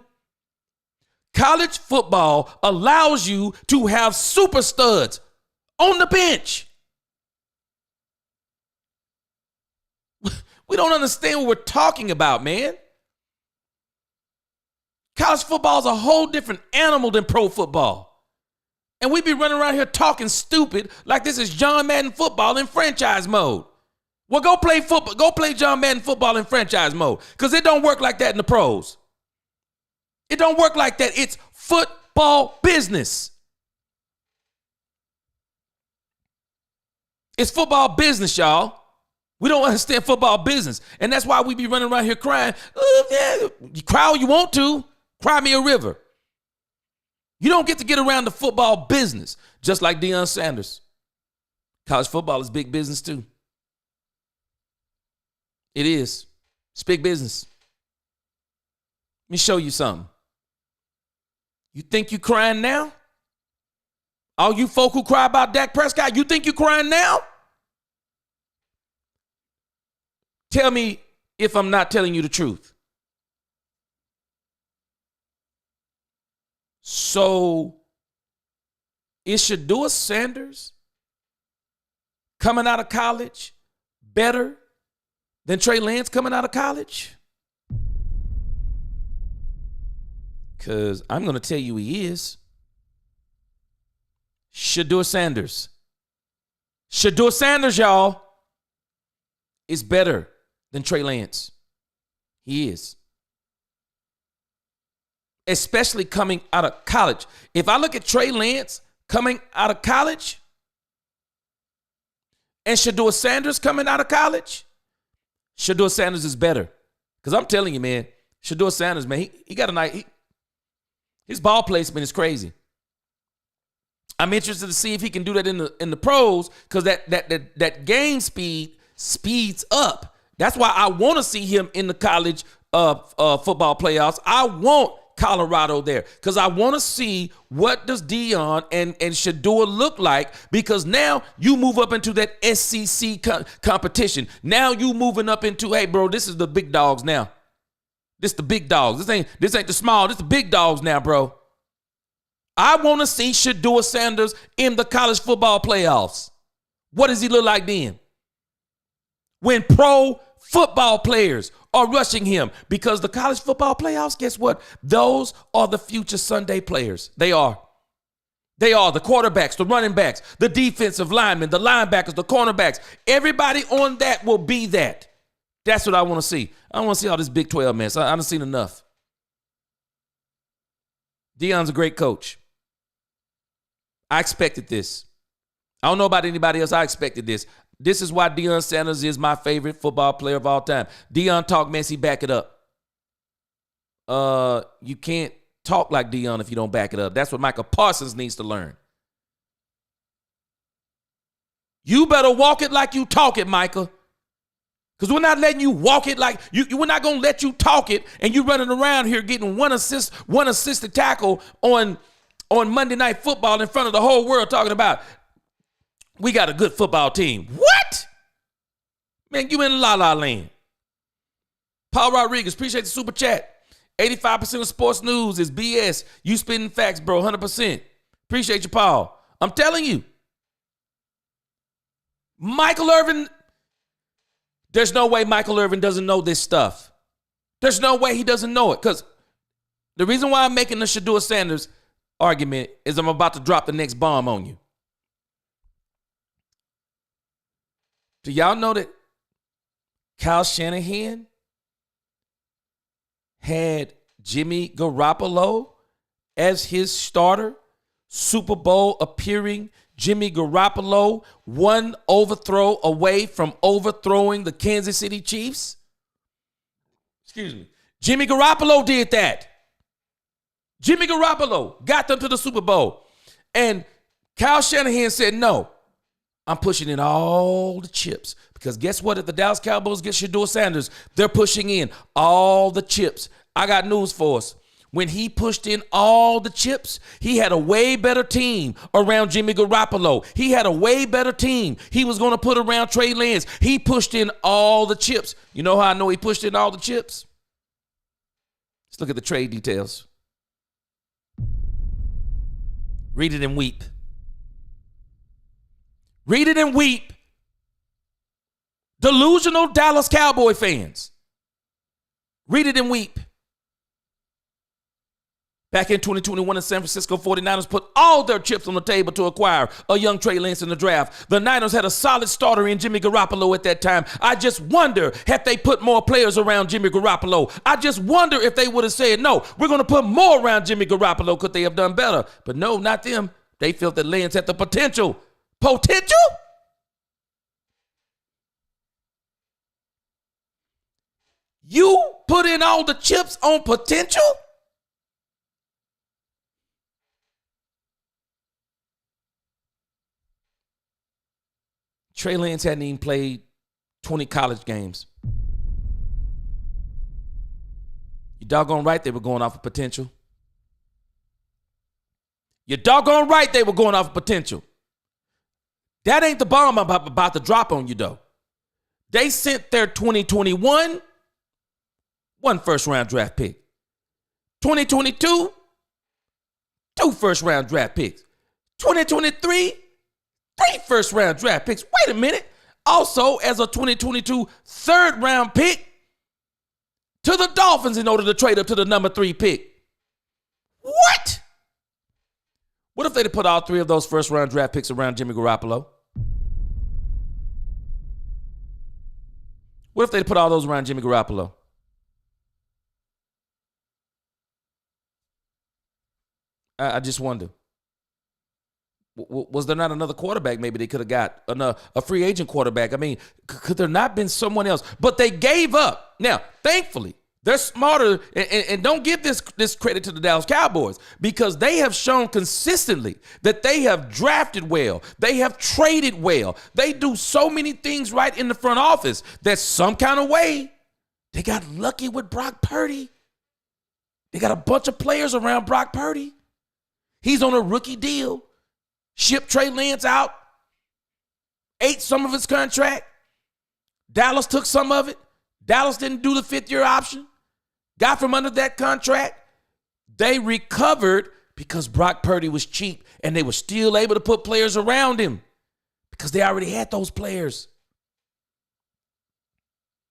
College football allows you to have super studs on the bench. We don't understand what we're talking about, man. College football is a whole different animal than pro football. And we be running around here talking stupid like this is John Madden football in franchise mode. Well, go play football. Go play John Madden football in franchise mode because it don't work like that in the pros. It don't work like that. It's football business. It's football business, y'all. We don't understand football business. And that's why we be running around here crying. Yeah, you cry all you want to. Cry me a river. You don't get to get around the football business, just like Deion Sanders. College football is big business too. It is. It's big business. Let me show you something. You think you crying now? All you folk who cry about Dak Prescott, you think you crying now? Tell me if I'm not telling you the truth. So, is Shedeur Sanders coming out of college better than Trey Lance coming out of college? Because I'm going to tell you he is. Shedeur Sanders. Shedeur Sanders, y'all, is better than Trey Lance. He is. Especially coming out of college. If I look at Trey Lance coming out of college and Shedeur Sanders coming out of college, Shedeur Sanders is better. Because I'm telling you, man, Shedeur Sanders, man, he got a nice, his ball placement is crazy. I'm interested to see if he can do that in the pros because that game speed speeds up. That's why I want to see him in the college football playoffs. I want Colorado there because I want to see what does Deion and Shedeur look like because now you move up into that SEC competition. Now you moving up into, hey, bro, this is the big dogs now. This the big dogs. This ain't the small. This the big dogs now, bro. I want to see Shedeur Sanders in the college football playoffs. What does he look like then? When pro football players are rushing him because the college football playoffs, guess what? Those are the future Sunday players. They are. They are the quarterbacks, the running backs, the defensive linemen, the linebackers, the cornerbacks. Everybody on that will be that. That's what I want to see. I don't want to see all this Big 12 mess. I done seen enough. Deion's a great coach. I expected this. I don't know about anybody else. I expected this. This is why Deion Sanders is my favorite football player of all time. Deion talk messy, back it up. You can't talk like Deion if you don't back it up. That's what Micah Parsons needs to learn. You better walk it like you talk it, Micah. Because we're not letting you walk it like we're not going to let you talk it and you running around here getting one assisted tackle on Monday Night Football in front of the whole world talking about we got a good football team. What? Man, you in la-la land. Paul Rodriguez, appreciate the super chat. 85% of sports news is BS. You spitting facts, bro, 100%. Appreciate you, Paul. I'm telling you. Michael Irvin, there's no way Michael Irvin doesn't know this stuff. There's no way he doesn't know it. Because the reason why I'm making the Shedeur Sanders argument is I'm about to drop the next bomb on you. Do y'all know that Kyle Shanahan had Jimmy Garoppolo as his starter? Super Bowl appearing Jimmy Garoppolo, one overthrow away from overthrowing the Kansas City Chiefs? Excuse me. Jimmy Garoppolo did that. Jimmy Garoppolo got them to the Super Bowl. And Kyle Shanahan said, no, I'm pushing in all the chips. Because guess what? If the Dallas Cowboys get Shedeur Sanders, they're pushing in all the chips. I got news for us. When he pushed in all the chips, he had a way better team around Jimmy Garoppolo. He had a way better team he was going to put around Trey Lance. He pushed in all the chips. You know how I know he pushed in all the chips? Let's look at the trade details. Read it and weep. Read it and weep. Delusional Dallas Cowboy fans. Read it and weep. Back in 2021, the San Francisco 49ers put all their chips on the table to acquire a young Trey Lance in the draft. The Niners had a solid starter in Jimmy Garoppolo at that time. I just wonder had they put more players around Jimmy Garoppolo. I just wonder if they would have said, no, we're going to put more around Jimmy Garoppolo. Could they have done better? But no, not them. They felt that Lance had the potential. Potential? You put in all the chips on potential? Trey Lance hadn't even played 20 college games. You doggone right they were going off of potential. You're doggone right they were going off of potential. That ain't the bomb I'm about to drop on you, though. They sent their 2021, one first-round draft pick. 2022, 2 first-round draft picks. 2023, 3 first-round draft picks. Wait a minute. Also, as a 2022 third-round pick to the Dolphins in order to trade up to the number 3 pick. What? What if they'd put all 3 of those first-round draft picks around Jimmy Garoppolo? What if they'd put all those around Jimmy Garoppolo? I just wonder. Was there not another quarterback maybe they could have got? A free agent quarterback? I mean, could there not been someone else? But they gave up. Now, thankfully, they're smarter, and don't give this credit to the Dallas Cowboys, because they have shown consistently that they have drafted well. They have traded well. They do so many things right in the front office that some kind of way they got lucky with Brock Purdy. They got a bunch of players around Brock Purdy. He's on a rookie deal. Shipped Trey Lance out. Ate some of his contract. Dallas took some of it. Dallas didn't do the 5th-year option. Got from under that contract. They recovered because Brock Purdy was cheap, and they were still able to put players around him because they already had those players.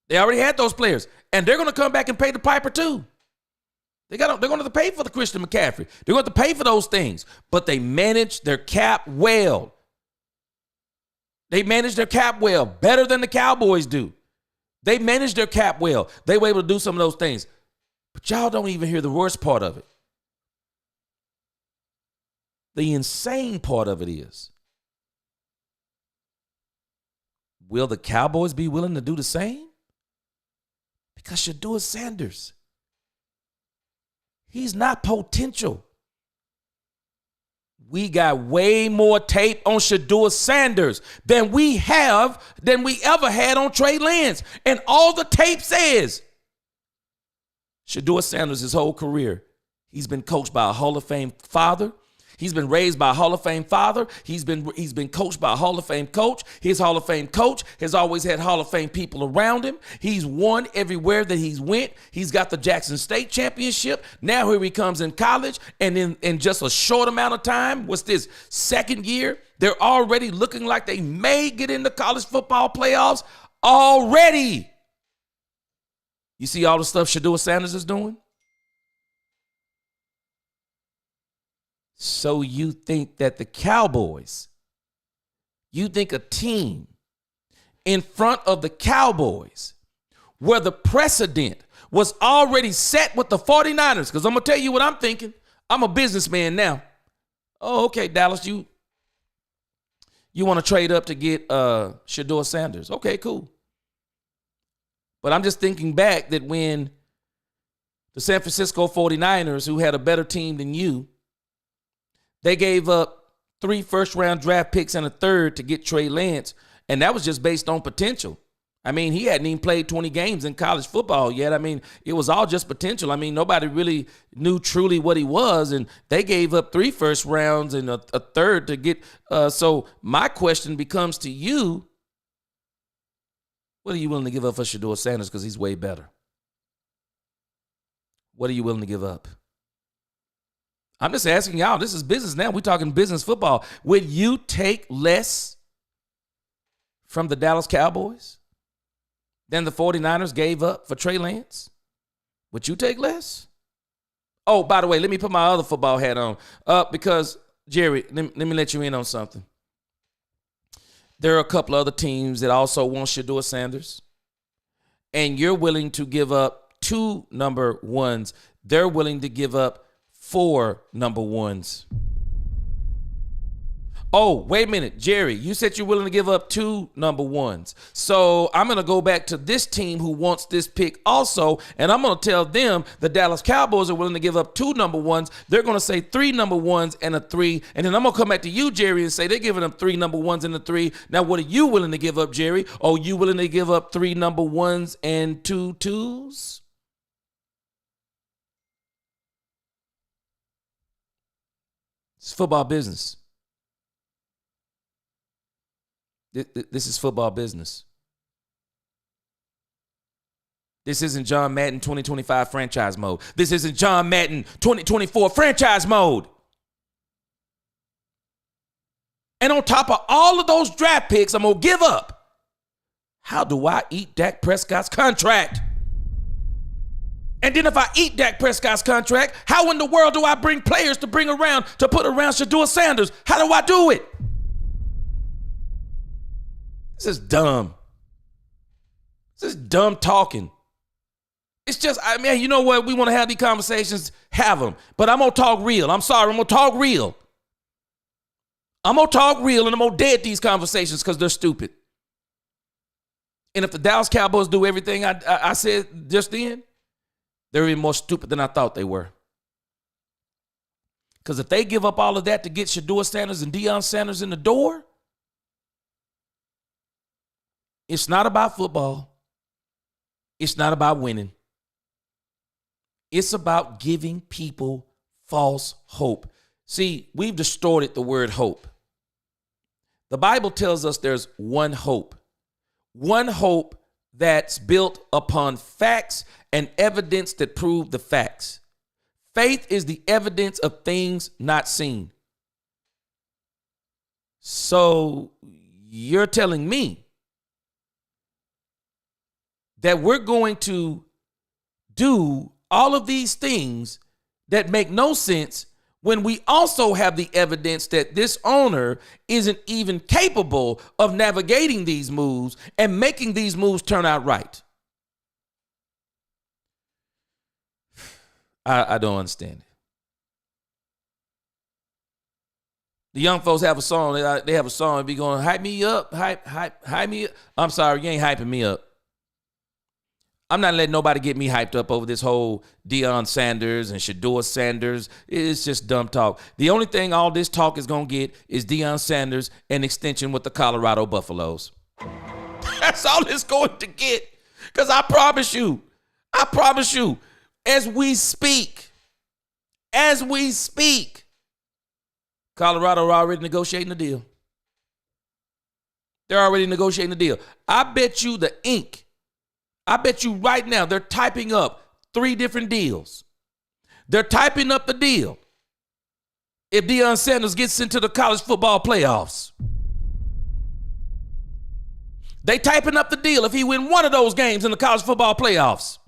They already had those players, and they're going to come back and pay the piper too. They're going to have to pay for the Christian McCaffrey. They're going to have to pay for those things, but they manage their cap well. They manage their cap well, better than the Cowboys do. They manage their cap well. They were able to do some of those things. But y'all don't even hear the worst part of it. The insane part of it is, will the Cowboys be willing to do the same? Because Shedeur Sanders, he's not potential. We got way more tape on Shedeur Sanders than we ever had on Trey Lance. And all the tape says, Shedeur Sanders, his whole career, he's been coached by a Hall of Fame father. He's been raised by a Hall of Fame father. He's been coached by a Hall of Fame coach. His Hall of Fame coach has always had Hall of Fame people around him. He's won everywhere that he's went. He's got the Jackson State Championship. Now here he comes in college, and in just a short amount of time, what's this, 2nd year, they're already looking like they may get into college football playoffs already. You see all the stuff Shedeur Sanders is doing? So you think that the Cowboys, you think a team in front of the Cowboys where the precedent was already set with the 49ers, because I'm going to tell you what I'm thinking. I'm a businessman now. Oh, okay, Dallas, you want to trade up to get Shedeur Sanders. Okay, cool. But I'm just thinking back that when the San Francisco 49ers, who had a better team than you, they gave up 3 first-round draft picks and a third to get Trey Lance, and that was just based on potential. I mean, he hadn't even played 20 games in college football yet. I mean, it was all just potential. I mean, nobody really knew truly what he was, and they gave up 3 first rounds and a third to get. So my question becomes to you, what are you willing to give up for Shedeur Sanders, because he's way better? What are you willing to give up? I'm just asking y'all. This is business now. We're talking business football. Would you take less from the Dallas Cowboys than the 49ers gave up for Trey Lance? Would you take less? Oh, by the way, let me put my other football hat on. Because, Jerry, let me let you in on something. There are a couple other teams that also want Shedeur Sanders, and you're willing to give up 2 number ones. They're willing to give up 4 number ones. Oh, wait a minute, Jerry, you said you're willing to give up 2 number ones. So I'm going to go back to this team who wants this pick also, and I'm going to tell them the Dallas Cowboys are willing to give up 2 number ones. They're going to say 3 number ones and a 3, and then I'm going to come back to you, Jerry, and say they're giving them 3 number ones and a 3. Now, what are you willing to give up, Jerry? Oh, you willing to give up 3 number ones and 2 twos? It's football business. This is football business. This isn't John Madden 2025 franchise mode. This isn't John Madden 2024 franchise mode. And on top of all of those draft picks, I'm going to give up. How do I eat Dak Prescott's contract? And then if I eat Dak Prescott's contract, how in the world do I bring players to put around Shedeur Sanders? How do I do it? This is dumb. This is dumb talking. It's just, I mean, you know what? We want to have these conversations, have them. But I'm going to talk real. I'm sorry, I'm going to talk real. I'm going to talk real, and I'm going to dead these conversations because they're stupid. And if the Dallas Cowboys do everything I said just then, they're even more stupid than I thought they were. Because if they give up all of that to get Shedeur Sanders and Deion Sanders in the door, it's not about football. It's not about winning. It's about giving people false hope. See, we've distorted the word hope. The Bible tells us there's one hope that's built upon facts and evidence that prove the facts. Faith is the evidence of things not seen. So you're telling me that we're going to do all of these things that make no sense when we also have the evidence that this owner isn't even capable of navigating these moves and making these moves turn out right. I don't understand it. The young folks have a song. They have a song. They be going, hype me up, hype me up. I'm sorry, you ain't hyping me up. I'm not letting nobody get me hyped up over this whole Deion Sanders and Shedeur Sanders. It's just dumb talk. The only thing all this talk is going to get is Deion Sanders and extension with the Colorado Buffaloes. That's all it's going to get. Because I promise you, as we speak, Colorado are already negotiating the deal. They're already negotiating the deal. I bet you right now they're typing up 3 different deals. They're typing up the deal if Deion Sanders gets into the college football playoffs. They typing up the deal if he win one of those games in the college football playoffs.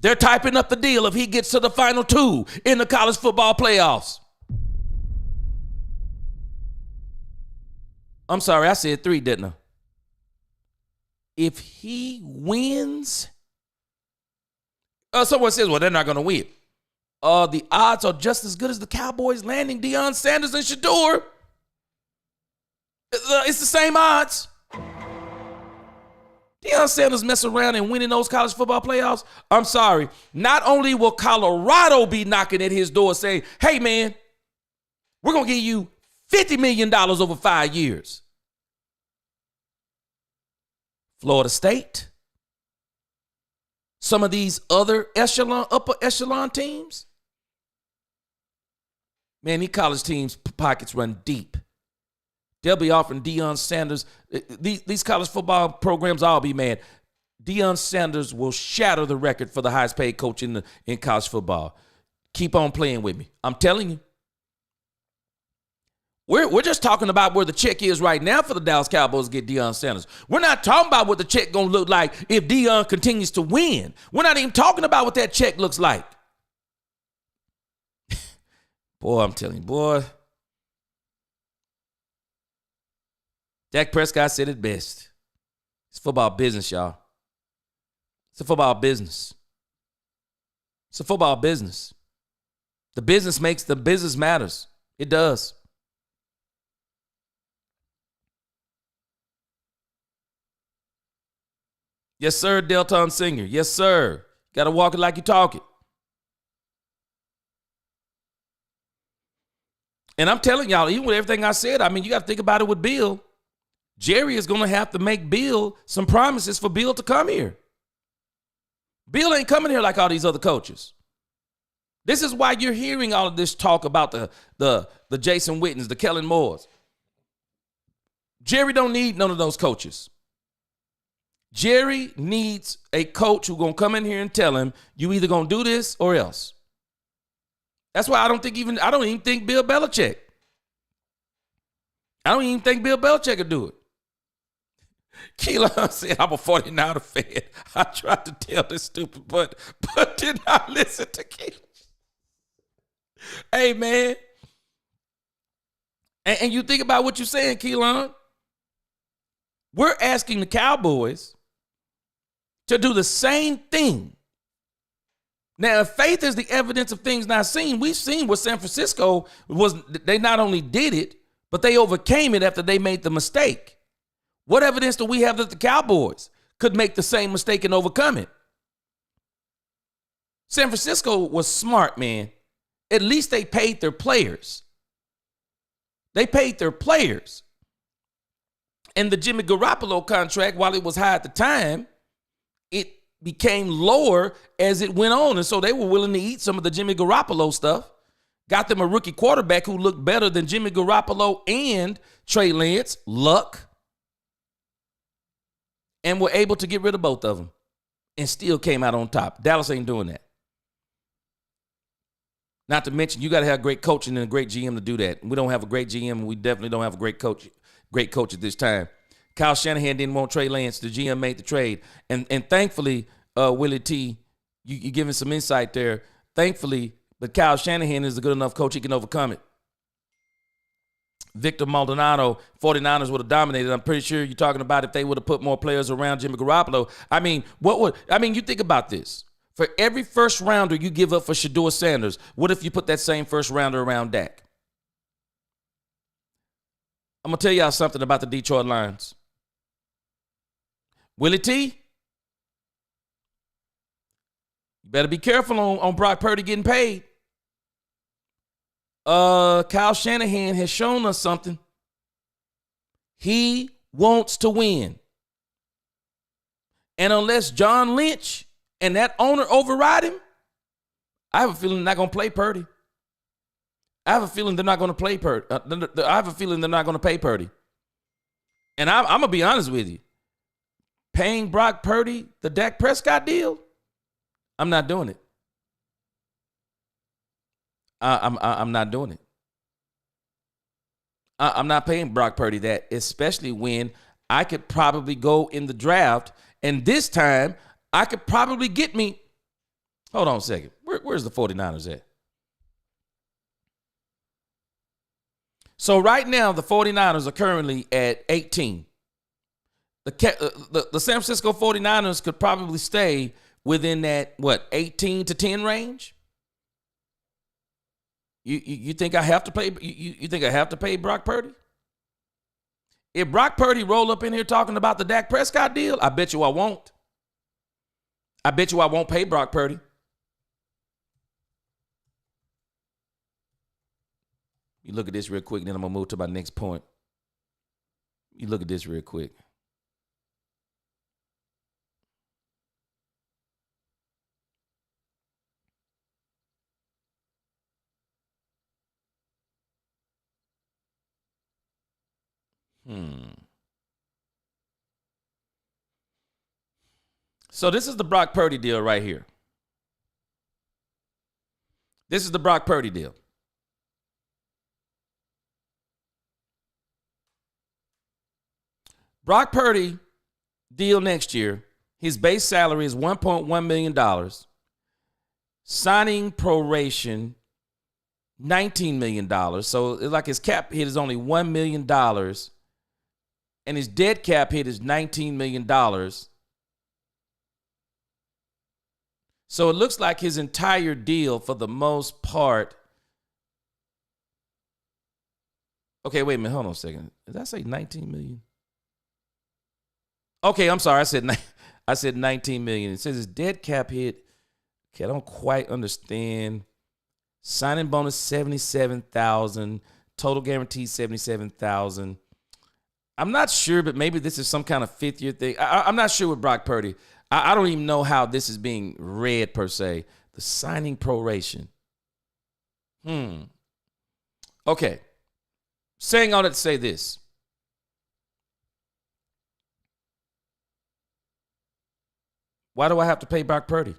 They're typing up the deal if he gets to the final 2 in the college football playoffs. I'm sorry, I said 3, didn't I? If he wins, someone says, well, they're not going to win. The odds are just as good as the Cowboys landing Deion Sanders and Shedeur. It's the same odds. Deion Sanders mess around and winning those college football playoffs, I'm sorry. Not only will Colorado be knocking at his door saying, hey, man, we're going to give you $50 million over 5 years. Florida State, some of these other upper echelon teams, man, these college teams' pockets run deep. They'll be offering Deion Sanders. These college football programs all be mad. Deion Sanders will shatter the record for the highest paid coach in college football. Keep on playing with me. I'm telling you. We're just talking about where the check is right now for the Dallas Cowboys to get Deion Sanders. We're not talking about what the check going to look like if Deion continues to win. We're not even talking about what that check looks like. Boy, I'm telling you, boy. Dak Prescott said it best. It's football business, y'all. It's a football business. It's a football business. The business makes the business matters. It does. Yes, sir, Delton Singer. Yes, sir. Got to walk it like you talk it. And I'm telling y'all, even with everything I said, I mean, you got to think about it with Bill. Jerry is going to have to make Bill some promises for Bill to come here. Bill ain't coming here like all these other coaches. This is why you're hearing all of this talk about the Jason Wittens, the Kellen Moores. Jerry don't need none of those coaches. Jerry needs a coach who's going to come in here and tell him, you either going to do this or else. That's why I don't even think Bill Belichick. I don't even think Bill Belichick could do it. Keelan said, I'm a 49er fan. I tried to tell this stupid but did not listen to Keelan. Hey, man. And you think about what you're saying, Keelan. We're asking the Cowboys to do the same thing. Now, if faith is the evidence of things not seen, we've seen what San Francisco was. They not only did it, but they overcame it after they made the mistake. What evidence do we have that the Cowboys could make the same mistake and overcome it? San Francisco was smart, man. At least they paid their players. They paid their players. And the Jimmy Garoppolo contract, while it was high at the time, it became lower as it went on. And so they were willing to eat some of the Jimmy Garoppolo stuff. Got them a rookie quarterback who looked better than Jimmy Garoppolo and Trey Lance, Luck, and were able to get rid of both of them and still came out on top. Dallas ain't doing that. Not to mention, you got to have great coaching and a great GM to do that. We don't have a great GM, and we definitely don't have a great coach at this time. Kyle Shanahan didn't want Trey Lance. The GM made the trade. And thankfully, Willie T, you giving some insight there. Thankfully, but Kyle Shanahan is a good enough coach. He can overcome it. Victor Maldonado, 49ers would have dominated. I'm pretty sure you're talking about if they would have put more players around Jimmy Garoppolo. You think about this. For every first rounder you give up for Shedeur Sanders, what if you put that same first rounder around Dak? I'm going to tell y'all something about the Detroit Lions. Willie T, you better be careful on Brock Purdy getting paid. Kyle Shanahan has shown us something. He wants to win. And unless John Lynch and that owner override him, I have a feeling they're not going to play Purdy. I have a feeling they're not going to play Purdy. I have a feeling they're not going to pay Purdy. And I'm going to be honest with you. Paying Brock Purdy the Dak Prescott deal, I'm not doing it. I'm not doing it. I'm not paying Brock Purdy that, especially when I could probably go in the draft, and this time I could probably get me. Hold on a second. Where's the 49ers at? So right now, the 49ers are currently at 18. The San Francisco 49ers could probably stay within that, 18-10 range? You think I have to pay? You think I have to pay Brock Purdy? If Brock Purdy roll up in here talking about the Dak Prescott deal, I bet you I won't. I bet you I won't pay Brock Purdy. You look at this real quick, and then I'm going to move to my next point. You look at this real quick. So this is the Brock Purdy deal right here. This is the Brock Purdy deal. Brock Purdy deal next year. His base salary is $1.1 million. Signing proration, $19 million. So it's like his cap hit is only $1 million. And his dead cap hit is $19 million. So it looks like his entire deal, for the most part. Okay, wait a minute. Hold on a second. Did I say 19 million? Okay, I'm sorry. I said 19 million. It says his dead cap hit. Okay, I don't quite understand. Signing bonus 77,000. Total guarantee 77,000. I'm not sure, but maybe this is some kind of fifth year thing. I'm not sure with Brock Purdy. I don't even know how this is being read per se. The signing proration. Okay. Saying all that to say this. Why do I have to pay Brock Purdy?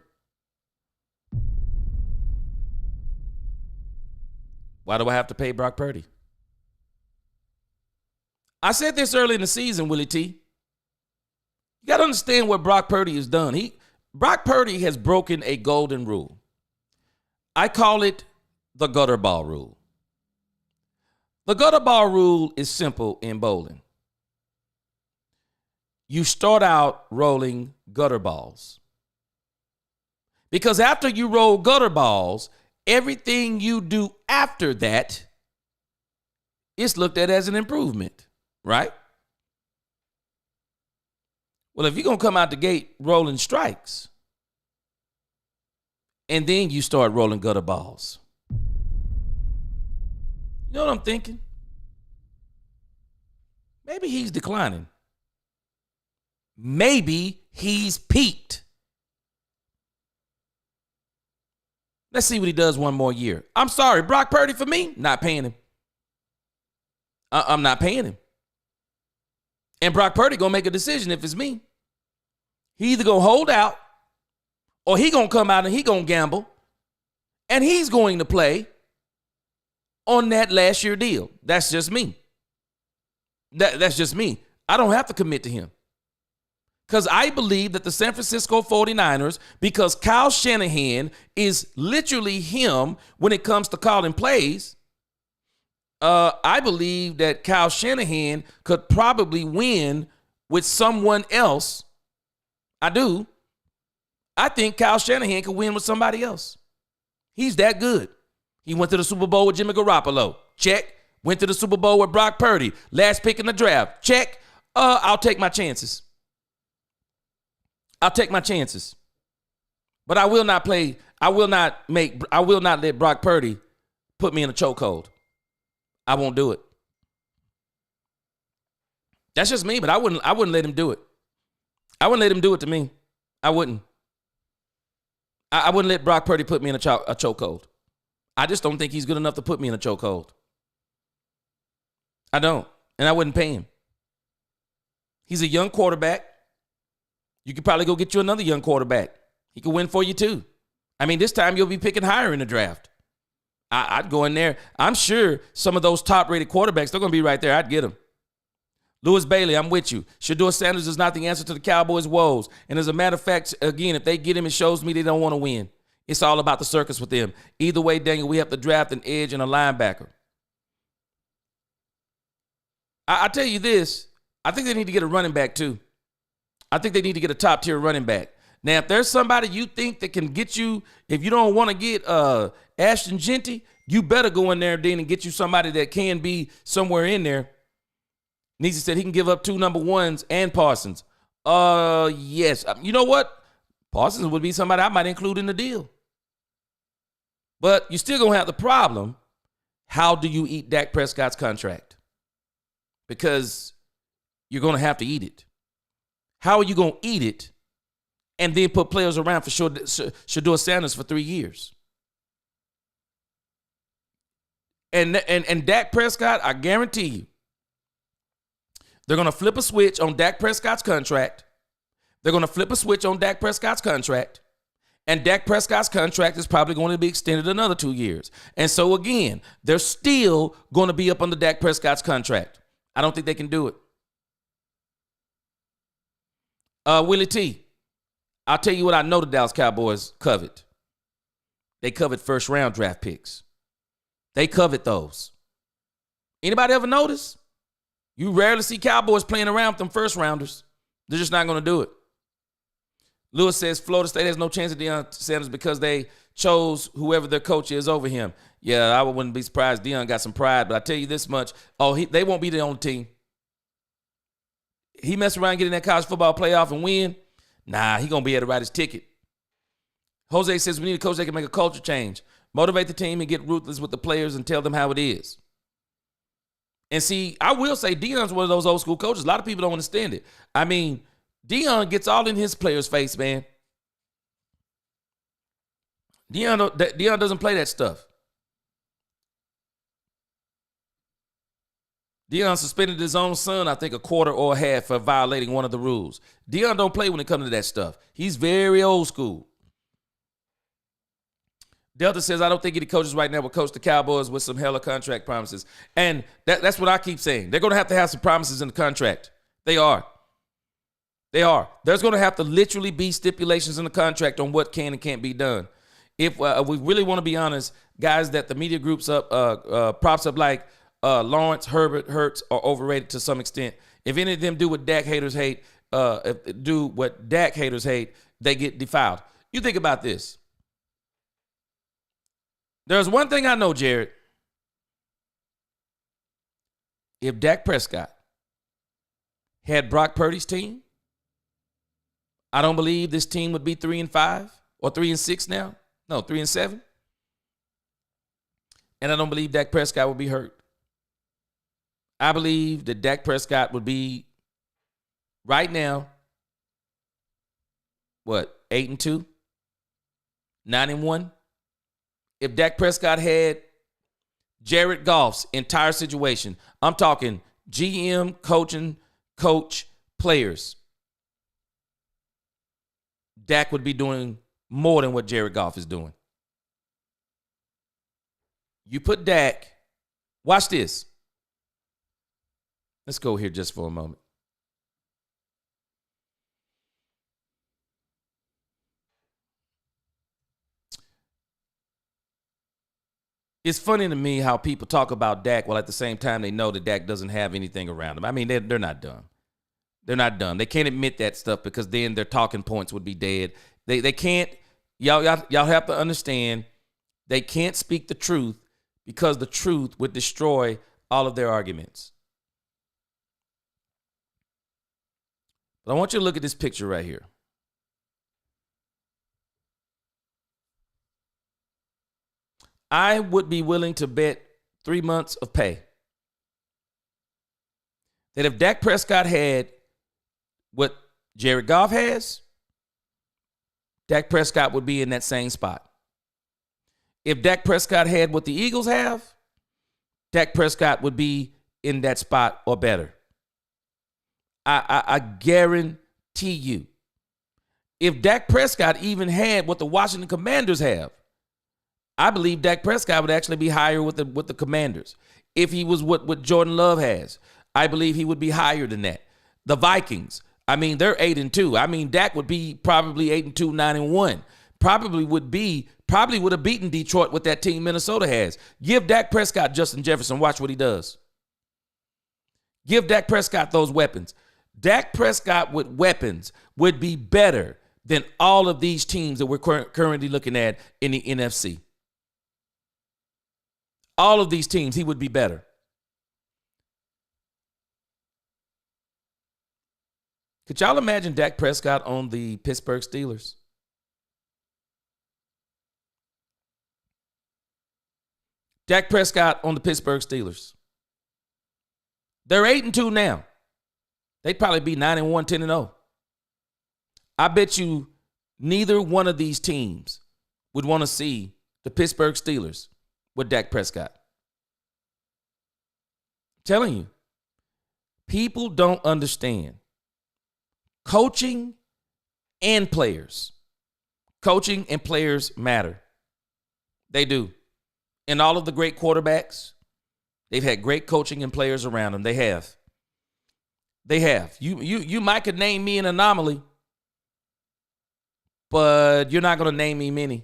Why do I have to pay Brock Purdy? I said this early in the season, Willie T. You got to understand what Brock Purdy has done. Brock Purdy has broken a golden rule. I call it the gutter ball rule. The gutter ball rule is simple in bowling. You start out rolling gutter balls. Because after you roll gutter balls, everything you do after that is looked at as an improvement, right? Well, if you're going to come out the gate rolling strikes, and then you start rolling gutter balls, you know what I'm thinking? Maybe he's declining. Maybe he's peaked. Let's see what he does one more year. I'm sorry, Brock Purdy, for me, not paying him. I'm not paying him. And Brock Purdy going to make a decision if it's me. He either going to hold out, or he going to come out and he going to gamble, and he's going to play on that last year deal. That's just me. That's just me. I don't have to commit to him. Because I believe that the San Francisco 49ers, because Kyle Shanahan is literally him when it comes to calling plays, I believe that Kyle Shanahan could probably win with someone else. I do. I think Kyle Shanahan could win with somebody else. He's that good. He went to the Super Bowl with Jimmy Garoppolo. Check. Went to the Super Bowl with Brock Purdy. Last pick in the draft. Check. I'll take my chances. I'll take my chances. But I will not let Brock Purdy put me in a chokehold. I won't do it. That's just me, but I wouldn't let him do it. I wouldn't let him do it to me. I wouldn't. I wouldn't let Brock Purdy put me in a chokehold. I just don't think he's good enough to put me in a chokehold. I don't. And I wouldn't pay him. He's a young quarterback. You could probably go get you another young quarterback. He could win for you too. I mean, this time you'll be picking higher in the draft. I'd go in there. I'm sure some of those top-rated quarterbacks, they're going to be right there. I'd get them. Lewis Bailey, I'm with you. Shedeur Sanders is not the answer to the Cowboys' woes. And as a matter of fact, again, if they get him, it shows me they don't want to win. It's all about the circus with them. Either way, Daniel, we have to draft an edge and a linebacker. I tell you this, I think they need to get a running back too. I think they need to get a top-tier running back. Now, if there's somebody you think that can get you, if you don't want to get Ashton Genty, you better go in there then and get you somebody that can be somewhere in there. Nietzsche said he can give up 2 number ones and Parsons. Yes. You know what? Parsons would be somebody I might include in the deal. But you're still going to have the problem. How do you eat Dak Prescott's contract? Because you're going to have to eat it. How are you going to eat it and then put players around for Shedeur Sanders for 3 years? And Dak Prescott, I guarantee you, they're going to flip a switch on Dak Prescott's contract. They're going to flip a switch on Dak Prescott's contract. And Dak Prescott's contract is probably going to be extended another 2 years. And so, again, they're still going to be up under Dak Prescott's contract. I don't think they can do it. Willie T, I'll tell you what I know the Dallas Cowboys covet. They covet first-round draft picks. They covet those. Anybody ever notice? You rarely see Cowboys playing around with them first-rounders. They're just not going to do it. Lewis says Florida State has no chance at Deion Sanders because they chose whoever their coach is over him. Yeah, I wouldn't be surprised. Deion got some pride, but I tell you this much. They won't be the only team. He mess around and get in that college football playoff and win. Nah, he going to be able to write his ticket. Jose says we need a coach that can make a culture change. Motivate the team and get ruthless with the players and tell them how it is. And see, I will say Deion's one of those old school coaches. A lot of people don't understand it. I mean, Deion gets all in his players' face, man. Deion doesn't play that stuff. Deion suspended his own son, I think, a quarter or a half for violating one of the rules. Deion don't play when it comes to that stuff. He's very old school. Delta says, I don't think any coaches right now will coach the Cowboys with some hella contract promises. And that's what I keep saying. They're going to have some promises in the contract. They are. There's going to have to literally be stipulations in the contract on what can and can't be done. If we really want to be honest, guys that the media groups props up like Lawrence, Herbert, Hurts are overrated to some extent. If any of them do what Dak haters hate, they get defiled. You think about this. There's one thing I know, Jared. If Dak Prescott had Brock Purdy's team, I don't believe this team would be 3-5 or 3-6 now. No, 3-7. And I don't believe Dak Prescott would be hurt. I believe that Dak Prescott would be right now, 8-2, 9-1. If Dak Prescott had Jared Goff's entire situation, I'm talking GM, coach, players, Dak would be doing more than what Jared Goff is doing. You put Dak, watch this. Let's go here just for a moment. It's funny to me how people talk about Dak while at the same time they know that Dak doesn't have anything around him. I mean, they're not dumb. They're not dumb. They can't admit that stuff because then their talking points would be dead. They can't. Y'all have to understand. They can't speak the truth because the truth would destroy all of their arguments. But I want you to look at this picture right here. I would be willing to bet 3 months of pay that if Dak Prescott had what Jared Goff has, Dak Prescott would be in that same spot. If Dak Prescott had what the Eagles have, Dak Prescott would be in that spot or better. I guarantee you. If Dak Prescott even had what the Washington Commanders have, I believe Dak Prescott would actually be higher with the Commanders. If he was what Jordan Love has, I believe he would be higher than that. The Vikings, I mean, they're 8-2. I mean, Dak would be probably 8-2, 9-1. Probably would have beaten Detroit with that team Minnesota has. Give Dak Prescott Justin Jefferson. Watch what he does. Give Dak Prescott those weapons. Dak Prescott with weapons would be better than all of these teams that we're currently looking at in the NFC. All of these teams, he would be better. Could y'all imagine Dak Prescott on the Pittsburgh Steelers? Dak Prescott on the Pittsburgh Steelers. They're 8-2 now. They'd probably be 9-1, 10-0. I bet you neither one of these teams would want to see the Pittsburgh Steelers with Dak Prescott. I'm telling you, people don't understand coaching and players. Coaching and players matter. They do. And all of the great quarterbacks, they've had great coaching and players around them. They have. They have. You might could name me an anomaly, but you're not going to name me many.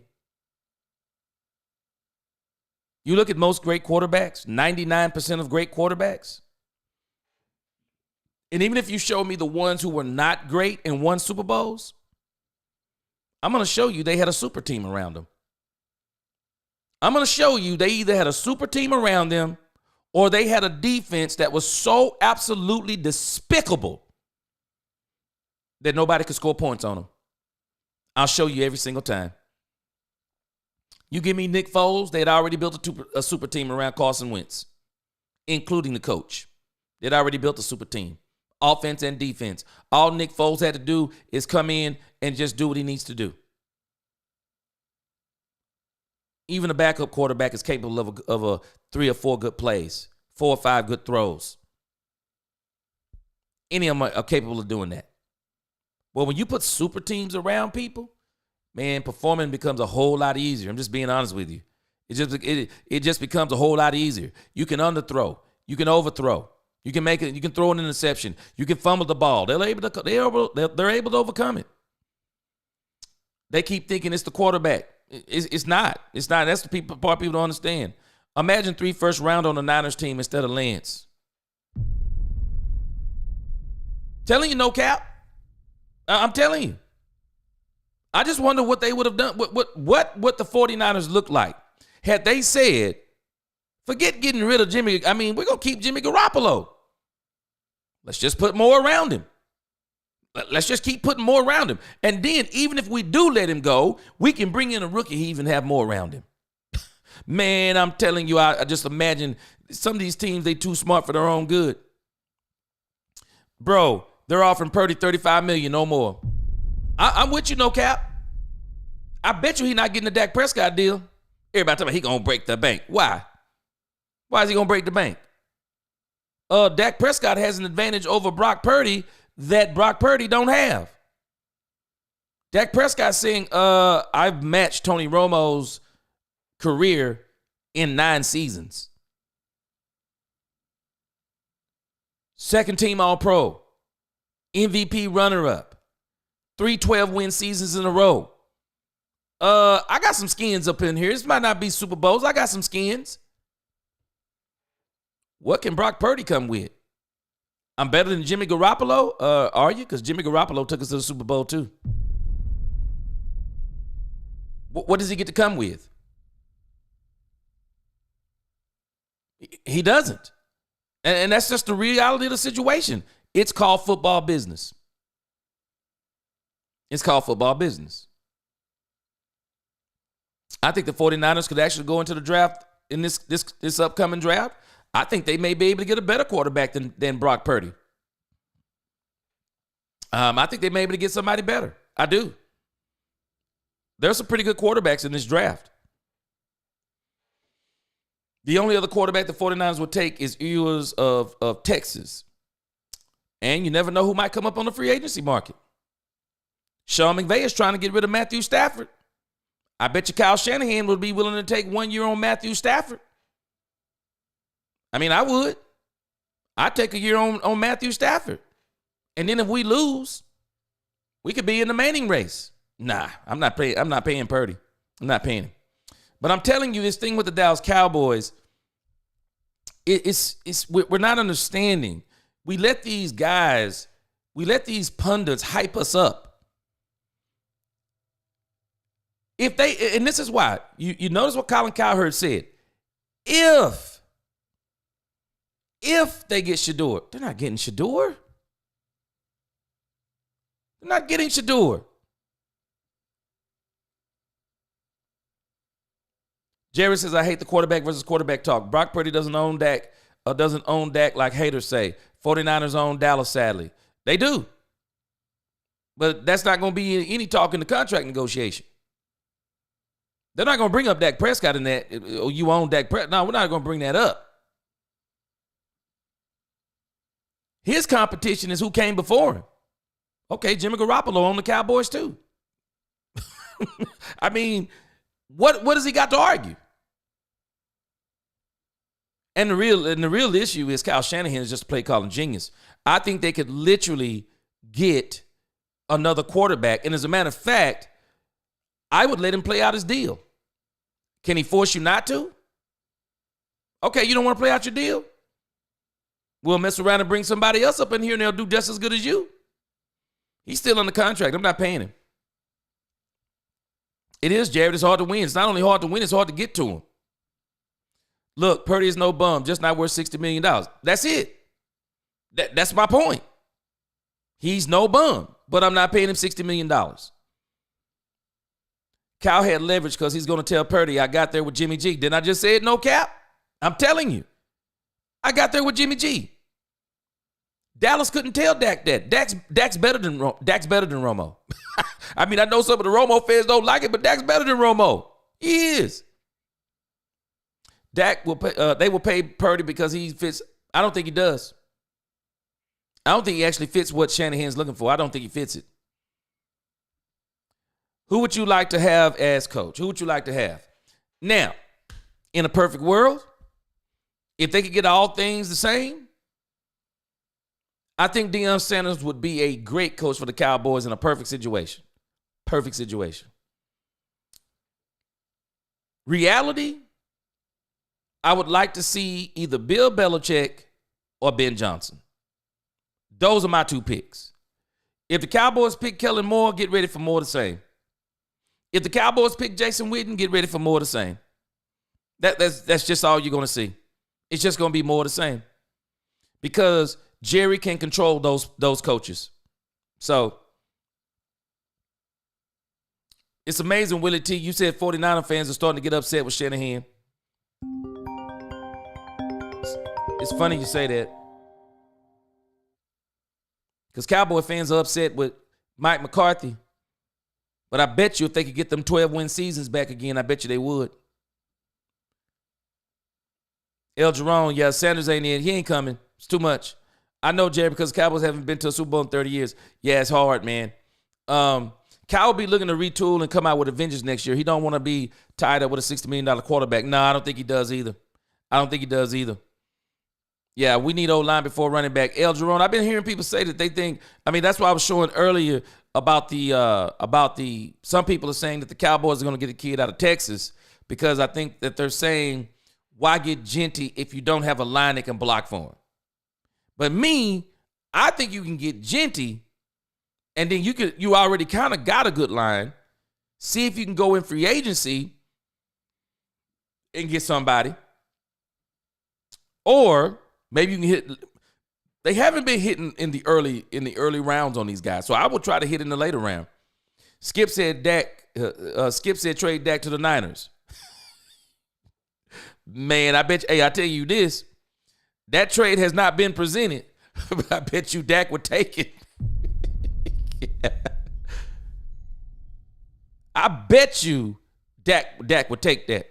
You look at most great quarterbacks, 99% of great quarterbacks. And even if you show me the ones who were not great and won Super Bowls, I'm going to show you they had a super team around them. I'm going to show you they either had a super team around them or they had a defense that was so absolutely despicable that nobody could score points on them. I'll show you every single time. You give me Nick Foles, they had already built a super team around Carson Wentz, including the coach. They'd already built a super team, offense and defense. All Nick Foles had to do is come in and just do what he needs to do. Even a backup quarterback is capable of a 3 or 4 good plays, 4 or 5 good throws. Any of them are capable of doing that. Well, when you put super teams around people, man, performing becomes a whole lot easier. I'm just being honest with you. It just becomes a whole lot easier. You can underthrow. You can overthrow. You can make it. You can throw an interception. You can fumble the ball. They're able to overcome it. They keep thinking it's the quarterback. It's not. It's not. That's the part people don't understand. Imagine 3 first round on the Niners team instead of Lance. Telling you, no cap. I'm telling you. I just wonder what they would have done. What the 49ers look like had they said, forget getting rid of Jimmy. I mean, we're going to keep Jimmy Garoppolo. Let's just put more around him. Let's just keep putting more around him. And then even if we do let him go, we can bring in a rookie. He even have more around him. Man, I'm telling you, I just imagine some of these teams, they too smart for their own good. Bro, they're offering Purdy $35 million, no more. I'm with you, no cap. I bet you he's not getting the Dak Prescott deal. Everybody talking about he going to break the bank. Why? Why is he going to break the bank? Dak Prescott has an advantage over Brock Purdy that Brock Purdy don't have. Dak Prescott saying, I've matched Tony Romo's career in 9 seasons. 2nd team All-Pro. MVP runner-up. 3 12-win seasons in a row. I got some skins up in here. This might not be Super Bowls. I got some skins. What can Brock Purdy come with? I'm better than Jimmy Garoppolo? Are you? Because Jimmy Garoppolo took us to the Super Bowl too. What does he get to come with? He doesn't. And that's just the reality of the situation. It's called football business. It's called football business. I think the 49ers could actually go into the draft in this upcoming draft. I think they may be able to get a better quarterback than Brock Purdy. I think they may be able to get somebody better. I do. There's some pretty good quarterbacks in this draft. The only other quarterback the 49ers would take is Ewers of Texas. And you never know who might come up on the free agency market. Sean McVay is trying to get rid of Matthew Stafford. I bet you Kyle Shanahan would be willing to take 1 year on Matthew Stafford. I mean, I would. I'd take a year on Matthew Stafford. And then if we lose, we could be in the Manning race. Nah, I'm not paying Purdy. I'm not paying him. But I'm telling you, this thing with the Dallas Cowboys, we're not understanding. We let these pundits hype us up. And this is why, you notice what Colin Cowherd said. If they get Shador, they're not getting Shador. They're not getting Shador. Jerry says, I hate the quarterback versus quarterback talk. Brock Purdy doesn't own Dak like haters say. 49ers own Dallas, sadly. They do. But that's not going to be any talk in the contract negotiation. They're not going to bring up Dak Prescott in that. Oh, you own Dak Prescott. No, we're not going to bring that up. His competition is who came before him. Okay, Jimmy Garoppolo on the Cowboys too. I mean, what has he got to argue? And the real issue is Kyle Shanahan is just a play calling genius. I think they could literally get another quarterback. And as a matter of fact, I would let him play out his deal. Can he force you not to? Okay, you don't want to play out your deal? We'll mess around and bring somebody else up in here and they'll do just as good as you. He's still on the contract. I'm not paying him. It is, Jared. It's hard to win. It's not only hard to win, it's hard to get to him. Look, Purdy is no bum, just not worth $60 million. That's it. That's my point. He's no bum, but I'm not paying him $60 million. Cal had leverage because he's going to tell Purdy, I got there with Jimmy G. Didn't I just say it? No cap? I'm telling you. I got there with Jimmy G. Dallas couldn't tell Dak that. Dak's better than Romo. I mean, I know some of the Romo fans don't like it, but Dak's better than Romo. He is. Dak will pay, they will pay Purdy because he fits. I don't think he does. I don't think he actually fits what Shanahan's looking for. I don't think he fits it. Who would you like to have as coach? Who would you like to have? Now, in a perfect world, if they could get all things the same, I think Deion Sanders would be a great coach for the Cowboys in a perfect situation. Perfect situation. Reality, I would like to see either Bill Belichick or Ben Johnson. Those are my two picks. If the Cowboys pick Kellen Moore, get ready for more of the same. If the Cowboys pick Jason Witten, get ready for more of the same. That's just all you're going to see. It's just going to be more of the same. Because Jerry can control those coaches. So, it's amazing, Willie T. You said 49er fans are starting to get upset with Shanahan. It's funny you say that. Because Cowboy fans are upset with Mike McCarthy. But I bet you if they could get them 12-win seasons back again, I bet you they would. El Jerome, yeah, Sanders ain't in. He ain't coming. It's too much. I know, Jerry, because Cowboys haven't been to a Super Bowl in 30 years. Yeah, it's hard, man. Cal will be looking to retool and come out with a vengeance next year. He don't want to be tied up with a $60 million quarterback. No, I don't think he does either. Yeah, we need O-line before running back. El Jerome, I've been hearing people say that they think, I mean, that's why I was showing earlier about the some people are saying that the Cowboys are going to get a kid out of Texas because I think that they're saying, why get Genty if you don't have a line that can block for him? But me, I think you can get Genty, and then you already kind of got a good line. See if you can go in free agency and get somebody. Or maybe you can hit. They haven't been hitting in the early rounds on these guys, so I would try to hit in the later round. Skip said trade Dak to the Niners. Man, I bet you, I tell you this, that trade has not been presented, but I bet you Dak would take it. Yeah. I bet you Dak would take that.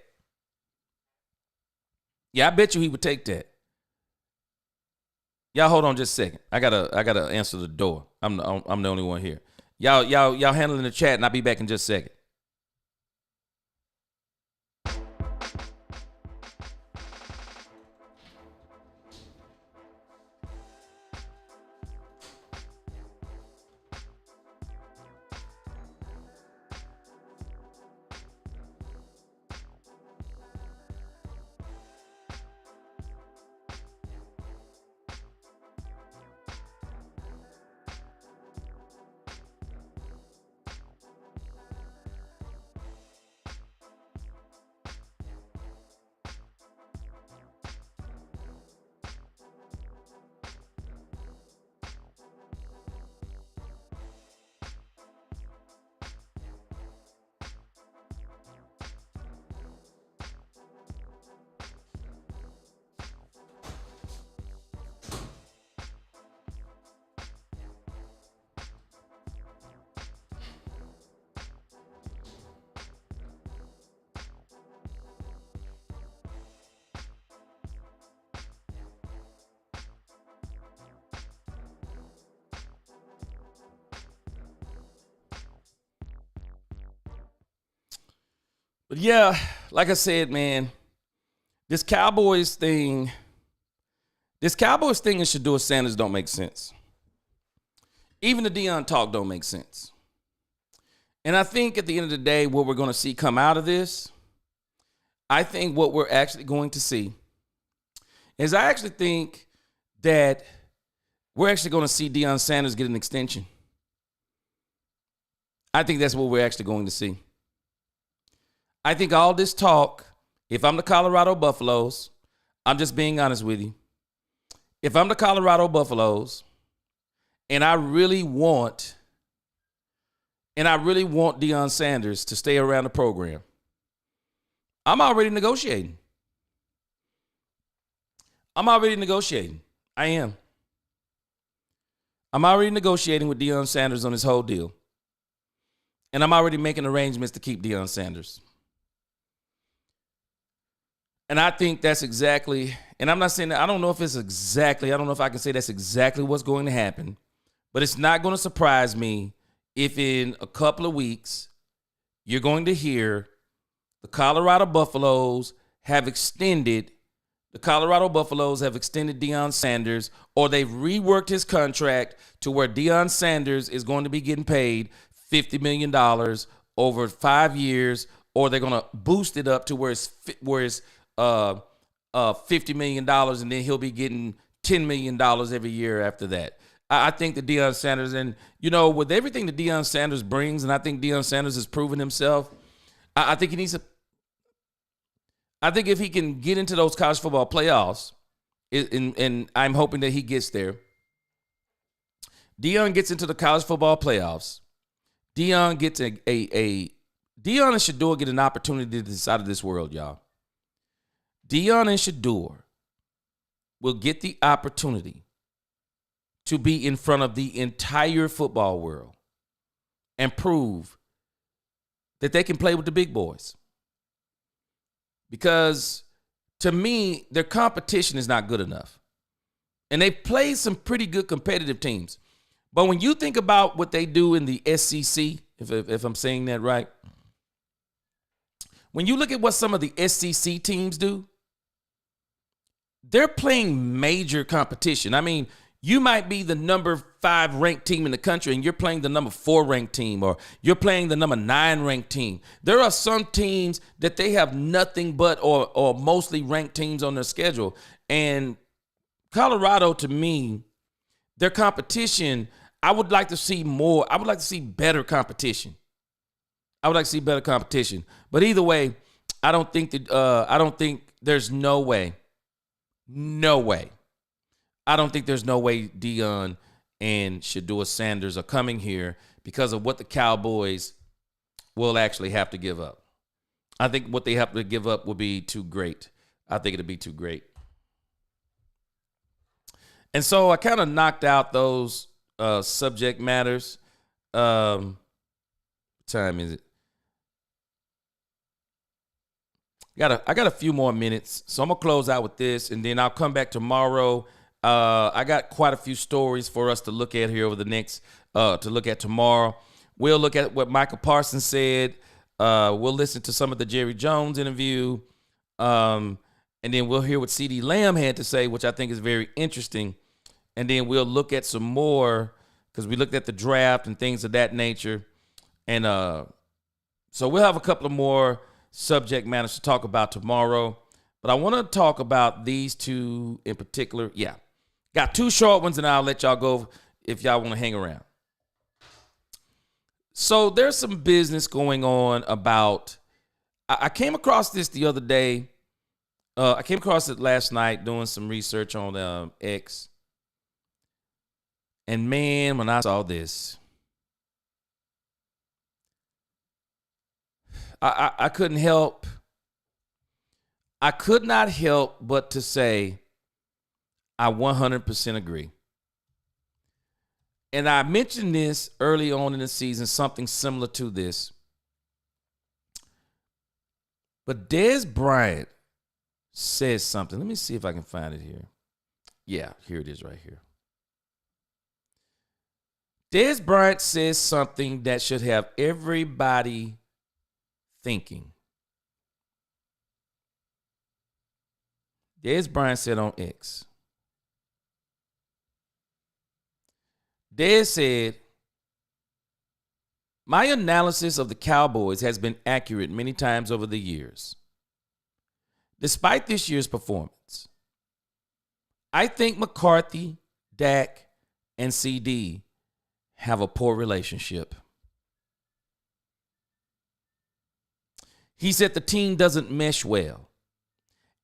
Yeah, I bet you he would take that. Y'all hold on just a second. I gotta answer the door. I'm the only one here. Y'all handling the chat, and I'll be back in just a second. But yeah, like I said, man, this Cowboys thing and Shedeur Sanders don't make sense. Even the Deion talk don't make sense. And I think at the end of the day, what we're going to see come out of this, I think what we're actually going to see is I actually think that we're actually going to see Deion Sanders get an extension. I think that's what we're actually going to see. I think all this talk, if I'm the Colorado Buffaloes, I'm just being honest with you. If I'm the Colorado Buffaloes and I really want Deion Sanders to stay around the program, I'm already negotiating. I am. I'm already negotiating with Deion Sanders on this whole deal. And I'm already making arrangements to keep Deion Sanders. And I think that's exactly, and I'm not saying that, I don't know if I can say that's exactly what's going to happen, but it's not going to surprise me if in a couple of weeks you're going to hear the Colorado Buffaloes have extended Deion Sanders, or they've reworked his contract to where Deion Sanders is going to be getting paid $50 million over 5 years, or they're going to boost it up to where it's $50 million, and then he'll be getting $10 million every year after that. I think that Deion Sanders, and with everything that Deion Sanders brings, and I think Deion Sanders has proven himself, I think he needs to. I think if he can get into those college football playoffs, and I'm hoping that he gets there. Deion gets into the college football playoffs. Deion gets Deion and Shedeur get an opportunity to this out of this world, y'all. Deion and Shedeur will get the opportunity to be in front of the entire football world and prove that they can play with the big boys. Because to me, their competition is not good enough. And they play some pretty good competitive teams. But when you think about what they do in the SEC, if I'm saying that right, when you look at what some of the SEC teams do, they're playing major competition. I mean, you might be the number 5 ranked team in the country and you're playing the number 4 ranked team, or you're playing the number 9 ranked team. There are some teams that they have nothing but or mostly ranked teams on their schedule. And Colorado, to me, their competition, I would like to see more. I would like to see better competition. But either way, I don't think there's no way. I don't think there's no way Deion and Shedeur Sanders are coming here because of what the Cowboys will actually have to give up. I think what they have to give up will be too great. I think it'll be too great. And so I kind of knocked out those subject matters. What time is it? I got a few more minutes, so I'm going to close out with this, and then I'll come back tomorrow. I got quite a few stories for us to look at here over the next, to look at tomorrow. We'll look at what Micah Parsons said. We'll listen to some of the Jerry Jones interview. And then we'll hear what CeeDee Lamb had to say, which I think is very interesting. And then we'll look at some more, because we looked at the draft and things of that nature. And so we'll have a couple of more subject matters to talk about tomorrow. But I want to talk about these two in particular. Yeah. Got 2 short ones, and I'll let y'all go if y'all want to hang around. So there's some business going on about, I came across this the other day. I came across it last night doing some research on X. And man, when I saw this, I couldn't help. I could not help but to say, I 100% agree. And I mentioned this early on in the season, something similar to this. But Dez Bryant says something. Let me see if I can find it here. Yeah, here it is right here. Dez Bryant says something that should have everybody thinking. Dez Bryant said on X. Dez said, my analysis of the Cowboys has been accurate many times over the years. Despite this year's performance, I think McCarthy, Dak, and CeeDee have a poor relationship. He said the team doesn't mesh well.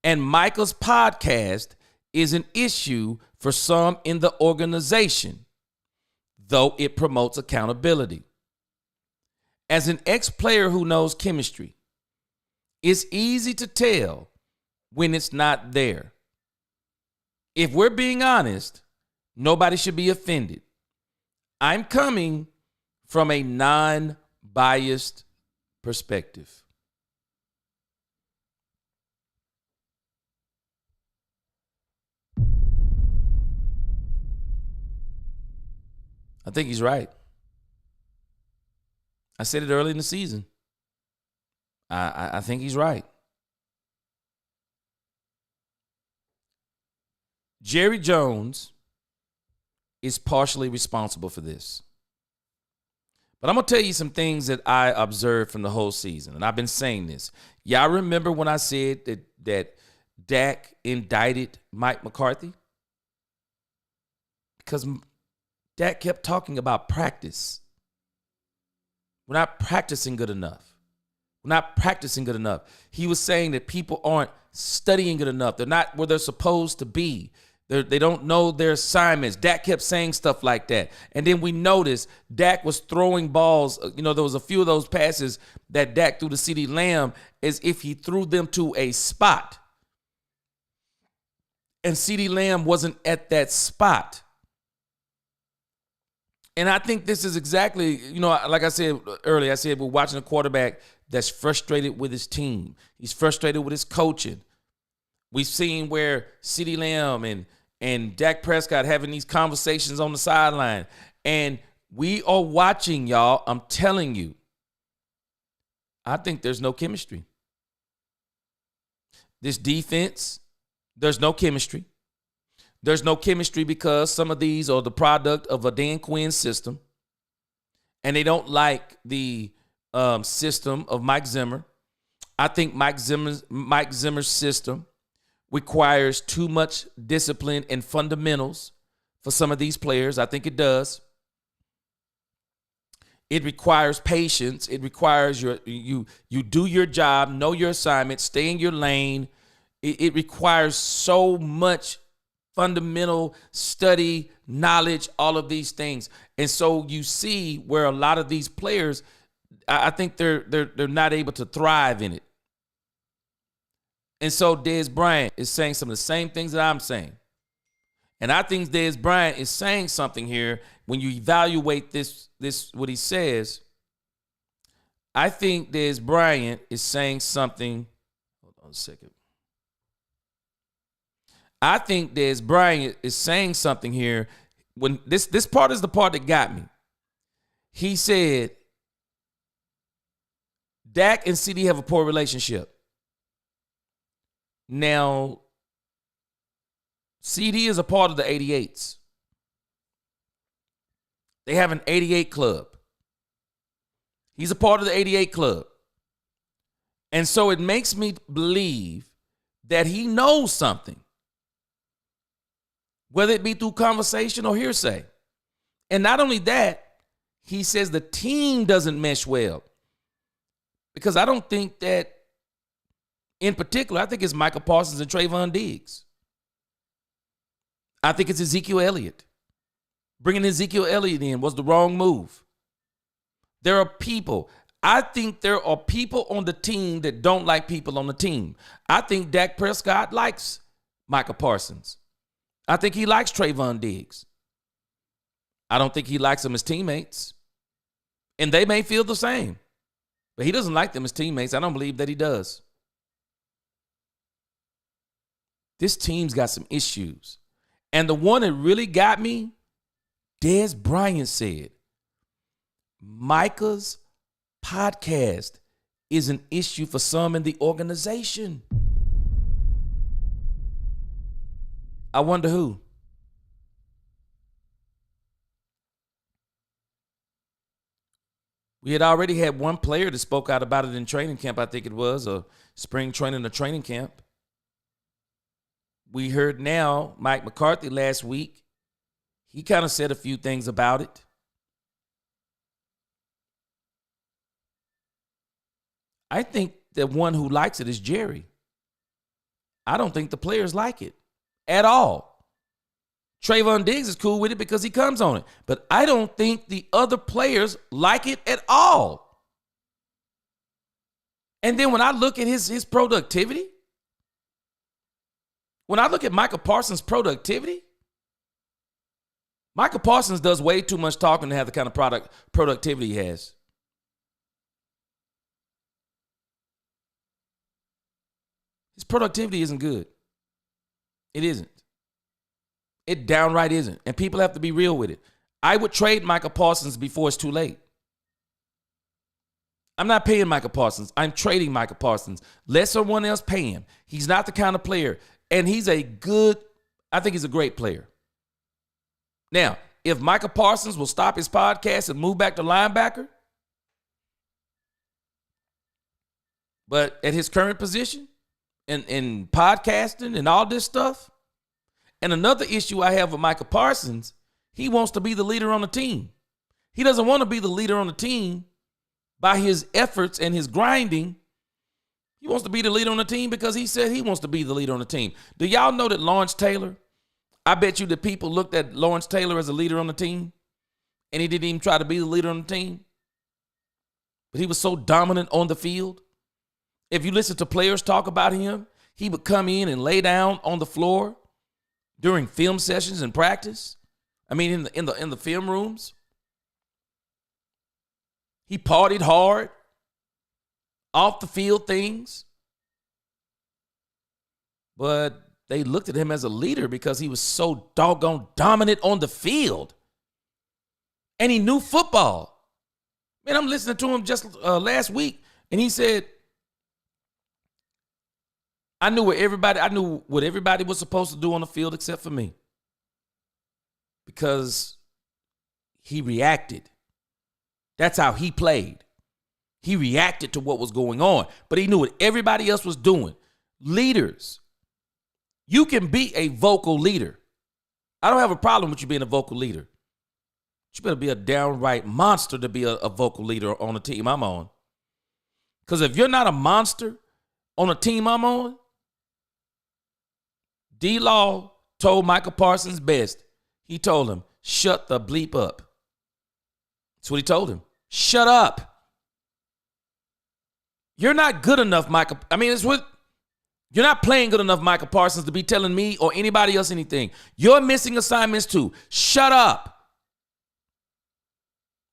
And Micah's podcast is an issue for some in the organization, though it promotes accountability. As an ex-player who knows chemistry, it's easy to tell when it's not there. If we're being honest, nobody should be offended. I'm coming from a non-biased perspective. I think he's right. I said it early in the season. I think he's right. Jerry Jones is partially responsible for this. But I'm going to tell you some things that I observed from the whole season. And I've been saying this. Y'all remember when I said that Dak indicted Mike McCarthy? Because Dak kept talking about practice. We're not practicing good enough. We're not practicing good enough. He was saying that people aren't studying good enough. They're not where they're supposed to be. They don't know their assignments. Dak kept saying stuff like that. And then we noticed Dak was throwing balls. You know, there was a few of those passes that Dak threw to CeeDee Lamb as if he threw them to a spot. And CeeDee Lamb wasn't at that spot. And I think this is exactly, you know, like I said earlier, I said we're watching a quarterback that's frustrated with his team. He's frustrated with his coaching. We've seen where CeeDee Lamb and Dak Prescott having these conversations on the sideline. And we are watching, y'all. I'm telling you, I think there's no chemistry. This defense, there's no chemistry. There's no chemistry because some of these are the product of a Dan Quinn system, and they don't like the system of Mike Zimmer. I think Mike Zimmer's system requires too much discipline and fundamentals for some of these players. I think it does. It requires patience. It requires you do your job, know your assignment, stay in your lane. It requires so much fundamental study, knowledge, all of these things. And so you see where a lot of these players, I think they're not able to thrive in it. And so Dez Bryant is saying some of the same things that I'm saying. And I think Dez Bryant is saying something here when you evaluate this what he says. I think Dez Bryant is saying something. Hold on a second. I think Dez Bryant is saying something here. When this part is the part that got me. He said Dak and CeeDee have a poor relationship. Now, CeeDee is a part of the 88s. They have an 88 club. He's a part of the 88 club. And so it makes me believe that he knows something, whether it be through conversation or hearsay. And not only that, he says the team doesn't mesh well. Because I don't think that, in particular, I think it's Micah Parsons and Trayvon Diggs. I think it's Ezekiel Elliott. Bringing Ezekiel Elliott in was the wrong move. There are people. I think there are people on the team that don't like people on the team. I think Dak Prescott likes Micah Parsons. I think he likes Trayvon Diggs. I don't think he likes them as teammates. And they may feel the same. But he doesn't like them as teammates. I don't believe that he does. This team's got some issues. And the one that really got me, Dez Bryant said, Micah's podcast is an issue for some in the organization. I wonder who. We had already had one player that spoke out about it in training camp, I think it was, or spring training or training camp. We heard now Mike McCarthy last week. He kind of said a few things about it. I think the one who likes it is Jerry. I don't think the players like it at all. Trayvon Diggs is cool with it because he comes on it. But I don't think the other players like it at all. And then when I look at his productivity, when I look at Micah Parsons' productivity, Micah Parsons does way too much talking to have the kind of productivity he has. His productivity isn't good. It isn't. It downright isn't. And people have to be real with it. I would trade Micah Parsons before it's too late. I'm not paying Micah Parsons. I'm trading Micah Parsons. Let someone else pay him. He's not the kind of player. And I think he's a great player. Now, if Micah Parsons will stop his podcast and move back to linebacker, but at his current position, in podcasting and all this stuff. And another issue I have with Micah Parsons, he wants to be the leader on the team. He doesn't want to be the leader on the team by his efforts and his grinding. He wants to be the leader on the team because he said he wants to be the leader on the team. Do y'all know that Lawrence Taylor, I bet you that people looked at Lawrence Taylor as a leader on the team, and he didn't even try to be the leader on the team. But he was so dominant on the field. If you listen to players talk about him, he would come in and lay down on the floor during film sessions and practice. I mean, in the film rooms. He partied hard, off the field things. But they looked at him as a leader because he was so doggone dominant on the field. And he knew football. Man, I'm listening to him just last week, and he said, I knew what everybody was supposed to do on the field except for me. Because he reacted. That's how he played. He reacted to what was going on, but he knew what everybody else was doing. Leaders. You can be a vocal leader. I don't have a problem with you being a vocal leader. You better be a downright monster to be a vocal leader on the team I'm on. Because if you're not a monster on a team I'm on, D-Law told Micah Parsons best. He told him, shut the bleep up. That's what he told him. Shut up. You're not good enough, Micah. You're not playing good enough, Micah Parsons, to be telling me or anybody else anything. You're missing assignments too. Shut up.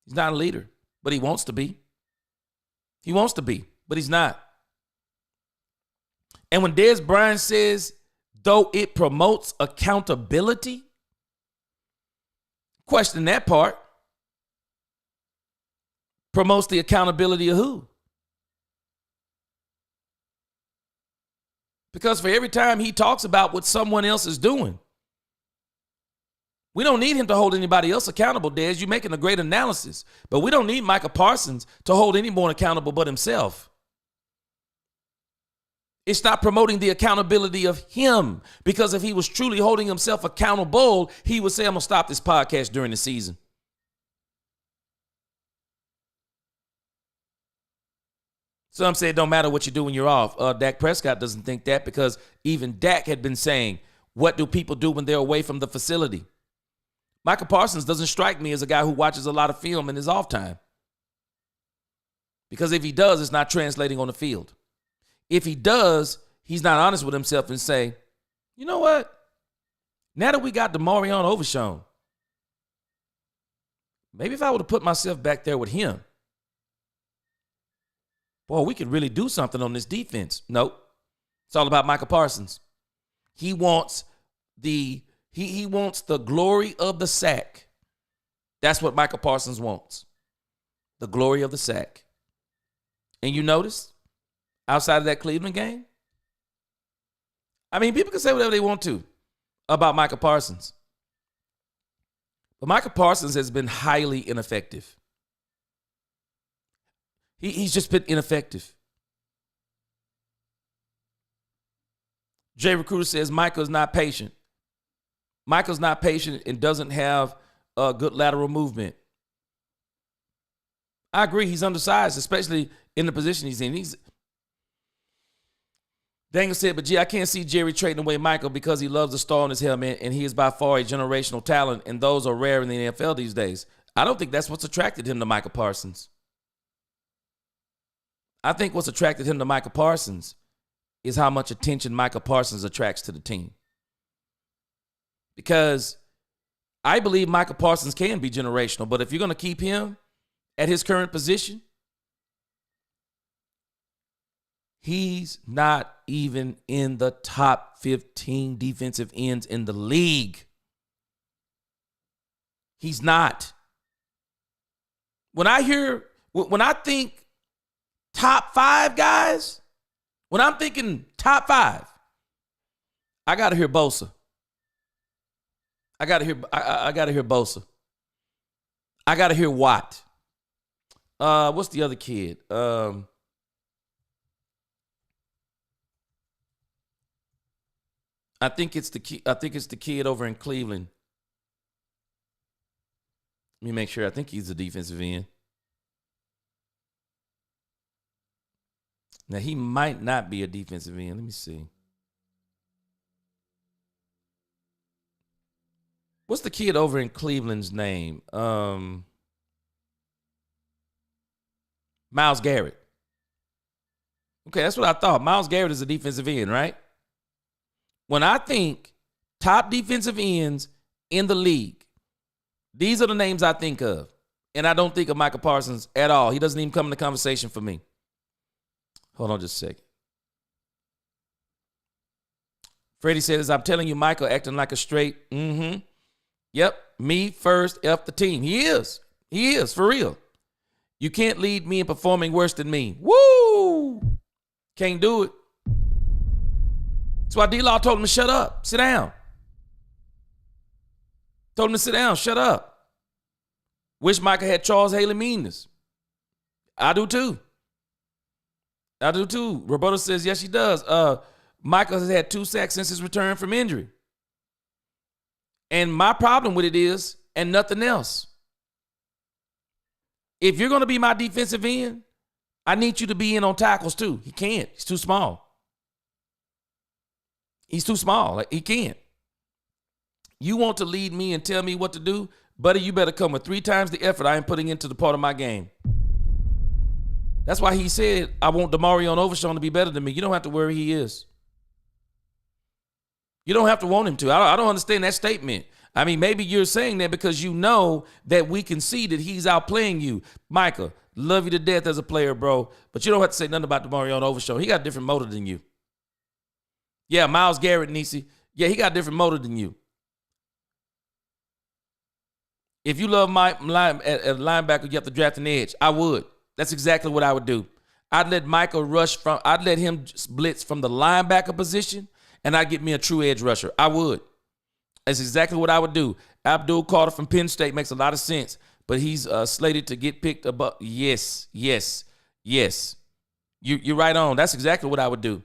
He's not a leader, but he wants to be. He wants to be, but he's not. And when Dez Bryant says, though it promotes accountability, question that part. Promotes the accountability of who? Because for every time he talks about what someone else is doing, we don't need him to hold anybody else accountable, Dez. You're making a great analysis. But we don't need Micah Parsons to hold anyone accountable but himself. It's not promoting the accountability of him. Because if he was truly holding himself accountable, he would say, I'm going to stop this podcast during the season. Some say it don't matter what you do when you're off. Dak Prescott doesn't think that because even Dak had been saying, what do people do when they're away from the facility? Micah Parsons doesn't strike me as a guy who watches a lot of film in his off time. Because if he does, it's not translating on the field. If he does, he's not honest with himself and say, you know what? Now that we got DeMarion Overshown, maybe if I would have put myself back there with him, boy, we could really do something on this defense. Nope. It's all about Micah Parsons. He wants the glory of the sack. That's what Micah Parsons wants. The glory of the sack. And you notice, outside of that Cleveland game, I mean, people can say whatever they want to. about Micah Parsons. But Micah Parsons has been highly ineffective. He's just been ineffective. Jay Recruiter says Micah's not patient. Micah's not patient and doesn't have a good lateral movement. I agree, he's undersized, especially in the position he's in. Daniel said, but gee, I can't see Jerry trading away Michael because he loves the star on his helmet, and he is by far a generational talent, and those are rare in the NFL these days. I don't think that's what's attracted him to Micah Parsons. I think what's attracted him to Micah Parsons is how much attention Micah Parsons attracts to the team. Because I believe Micah Parsons can be generational, but if you're going to keep him at his current position, he's not even in the top 15 defensive ends in the league. He's not. When I think top 5 guys, when I'm thinking top 5, I got to hear Bosa. I got to hear Bosa. I got to hear Watt. What's the other kid? I think it's the kid over in Cleveland. Let me make sure. I think he's a defensive end. Now, he might not be a defensive end. Let me see. What's the kid over in Cleveland's name? Myles Garrett. Okay, that's what I thought. Myles Garrett is a defensive end, right? When I think top defensive ends in the league, these are the names I think of. And I don't think of Micah Parsons at all. He doesn't even come in the conversation for me. Hold on just a second. Freddie says, I'm telling you, Michael acting like a straight, Yep, me first, F the team. He is. He is, for real. You can't lead me in performing worse than me. Woo! Can't do it. That's why D-Law told him to shut up. Sit down. Told him to sit down. Shut up. Wish Micah had Charles Haley meanness. I do too. Roberto says, yes, he does. Micah has had 2 sacks since his return from injury. And my problem with it is, and nothing else, if you're going to be my defensive end, I need you to be in on tackles too. He can't. He's too small. He's too small. He can't. You want to lead me and tell me what to do? Buddy, you better come with 3 times the effort I am putting into the part of my game. That's why he said, I want Demario Overshown to be better than me. You don't have to worry, he is. You don't have to want him to. I don't understand that statement. I mean, maybe you're saying that because you know that we can see that he's outplaying you. Micah, love you to death as a player, bro, but you don't have to say nothing about Demario Overshown. He got a different motor than you. Yeah, Myles Garrett, Nisi. Yeah, he got a different motor than you. If you love my linebacker, you have to draft an edge. I would. That's exactly what I would do. I'd let I'd let him blitz from the linebacker position, and I'd get me a true edge rusher. I would. That's exactly what I would do. Abdul Carter from Penn State makes a lot of sense, but he's slated to get picked up. Yes. You're right on. That's exactly what I would do.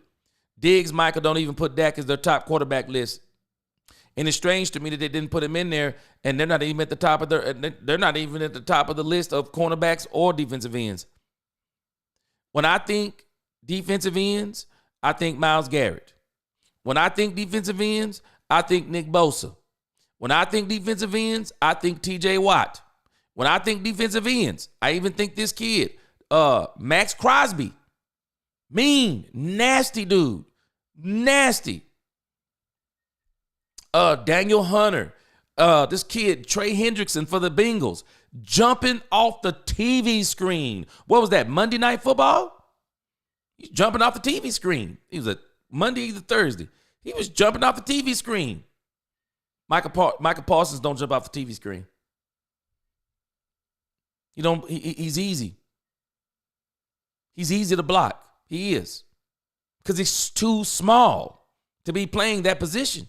Diggs, Michael don't even put Dak as their top quarterback list. And it's strange to me that they didn't put him in there, and they're not even at the top of the list of cornerbacks or defensive ends. When I think defensive ends, I think Myles Garrett. When I think defensive ends, I think Nick Bosa. When I think defensive ends, I think TJ Watt. When I think defensive ends, I even think this kid, Max Crosby. Mean, nasty dude. Nasty. Daniel Hunter. This kid, Trey Hendrickson for the Bengals, jumping off the TV screen. What was that, Monday Night Football? He's jumping off the TV screen. He was a Monday, either Thursday. He was jumping off the TV screen. Micah Parsons don't jump off the TV screen. He's easy. He's easy to block. He is. Because he's too small to be playing that position.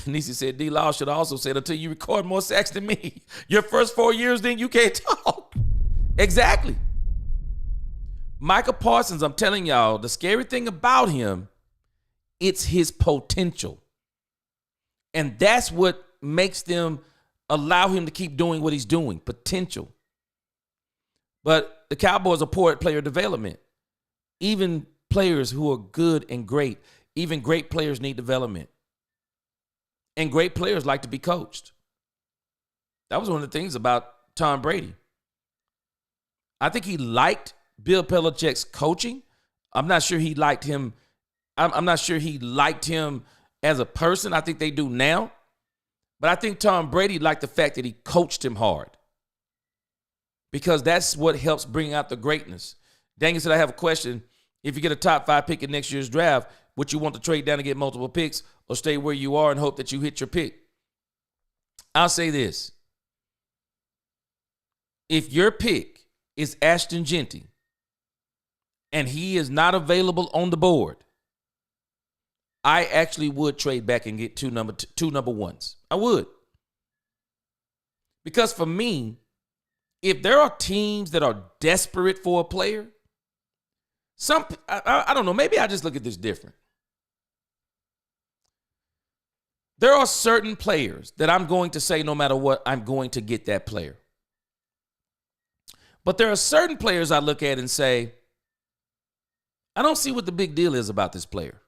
Nisi said, D-Law should have also said, until you record more sacks than me. Your first 4 years, then you can't talk. Exactly. Micah Parsons, I'm telling y'all, the scary thing about him, it's his potential. And that's what makes them allow him to keep doing what he's doing, potential. But the Cowboys are poor at player development. Even players who are good and great, even great players need development. And great players like to be coached. That was one of the things about Tom Brady. I think he liked Bill Belichick's coaching. I'm not sure he liked him. I'm not sure he liked him as a person. I think they do now. But I think Tom Brady liked the fact that he coached him hard. Because that's what helps bring out the greatness. Daniel said, I have a question. If you get a top 5 pick in next year's draft, would you want to trade down and get multiple picks or stay where you are and hope that you hit your pick? I'll say this. If your pick is Ashton Jeanty and he is not available on the board, I actually would trade back and get two number ones. I would. Because for me, if there are teams that are desperate for a player, I don't know, maybe I just look at this different. There are certain players that I'm going to say no matter what, I'm going to get that player. But there are certain players I look at and say, I don't see what the big deal is about this player.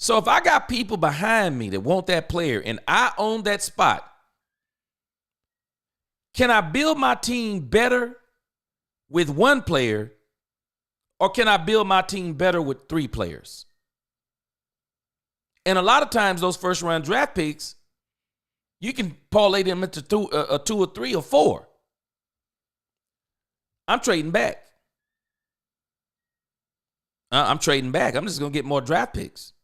So if I got people behind me that want that player and I own that spot, can I build my team better with one player or can I build my team better with 3 players? And a lot of times those first round draft picks, you can parlay them into 2 or 3 or 4. I'm trading back. I'm trading back. I'm just going to get more draft picks.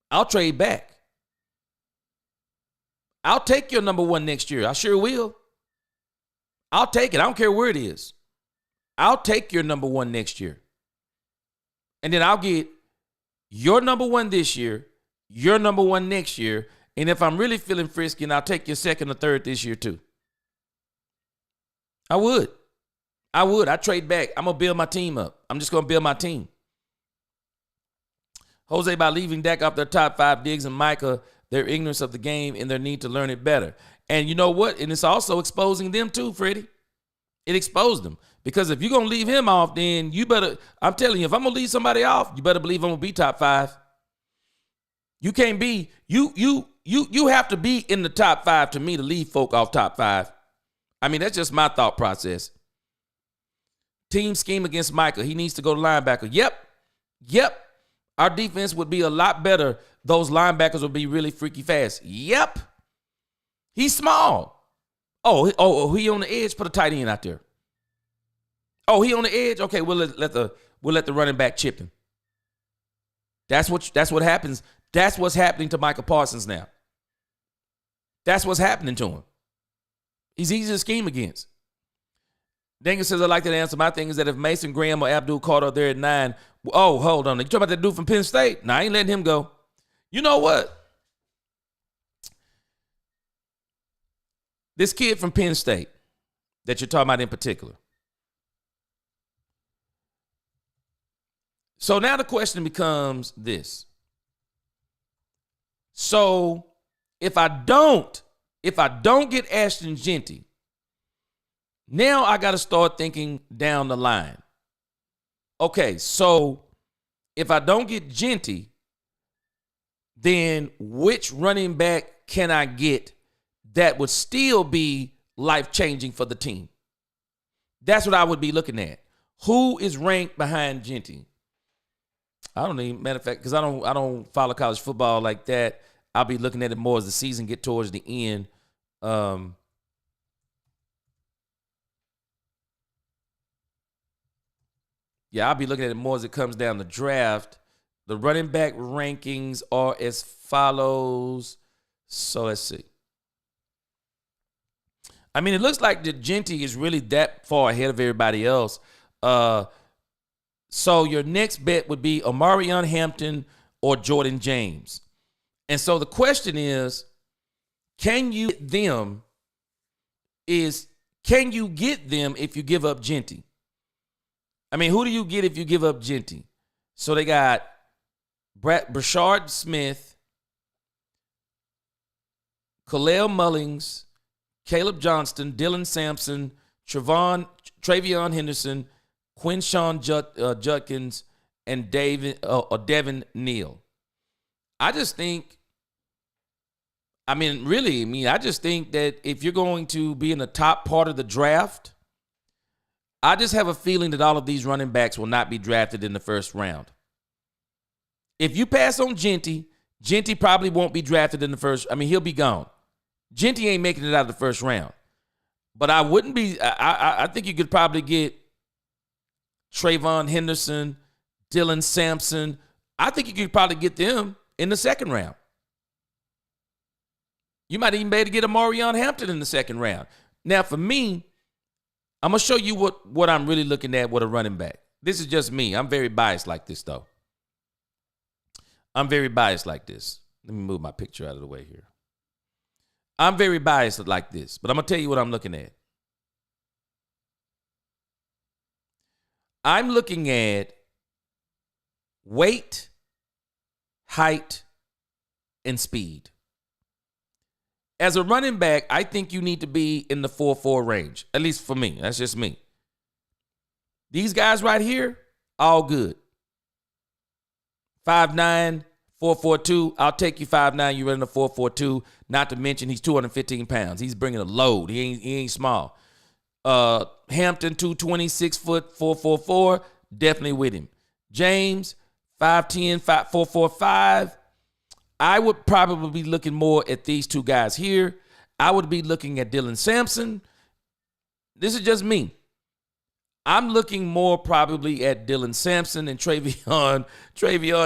I'll trade back. I'll take your number 1 next year. I sure will. I'll take it. I don't care where it is. I'll take your number 1 next year. And then I'll get your number 1 this year, your number 1 next year, and if I'm really feeling frisky, and I'll take your 2nd or 3rd this year too. I would. I trade back. I'm going to build my team up. I'm just going to build my team. Jose, by leaving Dak off their top 5, Diggs and Micah, their ignorance of the game and their need to learn it better. And you know what? And it's also exposing them too, Freddie. It exposed them. Because if you're going to leave him off, then you better, I'm telling you, if I'm going to leave somebody off, you better believe I'm going to be top 5. You can't be, you have to be in the top 5 to me to leave folk off top 5. I mean, that's just my thought process. Team scheme against Micah. He needs to go to linebacker. Yep. Our defense would be a lot better. Those linebackers would be really freaky fast. Yep. He's small. Oh, he on the edge? Put a tight end out there. Oh, he on the edge? Okay, we'll let the running back chip him. That's what happens. That's what's happening to Micah Parsons now. That's what's happening to him. He's easy to scheme against. Daniel says, I like that answer. My thing is that if Mason Graham or Abdul Carter are there at 9, oh, hold on. You talking about that dude from Penn State? No, I ain't letting him go. You know what? This kid from Penn State that you're talking about in particular. So now the question becomes this. So if I don't get Ashton Jeanty, now I got to start thinking down the line. Okay, so if I don't get Jeanty, then which running back can I get that would still be life-changing for the team? That's what I would be looking at. Who is ranked behind Jeanty? I don't even, matter of fact, because I don't follow college football like that. I'll be looking at it more as the season get towards the end. Yeah, I'll be looking at it more as it comes down the draft. The running back rankings are as follows. So let's see. I mean, it looks like the Jeanty is really that far ahead of everybody else. So your next bet would be Omarion Hampton or Jordan James. And so the question is, can you get them if you give up Genty? I mean, who do you get if you give up Genty? So they got Brashard Smith, Kalel Mullings, Caleb Johnston, Dylan Sampson, Travion Henderson, Quinshawn Judkins, and Devin Neal. I just think that if you're going to be in the top part of the draft, I just have a feeling that all of these running backs will not be drafted in the first round. If you pass on Genty probably won't be drafted in the first. I mean, he'll be gone. Genty ain't making it out of the first round. But I wouldn't be. I think you could probably get Trayvon Henderson, Dylan Sampson. I think you could probably get them in the second round. You might even be able to get Amarion Hampton in the second round. Now, for me, I'm going to show you what I'm really looking at with a running back. This is just me. I'm very biased like this, though. I'm very biased like this. Let me move my picture out of the way here. I'm very biased like this, but I'm going to tell you what I'm looking at. I'm looking at weight, height, and speed. As a running back, I think you need to be in the 4.4 range, at least for me. That's just me. These guys right here, all good. 5'9", 4.42. I'll take you 5'9", you run a 4.42. Not to mention he's 215 pounds. He's bringing a load. He ain't small. Hampton, 220, 6 foot, 4.44. Definitely with him. James, 5'10", 4.45. I would probably be looking more at these two guys here. I would be looking at Dylan Sampson. This is just me. I'm looking more probably at Dylan Sampson and Travion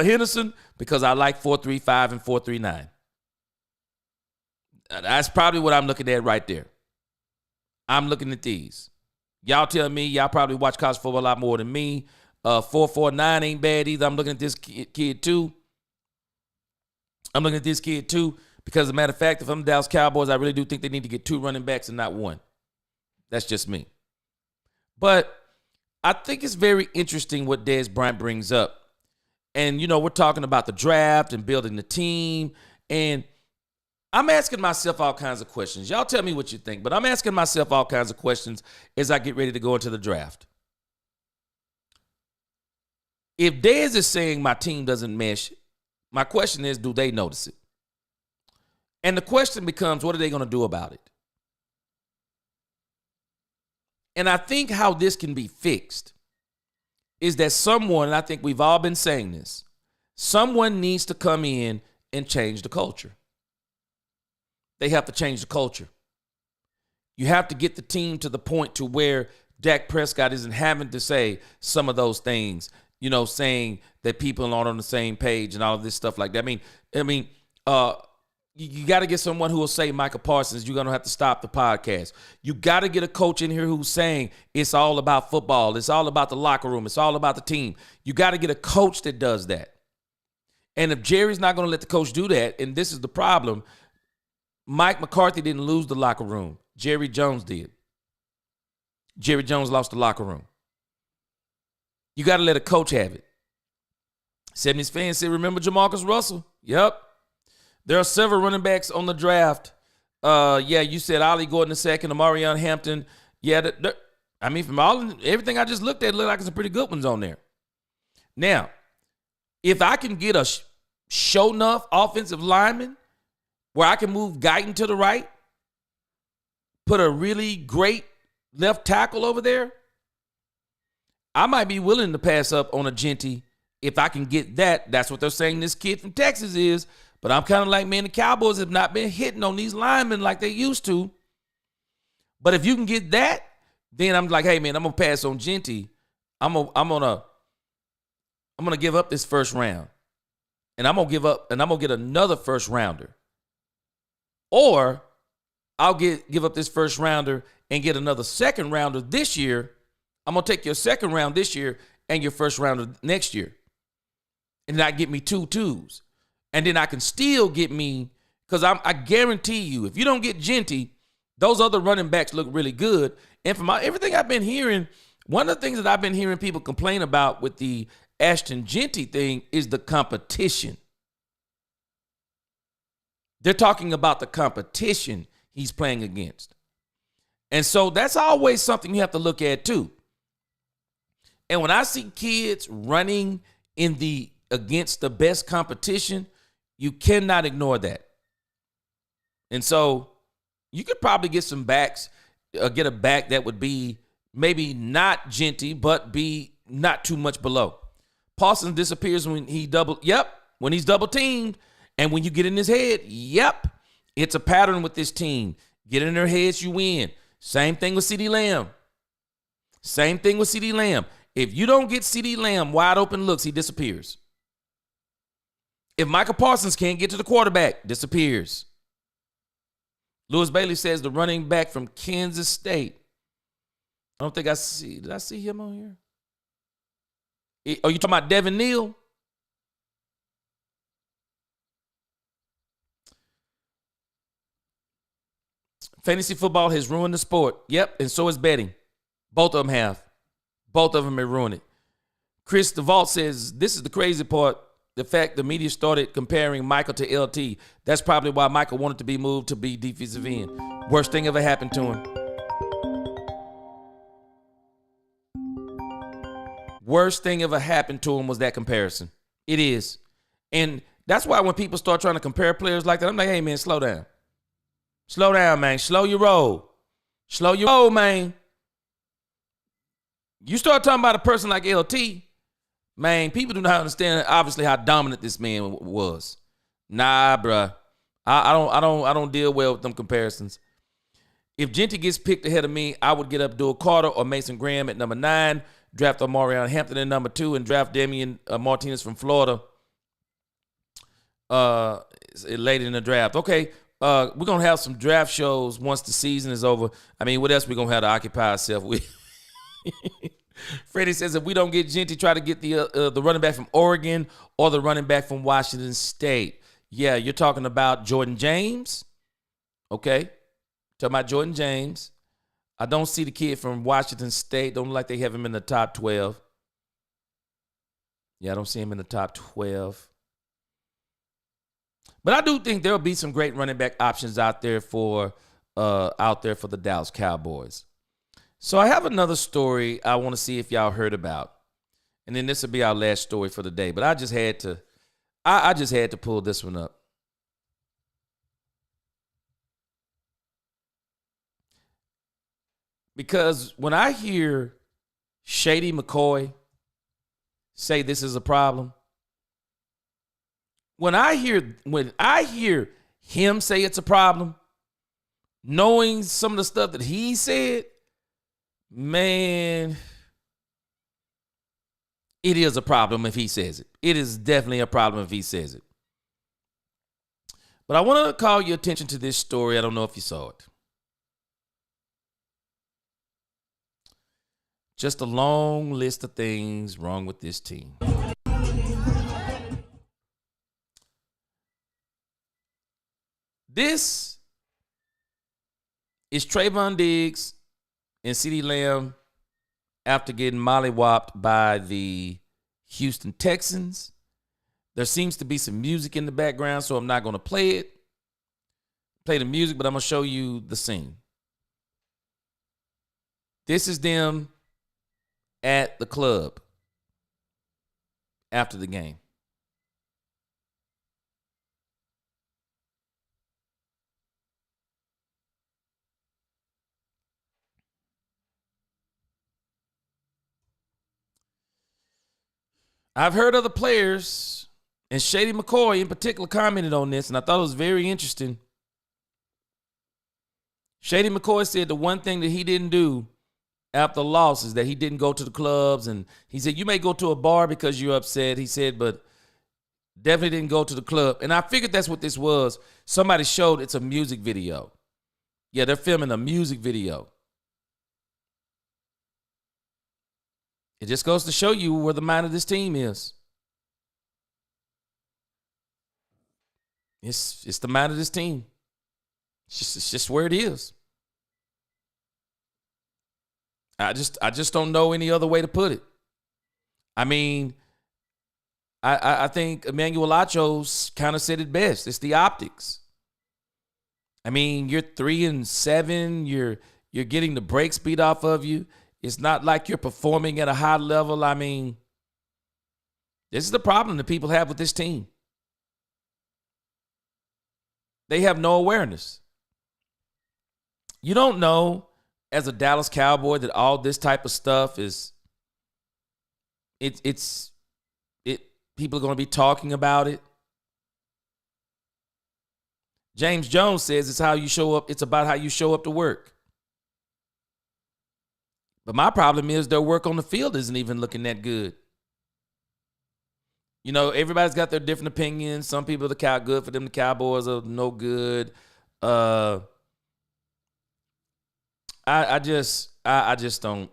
Henderson because I like 4.35 and 4.39. That's probably what I'm looking at right there. I'm looking at these. Y'all tell me, y'all probably watch college football a lot more than me. 4.49 ain't bad either. I'm looking at this kid too. Because as a matter of fact, if I'm the Dallas Cowboys, I really do think they need to get 2 running backs and not 1. That's just me. But I think it's very interesting what Dez Bryant brings up. And, we're talking about the draft and building the team. And I'm asking myself all kinds of questions. Y'all tell me what you think. But I'm asking myself all kinds of questions as I get ready to go into the draft. If Dez is saying my team doesn't mesh, my question is, do they notice it? And the question becomes, what are they going to do about it? And I think how this can be fixed is that someone, and I think we've all been saying this, someone needs to come in and change the culture. They have to change the culture. You have to get the team to the point to where Dak Prescott isn't having to say some of those things, saying that people aren't on the same page and all of this stuff like that. You got to get someone who will say, Micah Parsons, you're going to have to stop the podcast. You got to get a coach in here who's saying it's all about football. It's all about the locker room. It's all about the team. You got to get a coach that does that. And if Jerry's not going to let the coach do that, and this is the problem, Mike McCarthy didn't lose the locker room. Jerry Jones did. Jerry Jones lost the locker room. You got to let a coach have it. 70s fans say, remember Jamarcus Russell? Yep. There are several running backs on the draft. You said Ollie Gordon II, Amarion Hampton. Yeah, from everything I just looked at, it looked like some pretty good ones on there. Now, if I can get a show enough offensive lineman where I can move Guyton to the right, put a really great left tackle over there, I might be willing to pass up on a Genty if I can get that. That's what they're saying this kid from Texas is. But I'm kind of like, man, the Cowboys have not been hitting on these linemen like they used to. But if you can get that, then I'm like, hey, man, I'm going to pass on Genty. I'm gonna give up this first round. And I'm going to get another first rounder. Or I'll give up this first rounder and get another second rounder this year. I'm going to take your second round this year and your first rounder next year. And not get me 2 twos. And then I can still get me, because I guarantee you, if you don't get Genty, those other running backs look really good. And from everything I've been hearing, one of the things that I've been hearing people complain about with the Ashton Genty thing is the competition. They're talking about the competition he's playing against. And so that's always something you have to look at too. And when I see kids running against the best competition, you cannot ignore that. And so you could probably get some backs, get a back that would be maybe not Genty, but be not too much below. Parsons disappears when he's double teamed. And when you get in his head, it's a pattern with this team. Get in their heads, you win. Same thing with CeeDee Lamb. If you don't get CeeDee Lamb wide open looks, he disappears. If Micah Parsons can't get to the quarterback, disappears. Lewis Bailey says the running back from Kansas State. I don't think did I see him on here? Are you talking about Devin Neal? Fantasy football has ruined the sport. Yep, and so is betting. Both of them have. Both of them have ruined it. Chris DeVault says, this is the crazy part. The fact the media started comparing Micah to LT. That's probably why Micah wanted to be moved to be defensive end. Worst thing ever happened to him. Worst thing ever happened to him was that comparison. It is. And that's why when people start trying to compare players like that, I'm like, hey, man, slow down. Slow down, man. Slow your roll. Slow your roll, man. You start talking about a person like LT, man, people do not understand obviously how dominant this man was. Nah, bruh. I don't deal well with them comparisons. If Genty gets picked ahead of me, I would get Abdul Carter or Mason Graham at number 9, draft Omarion Hampton at number 2, and draft Damian Martinez from Florida late in the draft. Okay, we're going to have some draft shows once the season is over. I mean, what else we going to have to occupy ourselves with? Freddie says if we don't get Genty, try to get the running back from Oregon or the running back from Washington State. Yeah, you're talking about Jordan James. Okay, talking about Jordan James. I don't see the kid from Washington State. Don't look like they have him in the top 12. Yeah, I don't see him in the top 12. But I do think there will be some great running back options out there for the Dallas Cowboys. So I have another story I want to see if y'all heard about. And then this will be our last story for the day. But I just had to pull this one up. Because when I hear Shady McCoy say this is a problem, when I hear him say it's a problem, knowing some of the stuff that he said, man, it is a problem if he says it. It is definitely a problem if he says it. But I want to call your attention to this story. I don't know if you saw it. Just a long list of things wrong with this team. This is Trayvon Diggs and CeeDee Lamb after getting mollywopped by the Houston Texans. There seems to be some music in the background, so I'm not going to play the music, but I'm going to show you the scene. This is them at the club after the game. I've heard other players, and Shady McCoy in particular commented on this, and I thought it was very interesting. Shady McCoy said the one thing that he didn't do after the loss is that he didn't go to the clubs, and he said, you may go to a bar because you're upset, he said, but definitely didn't go to the club. And I figured that's what this was. Somebody showed it's a music video. Yeah, they're filming a music video. It just goes to show you where the mind of this team is. It's the mind of this team. It's just where it is. I just don't know any other way to put it. I mean, I think Emmanuel Achos kind of said it best. It's the optics. I mean, you're 3-7. You're getting the break speed off of you. It's not like you're performing at a high level. I mean, this is the problem that people have with this team. They have no awareness. You don't know, as a Dallas Cowboy, that all this type of stuff is people are going to be talking about it. James Jones says it's how you show up. It's about how you show up to work. But my problem is their work on the field isn't even looking that good. You know, everybody's got their different opinions. Some people are good for them. The Cowboys are no good. I just don't.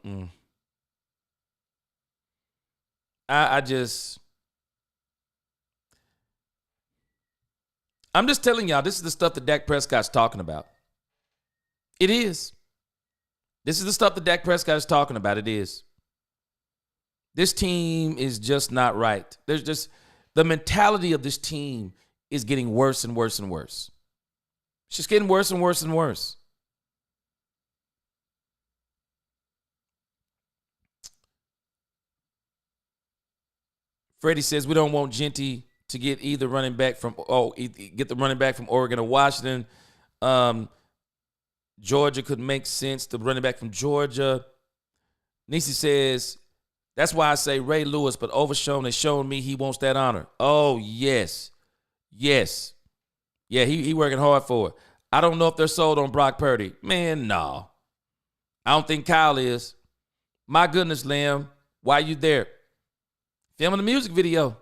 I'm just telling y'all, this is the stuff that Dak Prescott's talking about. It is. This is the stuff that Dak Prescott is talking about. It is. This team is just not right. There's just the mentality of this team is getting worse and worse and worse. It's just getting worse and worse and worse. Freddie says we don't want Genty to get either running back from get the running back from Oregon or Washington. Georgia could make sense. The running back from Georgia. Nisi says, that's why I say Ray Lewis, but Overshown has shown me he wants that honor. Oh, yes. Yes. Yeah, he working hard for it. I don't know if they're sold on Brock Purdy. Man, no. I don't think Kyle is. My goodness, Lamb, why you there? Filming a music video.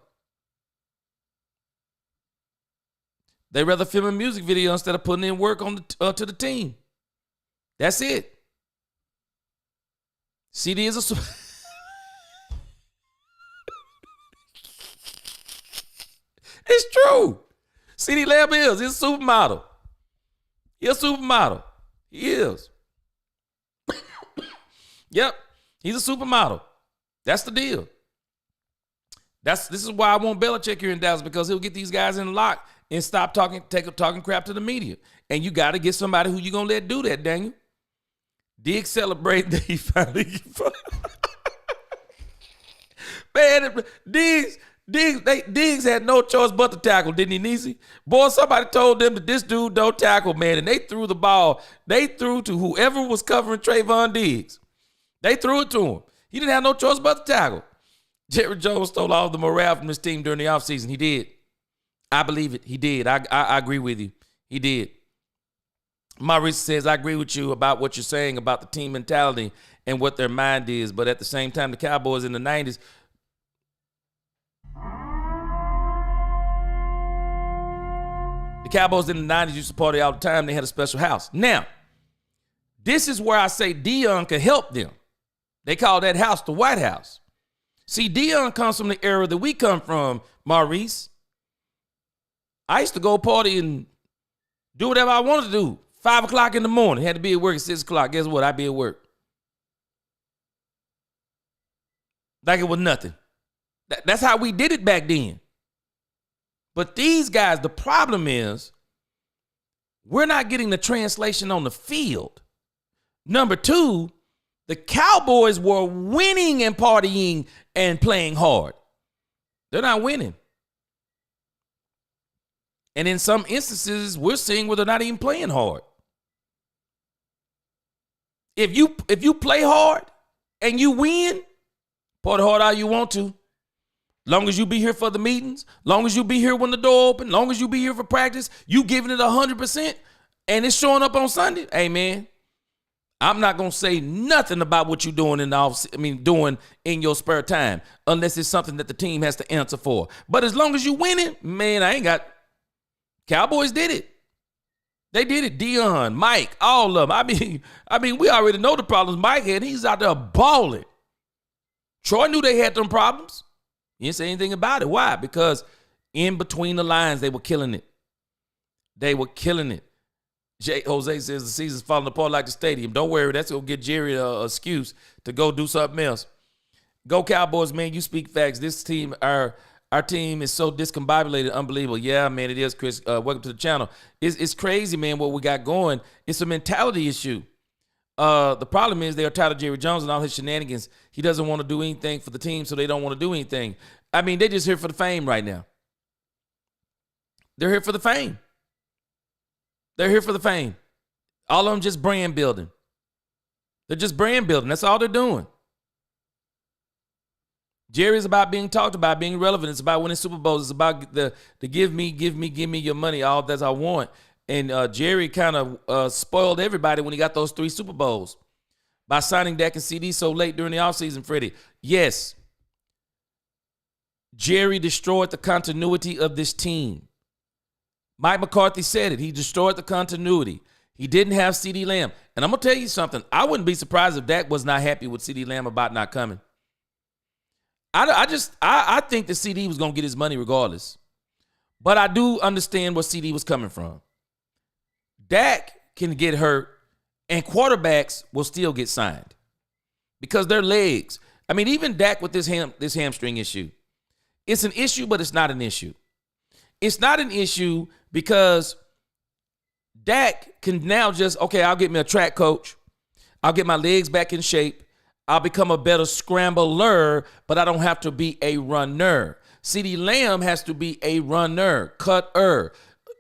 They rather film a music video instead of putting in work on to the team. That's it. CeeDee is a... It's true. CeeDee Lamb is. He's a supermodel. He's a supermodel. He is. Yep. He's a supermodel. That's the deal. This is why I want Belichick here in Dallas, because he'll get these guys in lock and stop talking crap to the media. And you got to get somebody who you're going to let do that, Daniel. Diggs celebrate that he finally... Man, Diggs had no choice but to tackle, didn't he, Niecy? Boy, somebody told them that this dude don't tackle, man, and they threw the ball. They threw to whoever was covering Trayvon Diggs. They threw it to him. He didn't have no choice but to tackle. Jerry Jones stole all the morale from his team during the offseason. He did. I believe it. He did. I agree with you. He did. Maurice says, I agree with you about what you're saying about the team mentality and what their mind is. But at the same time, the Cowboys in the 90s, used to party all the time. They had a special house. Now, this is where I say Deion can help them. They call that house the White House. See, Deion comes from the era that we come from, Maurice. I used to go party and do whatever I wanted to do. 5 o'clock in the morning. Had to be at work at 6 o'clock. Guess what? I'd be at work. Like it was nothing. That's how we did it back then. But these guys, the problem is we're not getting the translation on the field. Number two, the Cowboys were winning and partying and playing hard. They're not winning. And in some instances, we're seeing where they're not even playing hard. If you play hard and you win, party hard all you want to. Long as you be here for the meetings, long as you be here when the door open, long as you be here for practice, you giving it 100%, and it's showing up on Sunday. Hey, man, I'm not gonna say nothing about what you're doing doing in your spare time, unless it's something that the team has to answer for. But as long as you winning, man, I ain't got. Cowboys did it. They did it. Deion, Mike, all of them. I mean, we already know the problems Mike had. He's out there balling. Troy knew they had them problems. He didn't say anything about it. Why? Because in between the lines, they were killing it. They were killing it. Jose says the season's falling apart like the stadium. Don't worry, that's going to get Jerry an excuse to go do something else. Go Cowboys, man. You speak facts. This team, our team is so discombobulated, unbelievable. Yeah, man, it is, Chris. Welcome to the channel. It's crazy, man, what we got going. It's a mentality issue. The problem is they are tired of Jerry Jones and all his shenanigans. He doesn't want to do anything for the team, so they don't want to do anything. I mean, they're just here for the fame right now. They're here for the fame. They're here for the fame. All of them just brand building. They're just brand building. That's all they're doing. Jerry's about being talked about, being relevant. It's about winning Super Bowls. It's about the give me your money, all that I want. And Jerry kind of spoiled everybody when he got those 3 Super Bowls by signing Dak and CeeDee so late during the offseason, Freddie. Yes, Jerry destroyed the continuity of this team. Mike McCarthy said it. He destroyed the continuity. He didn't have CeeDee Lamb. And I'm going to tell you something. I wouldn't be surprised if Dak was not happy with CeeDee Lamb about not coming. I think that CeeDee was going to get his money regardless. But I do understand where CeeDee was coming from. Dak can get hurt, and quarterbacks will still get signed because their legs. I mean, even Dak with this hamstring issue, it's an issue, but it's not an issue. It's not an issue because Dak can now just, okay, I'll get me a track coach. I'll get my legs back in shape. I'll become a better scrambler, but I don't have to be a runner. CeeDee Lamb has to be a runner, cutter,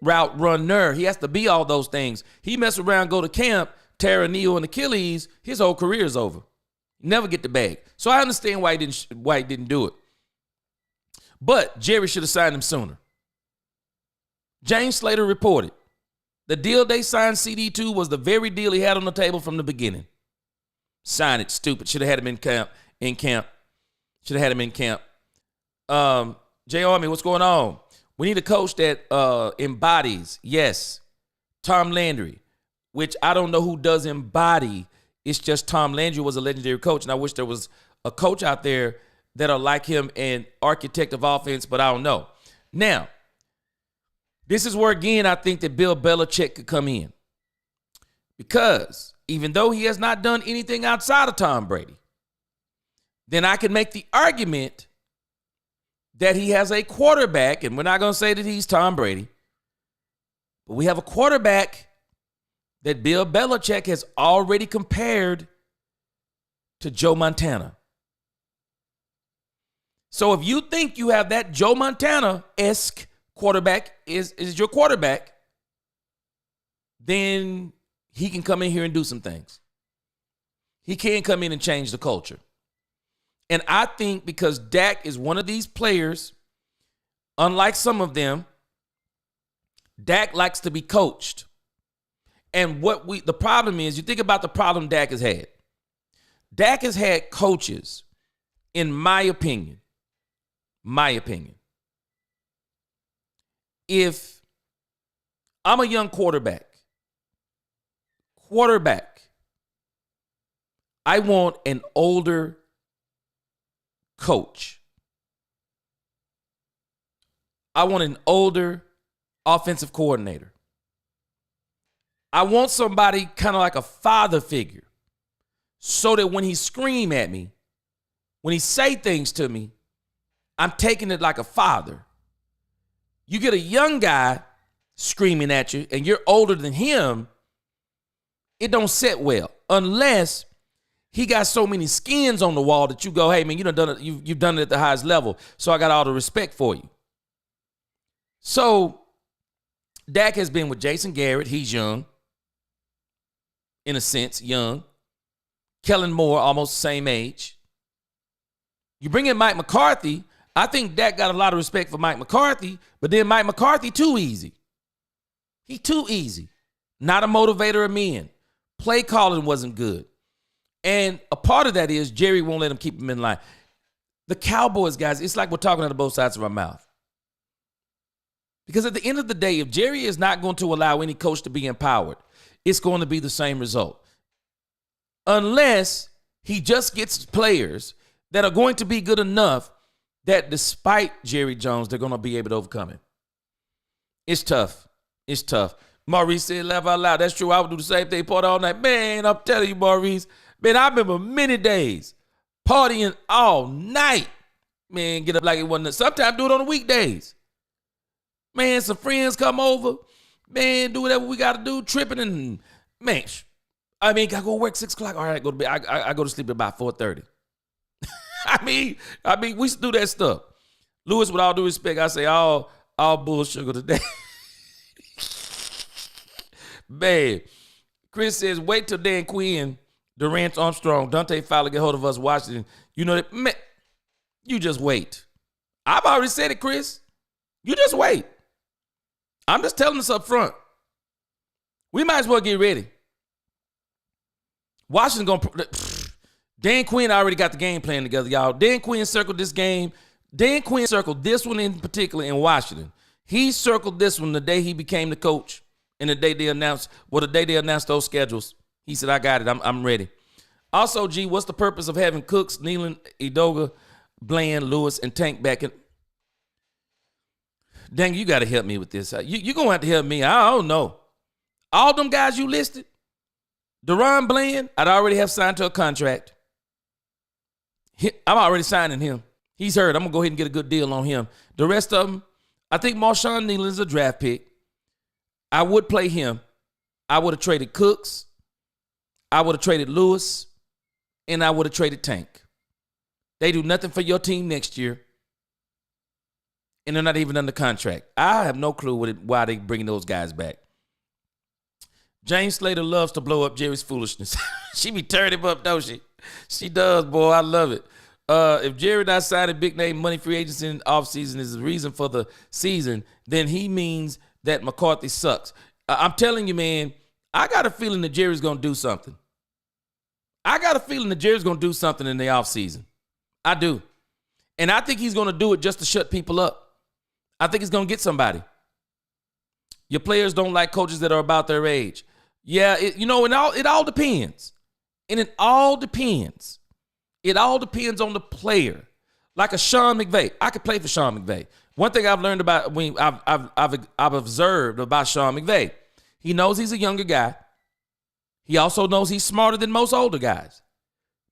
route runner. He has to be all those things. He mess around, go to camp, tear a knee and Achilles, his whole career is over. Never get the bag. So I understand why he didn't do it. But Jerry should have signed him sooner. James Slater reported the deal they signed CeeDee to was the very deal he had on the table from the beginning. Sign it, stupid. Should have had him in camp. Should have had him in camp. J. Army, what's going on? We need a coach that embodies. Yes. Tom Landry, which I don't know who does embody. It's just Tom Landry was a legendary coach, and I wish there was a coach out there that are like him and architect of offense, but I don't know. Now, this is where, again, I think that Bill Belichick could come in. Because even though he has not done anything outside of Tom Brady, then I can make the argument that he has a quarterback, and we're not going to say that he's Tom Brady, but we have a quarterback that Bill Belichick has already compared to Joe Montana. So if you think you have that Joe Montana-esque quarterback is your quarterback, then he can come in here and do some things. He can come in and change the culture. And I think because Dak is one of these players, unlike some of them, Dak likes to be coached. And the problem is, you think about the problem Dak has had. Dak has had coaches, in my opinion, if I'm a young quarterback, I want an older coach. I want an older offensive coordinator. I want somebody kind of like a father figure so that when he scream at me, when he say things to me, I'm taking it like a father. You get a young guy screaming at you and you're older than him, it don't sit well unless he got so many skins on the wall that you go, hey, man, you've done it at the highest level, so I got all the respect for you. So Dak has been with Jason Garrett. He's young, in a sense, young. Kellen Moore, almost the same age. You bring in Mike McCarthy. I think Dak got a lot of respect for Mike McCarthy, but then Mike McCarthy too easy. He too easy. Not a motivator of men. Play calling wasn't good. And a part of that is Jerry won't let him keep him in line. The Cowboys, guys, it's like we're talking out of both sides of our mouth. Because at the end of the day, if Jerry is not going to allow any coach to be empowered, it's going to be the same result. Unless he just gets players that are going to be good enough that despite Jerry Jones, they're going to be able to overcome it. It's tough. It's tough. Maurice said, laugh out loud. That's true. I would do the same thing, party all night. Man, I'm telling you, Maurice. Man, I remember many days partying all night. Man, get up like it wasn't. Sometimes do it on the weekdays. Man, some friends come over. Man, do whatever we got to do. Tripping and, man, I mean, I go work 6 o'clock. All right, go to bed. I go to sleep at about 4:30. I mean, we used to do that stuff. Lewis, with all due respect, I say all bull sugar today. Man, Chris says, wait till Dan Quinn, Durant, Armstrong, Dante Fowler get hold of us, Washington. You know that, man, you just wait. I've already said it, Chris. You just wait. I'm just telling us up front. We might as well get ready. Washington going to, Dan Quinn already got the game plan together, y'all. Dan Quinn circled this game. Dan Quinn circled this one in particular in Washington. He circled this one the day he became the coach and the day they announced those schedules. He said, I got it. I'm ready. Also, G, what's the purpose of having Cooks, Nealon, Edoga, Bland, Lewis, and Tank back in? Dang, you got to help me with this. You're going to have to help me. I don't know. All them guys you listed, Deron Bland, I'd already have signed to a contract. I'm already signing him. He's hurt. I'm going to go ahead and get a good deal on him. The rest of them, I think Marshawn Nealon is a draft pick. I would play him. I would have traded Cooks. I would have traded Lewis. And I would have traded Tank. They do nothing for your team next year. And they're not even under contract. I have no clue why they bringing those guys back. James Slater loves to blow up Jerry's foolishness. She be turning him up, don't she? She does, boy. I love it. If Jerry not signing big name money free agents in offseason is the reason for the season, then he means that McCarthy sucks. I'm telling you, man, I got a feeling that Jerry's going to do something. I got a feeling that Jerry's going to do something in the offseason. I do. And I think he's going to do it just to shut people up. I think he's going to get somebody. Your players don't like coaches that are about their age. Yeah, it all depends. And it all depends. It all depends on the player. Like a Sean McVay. I could play for Sean McVay. One thing I've learned about, I've observed about Sean McVay, he knows he's a younger guy. He also knows he's smarter than most older guys.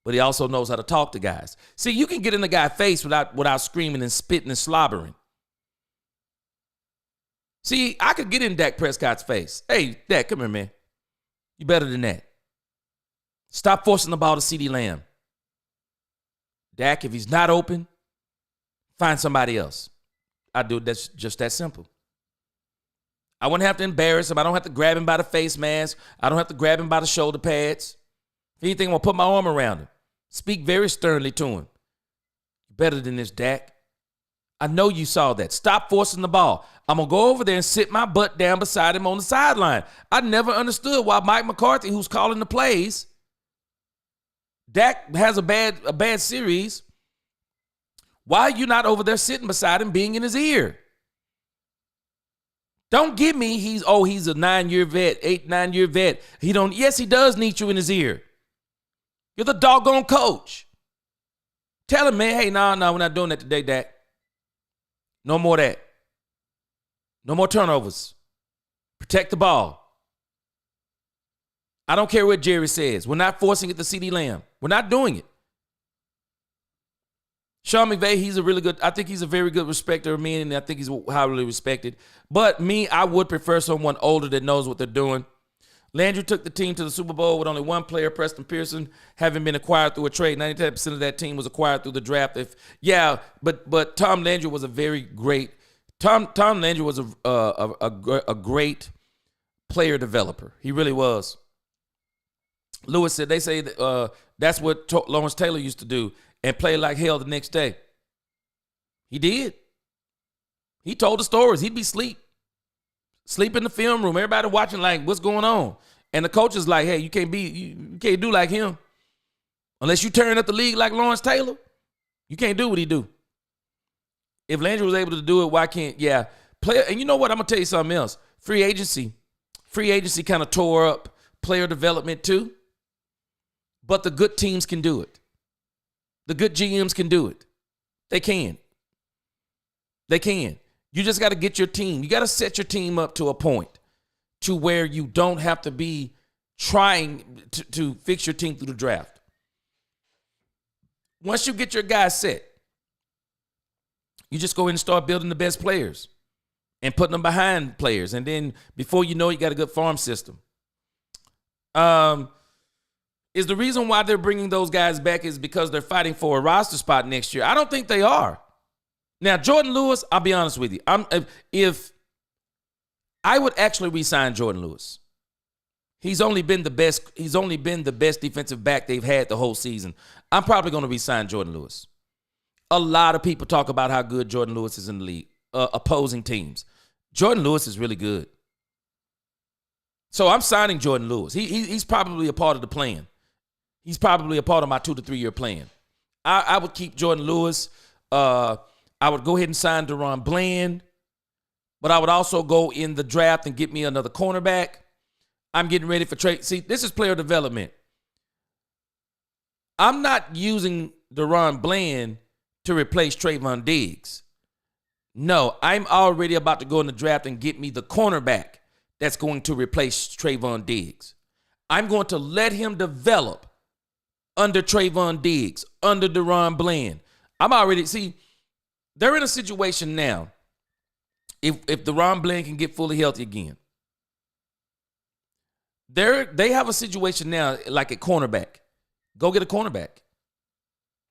But he also knows how to talk to guys. See, you can get in the guy's face without screaming and spitting and slobbering. See, I could get in Dak Prescott's face. Hey, Dak, come here, man. You better than that. Stop forcing the ball to CeeDee Lamb. Dak, if he's not open, find somebody else. I do it. That's just that simple. I wouldn't have to embarrass him. I don't have to grab him by the face mask. I don't have to grab him by the shoulder pads. If anything, I'm going to put my arm around him. Speak very sternly to him. Better than this, Dak. I know you saw that. Stop forcing the ball. I'm going to go over there and sit my butt down beside him on the sideline. I never understood why Mike McCarthy, who's calling the plays, Dak has a bad series. Why are you not over there sitting beside him, being in his ear? Don't give me he's a 9-year vet, 8-9-year vet. Yes, he does need you in his ear. You're the doggone coach. Tell him, man, hey, no, we're not doing that today, Dak. No more of that. No more turnovers. Protect the ball. I don't care what Jerry says. We're not forcing it to CeeDee Lamb. We're not doing it. Sean McVay, I think he's a very good respecter of men, and I think he's highly respected. But me, I would prefer someone older that knows what they're doing. Landry took the team to the Super Bowl with only one player, Preston Pearson, having been acquired through a trade. 99% of that team was acquired through the draft. But Tom Landry was a very great. Tom Landry was a great player developer. He really was. Lewis said they say that's what Lawrence Taylor used to do and play like hell the next day. He did. He told the stories. He'd be sleep in the film room. Everybody watching like, what's going on? And the coach is like, hey, you can't do like him. Unless you turn up the league like Lawrence Taylor, you can't do what he do. If Landry was able to do it, why can't, player? And you know what? I'm going to tell you something else. Free agency kind of tore up player development too. But the good teams can do it. The good GMs can do it. They can. You just got to get your team. You got to set your team up to a point. to where you don't have to be trying to fix your team through the draft. Once you get your guys set, you just go in and start building the best players and putting them behind players. And then before you know it, you got a good farm system. Is the reason why they're bringing those guys back is because they're fighting for a roster spot next year? I don't think they are. Now, Jordan Lewis, I'll be honest with you. If I would actually re-sign Jordan Lewis. He's only been the best defensive back they've had the whole season. I'm probably going to re-sign Jordan Lewis. A lot of people talk about how good Jordan Lewis is in the league, opposing teams. Jordan Lewis is really good. So I'm signing Jordan Lewis. He's probably a part of the plan. He's probably a part of my 2 to 3 year plan. I would keep Jordan Lewis. I would go ahead and sign DeRon Bland. But I would also go in the draft and get me another cornerback. I'm getting ready for trade. See, this is player development. I'm not using DeRon Bland to replace Trayvon Diggs. No, I'm already about to go in the draft and get me the cornerback that's going to replace Trayvon Diggs. I'm going to let him develop under Trayvon Diggs, under DeRon Bland. They're in a situation now. If DeRon Bland can get fully healthy again, they have a situation now like a cornerback. Go get a cornerback.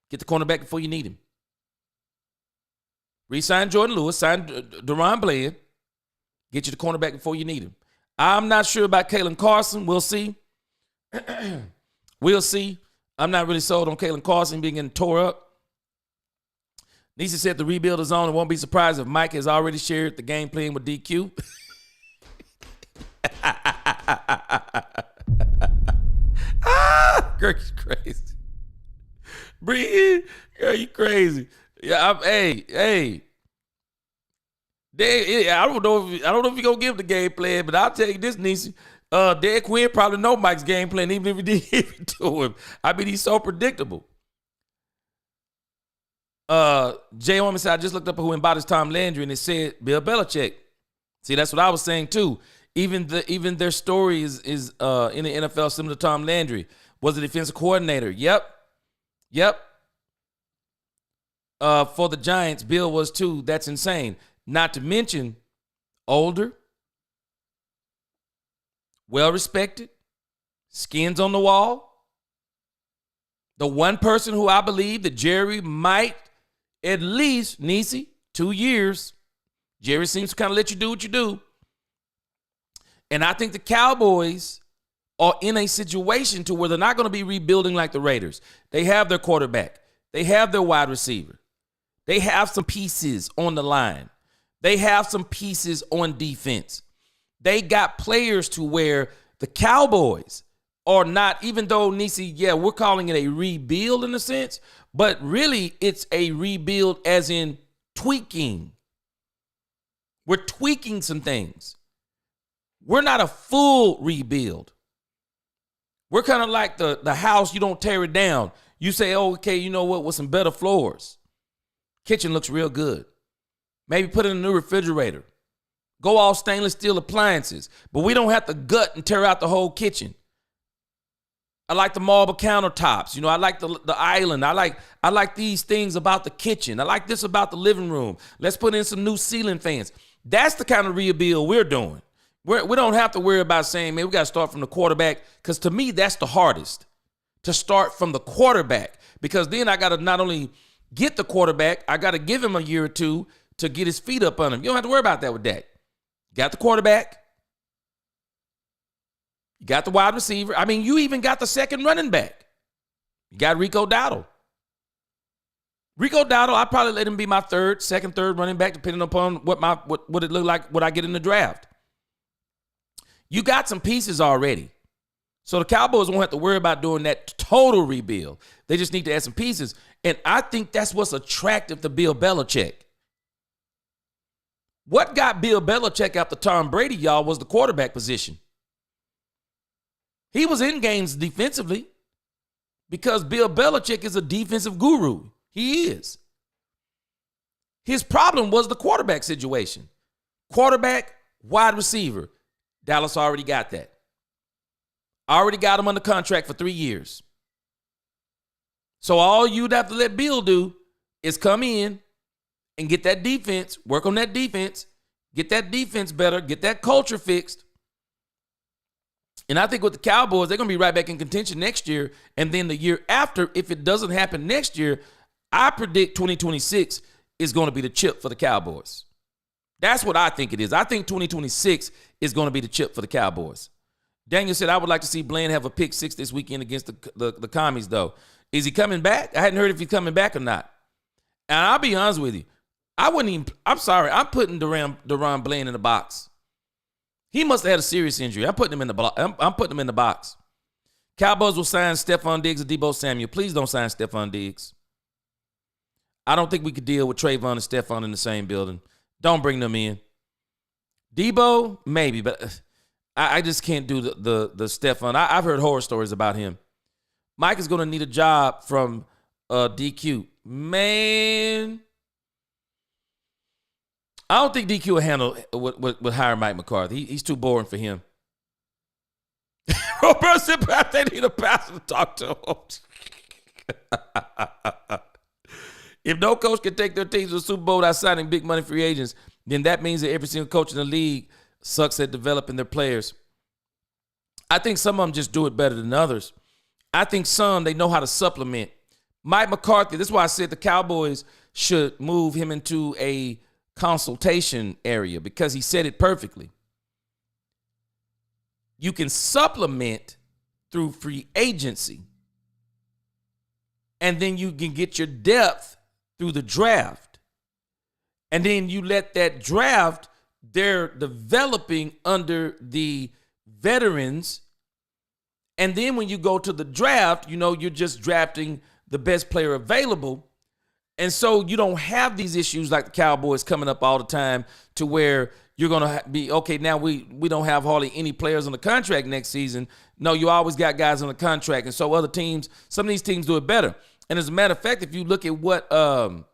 Get the cornerback before you need him. Re-sign Jordan Lewis, sign DeRon Bland. Get you the cornerback before you need him. I'm not sure about Kalen Carson. We'll see. We'll see. I'm not really sold on Kalen Carson being getting tore up. Nisi said the rebuild is on and won't be surprised if Micah has already shared the game plan with DQ. Girl, you crazy. Breathe. Girl, you crazy. Yeah, hey. I don't know if you're gonna give the game plan, but I'll tell you this, Nisi. Dad Quinn probably know Mike's game plan, even if he didn't give it to him. I mean, he's so predictable. Jay Woman said, I just looked up who embodies Tom Landry, and it said Bill Belichick. See, that's what I was saying too. Even their story is in the NFL similar to Tom Landry. Was a defensive coordinator. Yep. For the Giants, Bill was too. That's insane. Not to mention, older, well-respected, skins on the wall. The one person who I believe that Jerry might at least, Nisi, 2 years. Jerry seems to kind of let you do what you do. And I think the Cowboys are in a situation to where they're not going to be rebuilding like the Raiders. They have their quarterback. They have their wide receiver. They have some pieces on the line. They have some pieces on defense. They got players to where the Cowboys are not, even though, Nisi, yeah, we're calling it a rebuild in a sense, but really it's a rebuild as in tweaking. We're tweaking some things. We're not a full rebuild. We're kind of like the house, you don't tear it down. You say, oh, okay, you know what, with some better floors. Kitchen looks real good. Maybe put in a new refrigerator. Go all stainless steel appliances. But we don't have to gut and tear out the whole kitchen. I like the marble countertops. You know, I like the island. I like these things about the kitchen. I like this about the living room. Let's put in some new ceiling fans. That's the kind of rebuild we're doing. We don't have to worry about saying, man, we got to start from the quarterback, because to me, that's the hardest, to start from the quarterback, because then I got to not only get the quarterback, I got to give him a year or two to get his feet up on him. You don't have to worry about that with Dak. Got the quarterback. You got the wide receiver. I mean, you even got the second running back. You got Rico Dowdle. Rico Dowdle, I'd probably let him be my second, third running back, depending upon what it looked like, what I get in the draft. You got some pieces already. So the Cowboys won't have to worry about doing that total rebuild. They just need to add some pieces. And I think that's what's attractive to Bill Belichick. What got Bill Belichick after Tom Brady, y'all, was the quarterback position. He was in games defensively because Bill Belichick is a defensive guru. He is. His problem was the quarterback situation. Quarterback, wide receiver. Dallas already got that. Already got him under contract for 3 years. So all you'd have to let Bill do is come in and get that defense, work on that defense, get that defense better, get that culture fixed. And I think with the Cowboys, they're going to be right back in contention next year. And then the year after, if it doesn't happen next year, I predict 2026 is going to be the chip for the Cowboys. That's what I think it is. I think 2026 is going to be the chip for the Cowboys. Daniel said, I would like to see Bland have a pick 6 this weekend against the Commies, though. Is he coming back? I hadn't heard if he's coming back or not. And I'll be honest with you. I'm sorry. I'm putting Deron Bland in the box. He must have had a serious injury. I'm putting him in the box. Cowboys will sign Stephon Diggs and Deebo Samuel. Please don't sign Stephon Diggs. I don't think we could deal with Trayvon and Stephon in the same building. Don't bring them in. Deebo, maybe, but I just can't do the Stephon. I've heard horror stories about him. Mike is going to need a job from DQ. Man, I don't think DQ will handle would hire Mike McCarthy. He's too boring for him. Roberto said they need a pastor to talk to him. If no coach can take their teams to the Super Bowl without signing big money free agents, then that means that every single coach in the league sucks at developing their players. I think some of them just do it better than others. I think some, they know how to supplement. Mike McCarthy, this is why I said the Cowboys should move him into a consultation area, because he said it perfectly. You can supplement through free agency, and then you can get your depth through the draft. And then you let that draft, they're developing under the veterans. And then when you go to the draft, you're just drafting the best player available. And so you don't have these issues like the Cowboys coming up all the time to where you're going to be, okay, now we don't have hardly any players on the contract next season. No, you always got guys on the contract. And so other teams, some of these teams do it better. And as a matter of fact, if you look at what the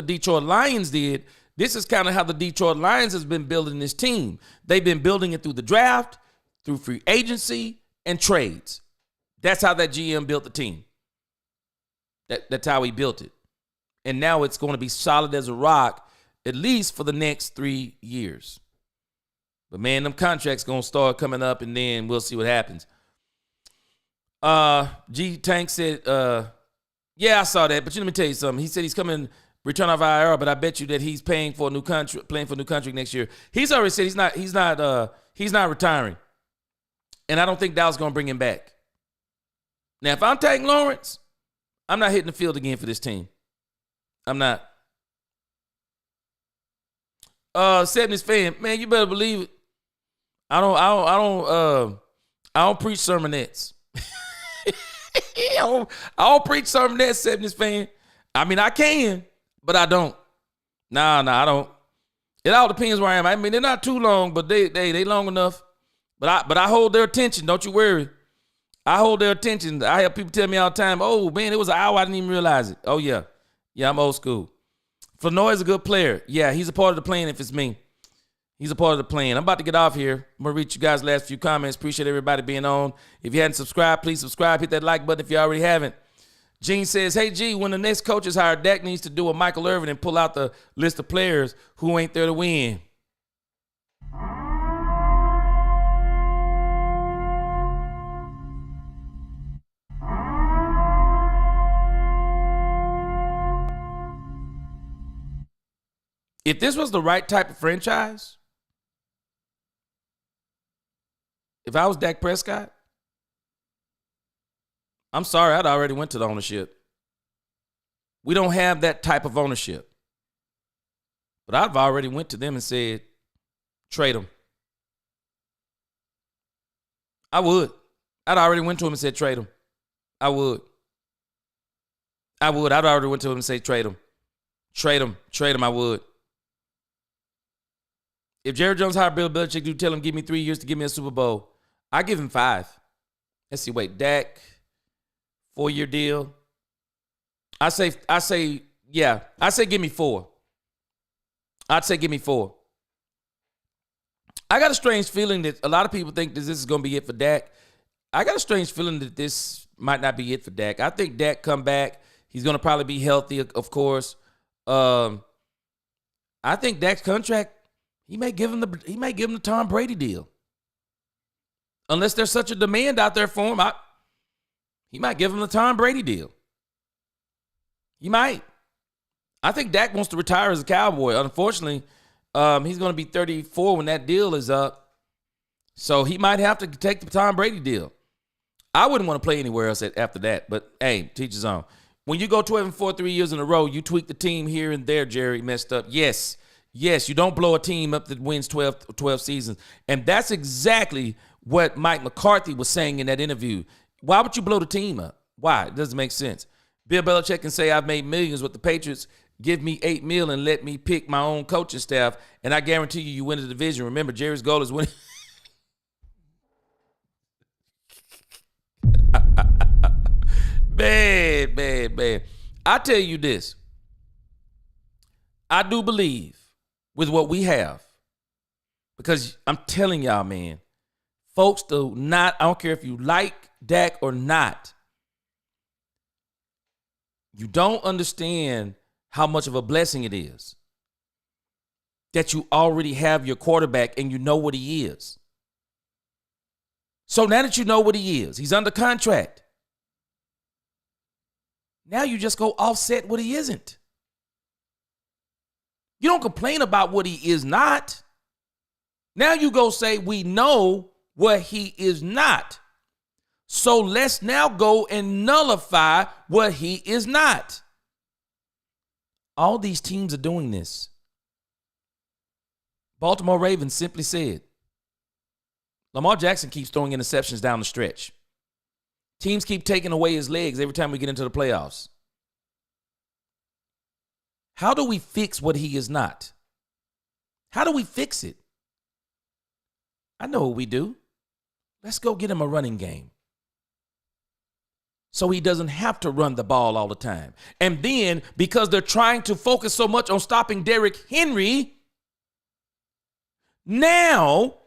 Detroit Lions did, this is kind of how the Detroit Lions has been building this team. They've been building it through the draft, through free agency, and trades. That's how that GM built the team. That's how he built it. And now it's going to be solid as a rock, at least for the next 3 years. But, man, them contracts going to start coming up, and then we'll see what happens. G Tank said, yeah, I saw that, but let me tell you something. He said he's coming return off IR, but I bet you that he's playing for a new contract next year. He's already said he's not retiring. And I don't think Dallas going to bring him back. Now, if I'm taking Lawrence, I'm not hitting the field again for this team. I'm not. 70s fan, man, you better believe it. I don't preach sermonettes. I don't preach sermonettes, 70s fan. I mean, I can, but I don't. Nah, I don't. It all depends where I am. I mean, they're not too long, but they long enough. But I hold their attention. Don't you worry. I hold their attention. I have people tell me all the time, oh, man, it was an hour. I didn't even realize it. Oh, yeah. Yeah, I'm old school. Flournoy is a good player. Yeah, he's a part of the plan if it's me. He's a part of the plan. I'm about to get off here. I'm going to read you guys' last few comments. Appreciate everybody being on. If you hadn't subscribed, please subscribe. Hit that like button if you already haven't. Gene says, hey, G, when the next coach is hired, Dak needs to do a Michael Irvin and pull out the list of players who ain't there to win. If this was the right type of franchise, if I was Dak Prescott, I'm sorry, I'd already went to the ownership. We don't have that type of ownership. But I've already went to them and said, trade them. I would. I'd already went to him and said, trade them. I would. I'd already went to him and said, trade them. Trade them, I would. If Jerry Jones hired Bill Belichick, do tell him, give me 3 years to give me a Super Bowl. I give him 5. Let's see, wait, Dak, 4-year deal. I say, give me 4. I'd say give me 4. I got a strange feeling that a lot of people think that this is going to be it for Dak. I got a strange feeling that this might not be it for Dak. I think Dak come back. He's going to probably be healthy, of course. I think Dak's contract, he may give him the Tom Brady deal. Unless there's such a demand out there for him, he might give him the Tom Brady deal. He might. I think Dak wants to retire as a Cowboy. Unfortunately, he's going to be 34 when that deal is up. So he might have to take the Tom Brady deal. I wouldn't want to play anywhere else after that. But, hey, teach his own. When you go 12-4 3 years in a row, you tweak the team here and there, Jerry, messed up. Yes, you don't blow a team up that wins 12 seasons. And that's exactly what Mike McCarthy was saying in that interview. Why would you blow the team up? Why? It doesn't make sense. Bill Belichick can say, I've made millions with the Patriots. Give me $8 million and let me pick my own coaching staff, and I guarantee you win the division. Remember, Jerry's goal is winning. Man. I tell you this. I do believe with what we have, because I'm telling y'all, man, folks do not, I don't care if you like Dak or not, you don't understand how much of a blessing it is that you already have your quarterback and you know what he is. So now that you know what he is, he's under contract. Now you just go offset what he isn't. You don't complain about what he is not. Now you go say, we know what he is not. So let's now go and nullify what he is not. All these teams are doing this. Baltimore Ravens simply said, Lamar Jackson keeps throwing interceptions down the stretch. Teams keep taking away his legs every time we get into the playoffs. How do we fix what he is not? How do we fix it? I know what we do. Let's go get him a running game, so he doesn't have to run the ball all the time. And then, because they're trying to focus so much on stopping Derrick Henry, now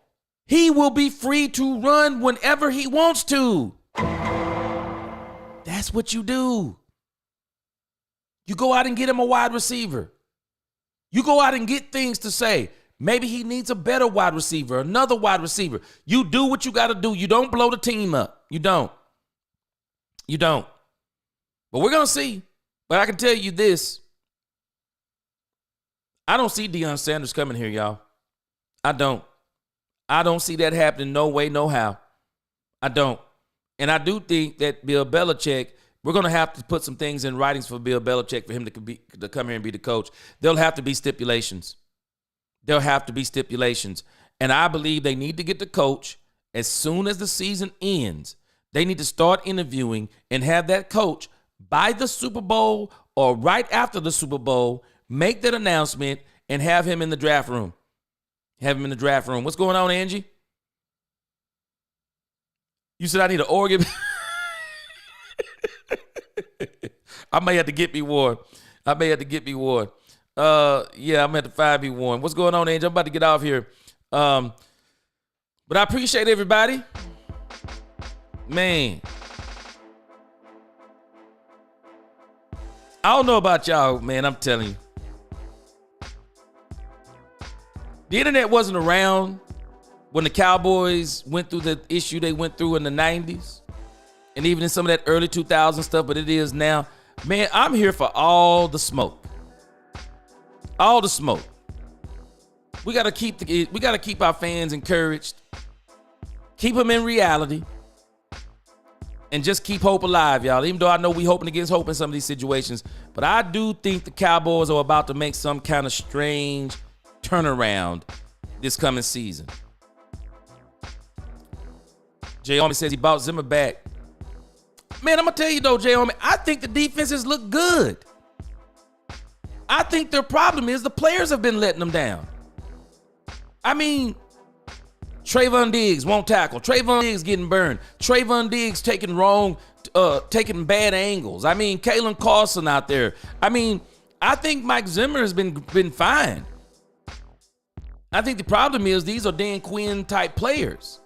he will be free to run whenever he wants to. That's what you do. You go out and get him a wide receiver. You go out and get things to say. Maybe he needs a better wide receiver, another wide receiver. You do what you got to do. You don't blow the team up. You don't. But we're going to see. But I can tell you this. I don't see Deion Sanders coming here, y'all. I don't see that happening no way, no how. I don't. And I do think that Bill Belichick, we're going to have to put some things in writings for Bill Belichick for him to come here and be the coach. There'll have to be stipulations. And I believe they need to get the coach as soon as the season ends. They need to start interviewing and have that coach by the Super Bowl or right after the Super Bowl make that announcement and have him in the draft room. What's going on, Angie? You said I need an organ. I may have to get me one. Yeah, I'm at the 5B1. What's going on, Angie? I'm about to get off here. But I appreciate everybody. Man. I don't know about y'all, man. I'm telling you. The internet wasn't around when the Cowboys went through the issue they went through in the 90s. And even in some of that early 2000 stuff, but it is now. Man, I'm here for all the smoke. All the smoke. We gotta keep our fans encouraged. Keep them in reality. And just keep hope alive, y'all. Even though I know we hoping against hope in some of these situations. But I do think the Cowboys are about to make some kind of strange turnaround this coming season. Jay Army says he bought Zimmer back. Man, I'm going to tell you though, Jay Army, I think the defenses look good. I think their problem is the players have been letting them down. I mean, Trayvon Diggs won't tackle. Trayvon Diggs getting burned. Trayvon Diggs taking bad angles. I mean, Kalen Carson out there. I mean, I think Mike Zimmer has been fine. I think the problem is these are Dan Quinn type players.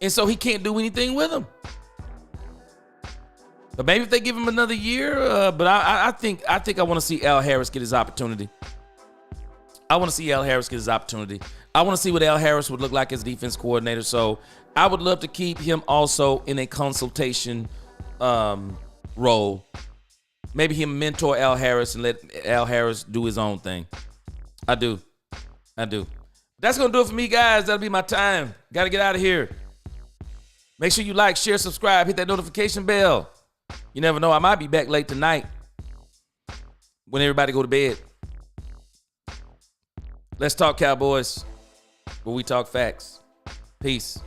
And so he can't do anything with them. But maybe if they give him another year, but I think I want to see Al Harris get his opportunity. I want to see Al Harris get his opportunity. I want to see what Al Harris would look like as defense coordinator. So I would love to keep him also in a consultation role. Maybe him mentor Al Harris and let Al Harris do his own thing. I do. That's going to do it for me, guys. That'll be my time. Got to get out of here. Make sure you like, share, subscribe, hit that notification bell. You never know. I might be back late tonight when everybody go to bed. Let's talk Cowboys, where we talk facts. Peace.